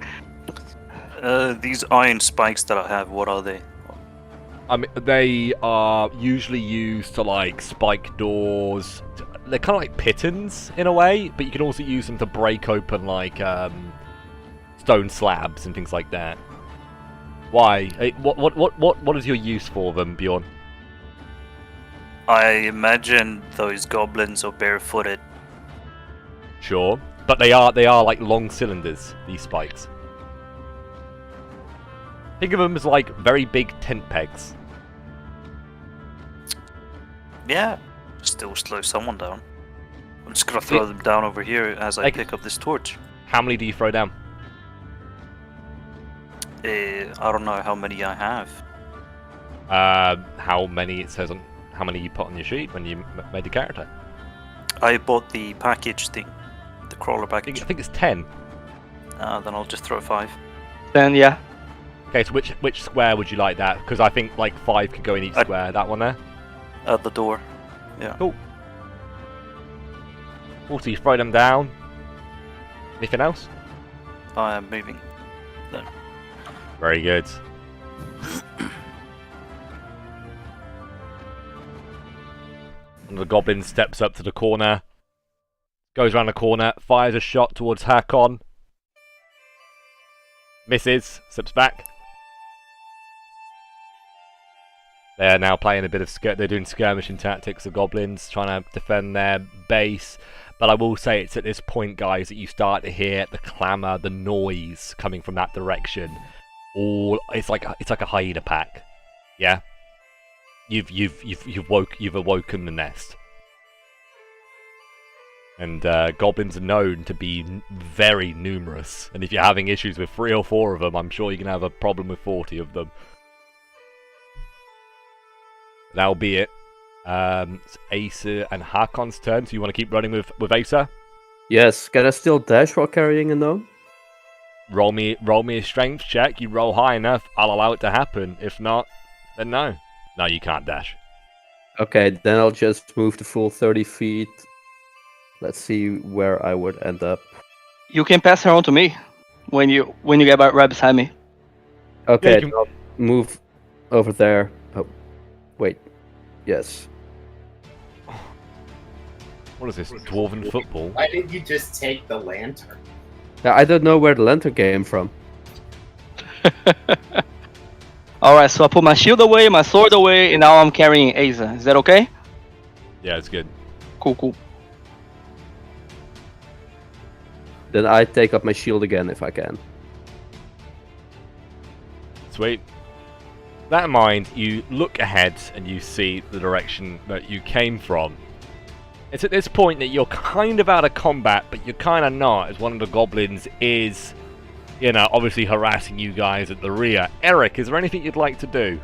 These iron spikes that I have, what are they? I mean, they are usually used to like spike doors. They're kind of like pittons in a way, but you can also use them to break open like stone slabs and things like that. Why? What is your use for them, Bjorn? I imagine those goblins are barefooted. Sure, but they are like long cylinders. These spikes. Think of them as like very big tent pegs. Yeah, still slow someone down. I'm just gonna throw them down over here as I pick up this torch. How many do you throw down? I don't know how many I have. How many it says on how many you put on your sheet when you made the character? I bought the package thing, the crawler package. I think it's 10. Then I'll just throw 5. Then yeah. Okay, so which square would you like that? Because I think like 5 could go in each square. That one there. At the door. Yeah. Cool. Also, you throw them down. Anything else? I am moving. No. Very good. One of the goblins steps up to the corner, goes around the corner, fires a shot towards Hakon. Misses, steps back. They're now playing a bit of they're doing skirmishing tactics, the goblins, trying to defend their base. But I will say it's at this point, guys, that you start to hear the clamour, the noise coming from that direction. It's like a hyena pack. Yeah? You've awoken the nest. And goblins are known to be very numerous. And if you're having issues with 3 or 4 of them, I'm sure you're going to have a problem with 40 of them. That'll be it. It's Asa and Hakon's turn, so you want to keep running with Asa? Yes, can I still dash while carrying a gnome? Roll me a strength check. You roll high enough, I'll allow it to happen. If not, then no. No, you can't dash. Okay, then I'll just move the full 30 feet. Let's see where I would end up. You can pass her on to me when you get right beside me. Okay, Yeah, I'll move over there. Oh, wait. Yes. What is this, Dwarven football? Why did you just take the lantern? I don't know where the lantern came from. Alright, so I put my shield away, my sword away, and now I'm carrying Asa. Is that okay? Yeah, it's good. Cool. Then I take up my shield again if I can. Sweet. That in mind, you look ahead and you see the direction that you came from. It's at this point that you're kind of out of combat, but you're kind of not, as one of the goblins is, you know, obviously harassing you guys at the rear. Eric, is there anything you'd like to do?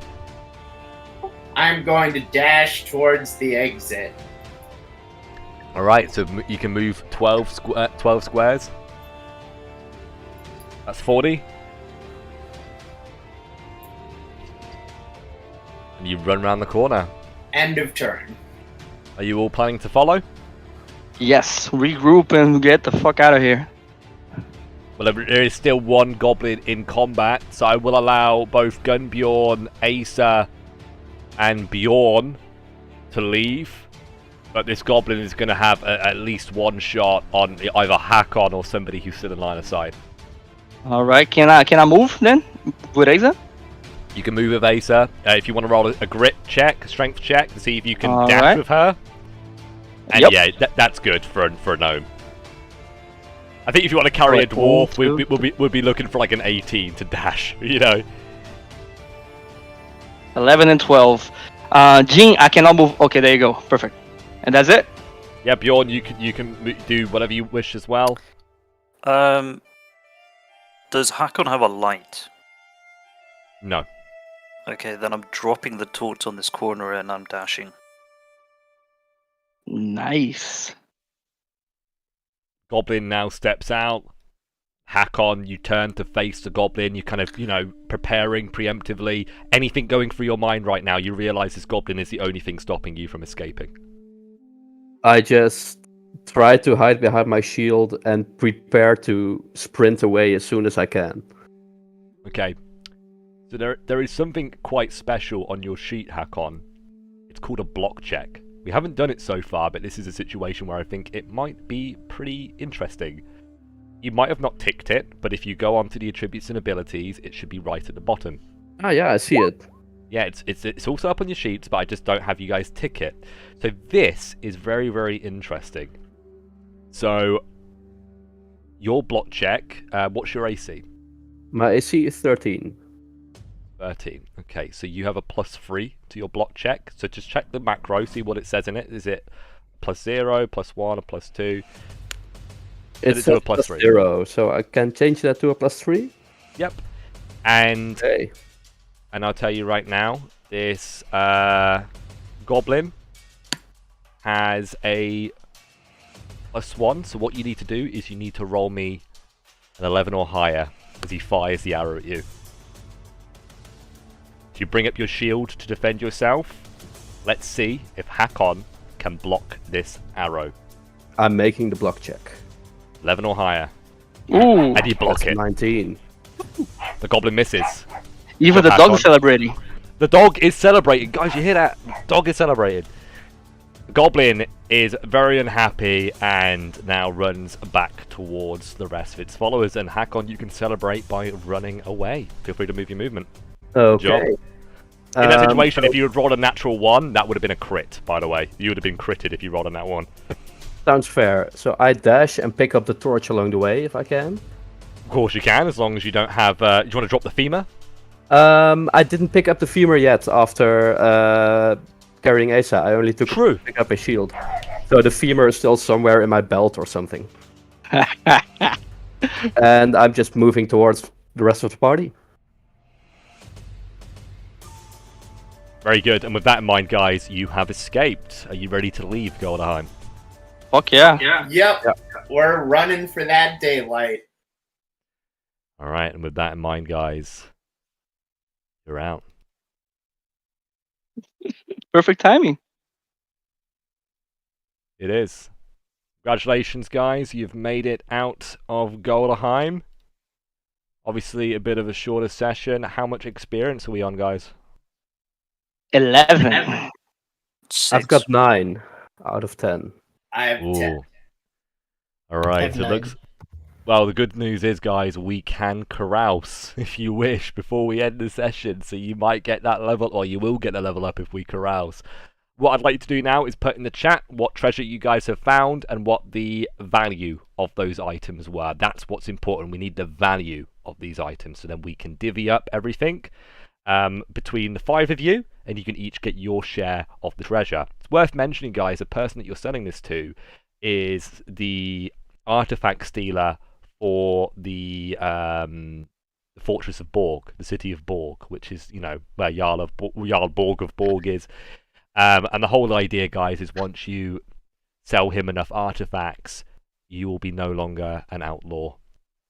I'm going to dash towards the exit. Alright, so you can move 12 squares. That's 40. And you run around the corner. End of turn. Are you all planning to follow? Yes, regroup and get the fuck out of here. Well, there is still one goblin in combat, so I will allow both Gunbjorn, Asa, and Bjorn to leave. But this goblin is going to have at least one shot on either Hakon or somebody who's still in line of sight. Alright, can I move then? With Asa? You can move with Asa. If you want to roll a grit check, a strength check, to see if you can dash Alright. with her. And Yep. yeah, that's good for a gnome. I think if you want to carry a dwarf, we'll be looking for like an 18 to dash, you know. 11 and 12. Jean, I cannot move. Okay, there you go. Perfect. And that's it? Yeah, Bjorn, you can do whatever you wish as well. Does Hakon have a light? No. Okay, then I'm dropping the torch on this corner and I'm dashing. Nice. Goblin now steps out. Hakon, you turn to face the goblin. You kind of, you know, preparing preemptively. Anything going through your mind right now, you realize this goblin is the only thing stopping you from escaping. I just try to hide behind my shield and prepare to sprint away as soon as I can. Okay. So there is something quite special on your sheet, Hakon. It's called a block check. We haven't done it so far, but this is a situation where I think it might be pretty interesting. You might have not ticked it, but if you go onto the attributes and abilities, it should be right at the bottom. Ah, yeah, I see it. Yeah, it's also up on your sheets, but I just don't have you guys tick it. So this is very, very interesting. So, your block check, what's your AC? My AC is 13. 13. Okay, so you have a +3 to your block check. So just check the macro, see what it says in it. Is it +0, +1, or +2? It's a a +3. +0, so I can change that to a +3? Yep. And Okay. and I'll tell you right now, this goblin has a +1. So what you need to do is you need to roll me an 11 or higher as he fires the arrow at you. You bring up your shield to defend yourself. Let's see if Hakon can block this arrow. I'm making the block check. 11 or higher. Ooh. And you block That's it. 19. The goblin misses. Even the Hakon. dog is celebrating. The dog is celebrating. Guys, you hear that? The dog is celebrating. The goblin is very unhappy and now runs back towards the rest of its followers. And Hakon, you can celebrate by running away. Feel free to move your movement. Okay. In that situation, if you had rolled a natural 1, that would have been a crit, by the way. You would have been critted if you rolled a nat 1. Sounds fair. So I dash and pick up the torch along the way, if I can. Of course you can, as long as you don't have... do you want to drop the femur? I didn't pick up the femur yet after carrying Asa. I only took True. pick up a shield. So the femur is still somewhere in my belt or something. And I'm just moving towards the rest of the party. Very good. And with that in mind, guys, you have escaped. Are you ready to leave Galdrheim? Fuck yeah. Yep. We're running for that daylight. All right. And with that in mind, guys, you're out. Perfect timing. It is. Congratulations, guys. You've made it out of Galdrheim. Obviously, a bit of a shorter session. How much experience are we on, guys? 11. I've got 9 out of 10. I have 10. All right. have So it 9. looks. Well, the good news is, guys, we can carouse if you wish before we end the session. So you might get that level, or you will get a level up if we carouse. What I'd like to do now is put in the chat what treasure you guys have found and what the value of those items were. That's what's important. We need the value of these items, so then we can divvy up everything between the 5 of you, and you can each get your share of the treasure. It's worth mentioning, guys, the person that you're selling this to is the artifact stealer for the Fortress of Borg, the city of Borg, which is, you know, where Jarl Borg of Borg is. And the whole idea, guys, is once you sell him enough artifacts, you will be no longer an outlaw,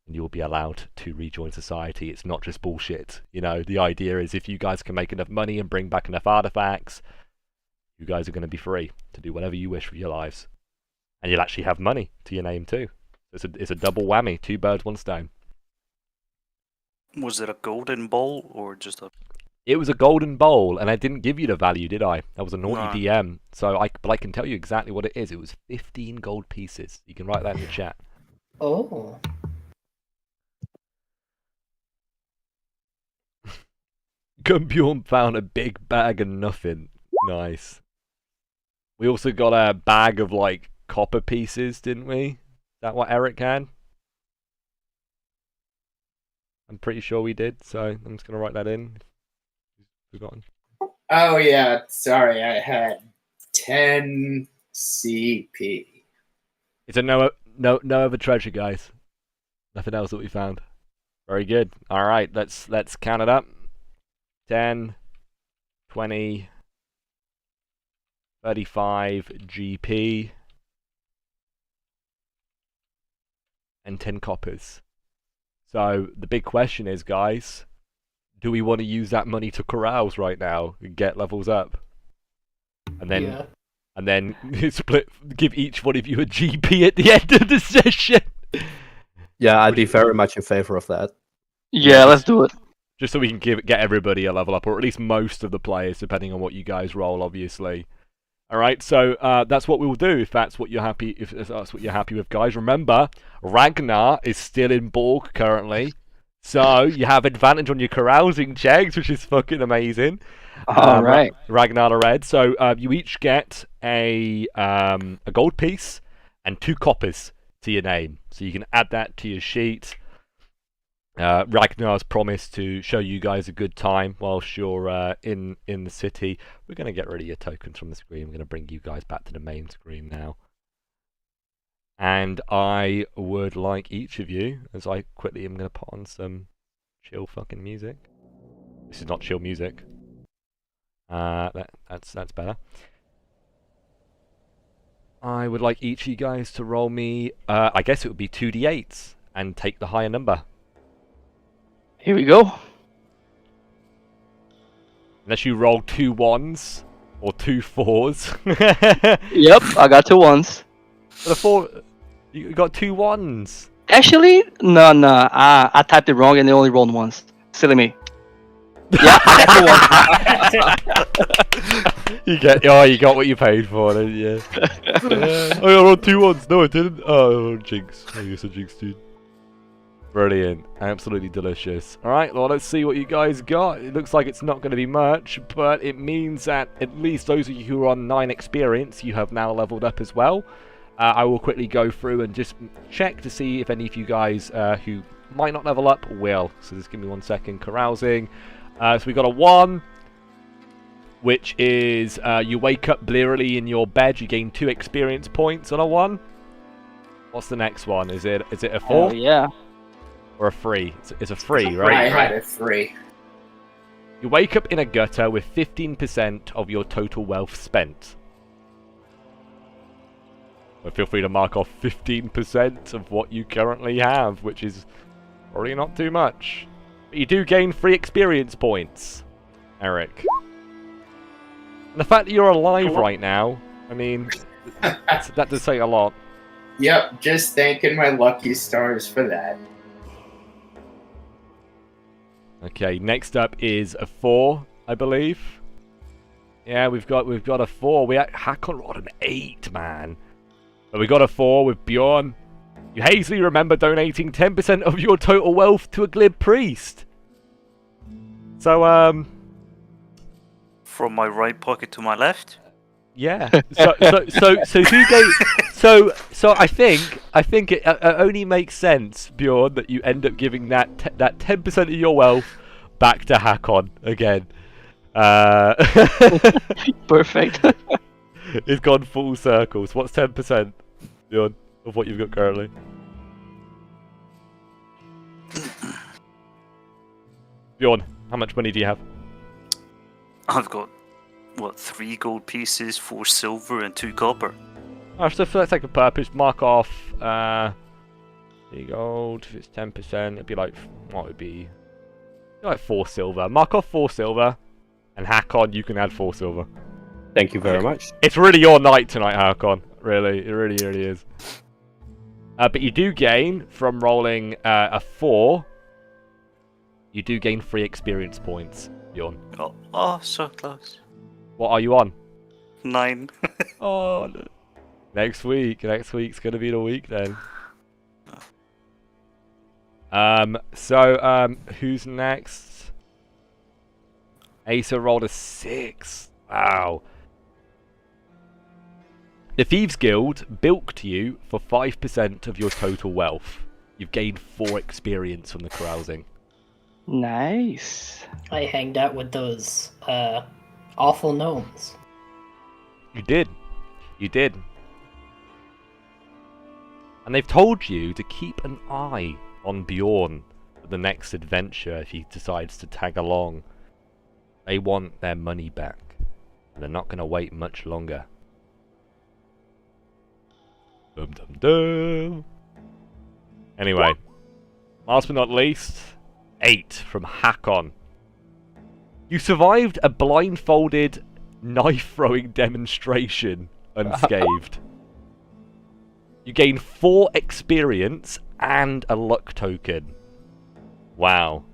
and you will be allowed to rejoin society. It's not just bullshit. You know, the idea is if you guys can make enough money and bring back enough artifacts, you guys are going to be free to do whatever you wish with your lives. And you'll actually have money to your name too. It's a double whammy, 2 birds, 1 stone. Was it a golden ball or just a... It was a golden bowl, and I didn't give you the value, did I? That was a naughty No. DM. But I can tell you exactly what it is. It was 15 gold pieces. You can write that in the chat. Oh. Gumbjorn found a big bag of nothing. Nice. We also got a bag of, like, copper pieces, didn't we? Is that what Eric had? I'm pretty sure we did, so I'm just going to write that in. Forgotten. Oh yeah, sorry, I had 10 CP. It's a no other treasure, guys. Nothing else that we found. Very good. All right, let's count it up. 10, 20, 35 GP, and 10 coppers. So the big question is, guys, do we want to use that money to carouse right now and get levels up? And then split, give each one of you a GP at the end of the session. Yeah, I'd be very much in favor of that. Yeah, let's do it. Just so we can get everybody a level up, or at least most of the players, depending on what you guys roll, obviously. All right, so that's what we will do. If that's what you're happy, with, guys. Remember, Ragnar is still in Borg currently. So you have advantage on your carousing checks, which is fucking amazing. All right. Ragnar Red. So you each get a gold piece and 2 coppers to your name. So you can add that to your sheet. Ragnar's promised to show you guys a good time whilst you're in the city. We're going to get rid of your tokens from the screen. We're going to bring you guys back to the main screen now. And I would like each of you, as I quickly am going to put on some chill fucking music. This is not chill music. That's better. I would like each of you guys to roll me, I guess it would be 2d8s, and take the higher number. Here we go. Unless you roll 2 1s or 2 4s. Yep, I got 2 1s. The 4, you got 2 1s. Actually, no. I typed it wrong and they only rolled once. Silly me. Yeah, I got 2 1s. You got what you paid for, didn't you? I rolled 2 1s. No, I didn't. Oh, jinx. I guess I jinxed, dude. Brilliant. Absolutely delicious. Alright, well, let's see what you guys got. It looks like it's not going to be much, but it means that at least those of you who are on 9 experience, you have now leveled up as well. I will quickly go through and just check to see if any of you guys who might not level up will. So just give me 1 second. Carousing. So we got a 1, which is you wake up blearily in your bed. You gain 2 experience points on a 1. What's the next one? Is it a 4? Oh yeah. Or a 3? It's a 3, right? I had a 3. You wake up in a gutter with 15% of your total wealth spent. But feel free to mark off 15% of what you currently have, which is probably not too much. But you do gain 3 experience points, Eric. And the fact that you're alive right now, I mean, that does say a lot. Yep, just thanking my lucky stars for that. Okay, next up is a 4, I believe. Yeah, we've got a 4. Hakon rolled an 8, man. But we got a 4 with Bjorn. You hazily remember donating 10% of your total wealth to a glib priest. So, From my right pocket to my left? yeah. So who gave? So I think it only makes sense, Bjorn, that you end up giving that 10% of your wealth back to Hakon again. Perfect. It's gone full circles. What's 10%, Bjorn, of what you've got currently? Bjorn, how much money do you have? I've got, what, 3 gold pieces, 4 silver, and 2 copper. Alright, so for that sake of purpose, mark off 3 gold. If it's 10%, it'd be like, what would it be? Like 4 silver. Mark off 4 silver, and Hakon, you can add 4 silver. Thank you very much. It's really your night tonight, Hakon. Really, it really is. But you do gain from rolling a 4. You do gain 3 experience points, Bjorn. Oh, so close. What are you on? 9. Oh, no. Next week's gonna be the week then. Who's next? Asa rolled a 6. Wow. The Thieves Guild bilked you for 5% of your total wealth. You've gained 4 experience from the carousing. Nice. I hanged out with those awful gnomes. You did. And they've told you to keep an eye on Bjorn for the next adventure if he decides to tag along. They want their money back. They're not going to wait much longer. Dum dum dum. Anyway, last but not least, 8 from Hakon. You survived a blindfolded knife-throwing demonstration unscathed. You gain 4 experience and a luck token. Wow.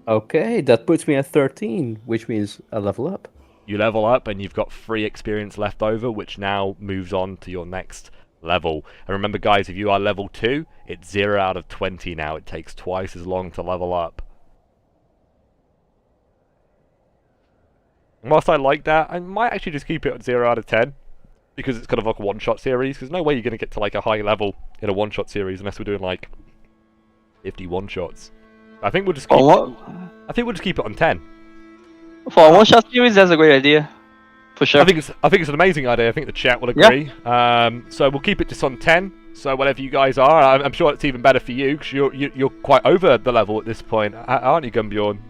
Okay, that puts me at 13, which means a level up. You level up and you've got 3 experience left over, which now moves on to your next level. And remember, guys, if you are level 2, it's 0 out of 20 now. It takes twice as long to level up. And whilst I like that, I might actually just keep it at 0 out of 10. Because it's kind of like a one-shot series. Because no way you're going to get to like a high level in a one-shot series unless we're doing like 50 one-shots. I think we'll just keep it on 10. For a one-shot series, that's a great idea. For sure. I think it's an amazing idea. I think the chat will agree. Yeah. So we'll keep it just on 10. So whatever you guys are, I'm sure it's even better for you because you're quite over the level at this point, aren't you, Gumbjorn?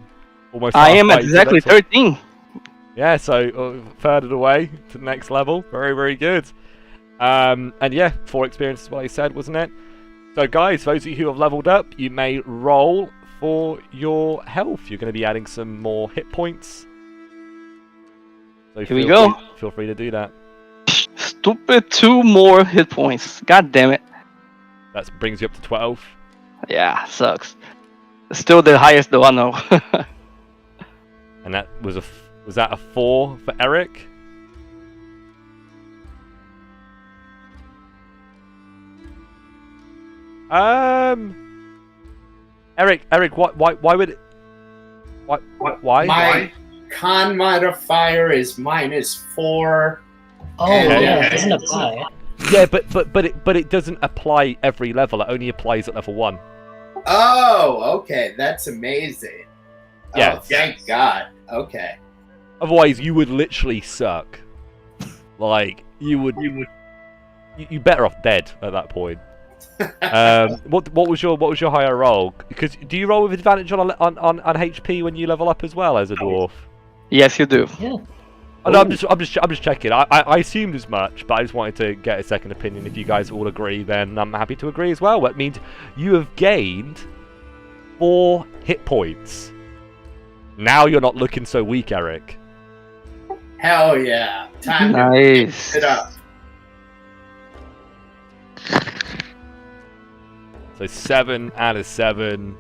Almost. I am exactly 13. Yeah, so further away to the next level. Very, very good. And yeah, 4 experience is what I said, wasn't it? So guys, those of you who have leveled up, you may roll for your health. You're going to be adding some more hit points. So here we go. Feel free to do that. Stupid 2 more hit points. God damn it. That brings you up to 12. Yeah, sucks. Still the highest though, I know. And that was was that a 4 for Eric? Eric, why would it... Why? My con modifier is -4. Oh, yeah, it doesn't apply. Yeah, but it doesn't apply every level. It only applies at level 1. Oh, okay, that's amazing. Yeah. Oh, thank God. Okay. Otherwise, you would literally suck. Like, you're better off dead at that point. What was your higher roll? Because do you roll with advantage on HP when you level up as well as a dwarf? Yes, you do. Yeah. Oh, no, I'm just checking. I assumed as much, but I just wanted to get a second opinion. If you guys all agree, then I'm happy to agree as well. That means you have gained 4 hit points. Now you're not looking so weak, Eric. Hell yeah. Time Nice. to pick it up. So 7 out of 7.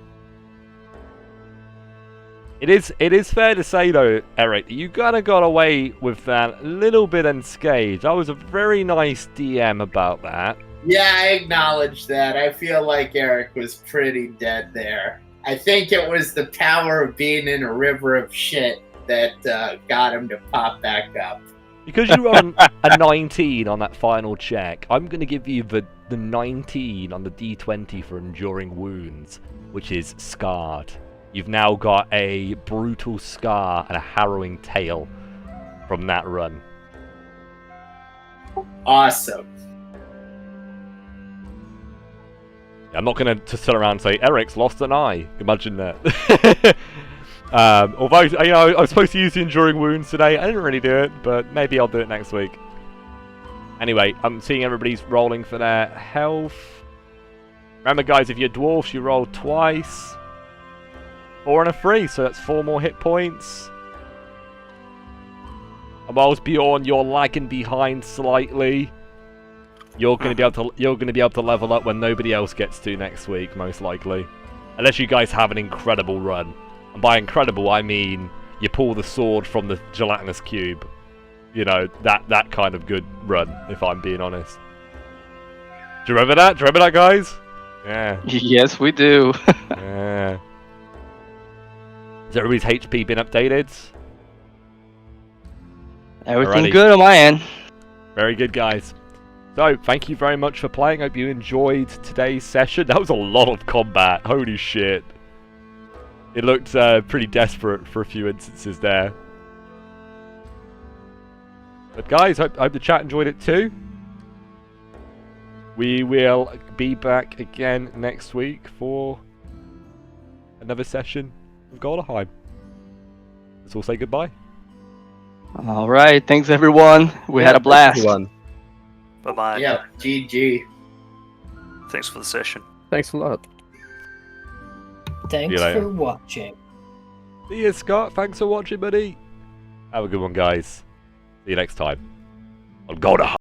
It is fair to say though, Eric, you kind of got away with that a little bit unscathed. I was a very nice DM about that. Yeah, I acknowledge that. I feel like Eric was pretty dead there. I think it was the power of being in a river of shit that got him to pop back up. Because you rolled a 19 on that final check, I'm going to give you the 19 on the D20 for enduring wounds, which is scarred. You've now got a brutal scar and a harrowing tale from that run. Awesome. I'm not going to turn around and say, Eric's lost an eye. Imagine that. Although, you know, I was supposed to use the enduring wounds today. I didn't really do it, but maybe I'll do it next week. Anyway, I'm seeing everybody's rolling for their health. Remember, guys, if you're dwarfs, you roll twice. 4 and a 3, so that's 4 more hit points. And whilst Bjorn, you're lagging behind slightly. You're going to be able to level up when nobody else gets to next week, most likely, unless you guys have an incredible run. And by incredible, I mean you pull the sword from the gelatinous cube. You know, that kind of good run, if I'm being honest. Do you remember that? Do you remember that, guys? Yeah. Yes, we do. Yeah. Has everybody's HP been updated? Everything Alrighty. good on my end. Very good, guys. So, thank you very much for playing. Hope you enjoyed today's session. That was a lot of combat. Holy shit. It looked pretty desperate for a few instances there. But guys, hope the chat enjoyed it too. We will be back again next week for another session of Galdrheim. Let's all say goodbye. All right. Thanks, everyone. We had a blast. Everyone. Bye-bye. Yeah, GG. Thanks for the session. Thanks a lot. Thanks for watching. See you, Scott. Thanks for watching, buddy. Have a good one, guys. See you next time on Galdrheim.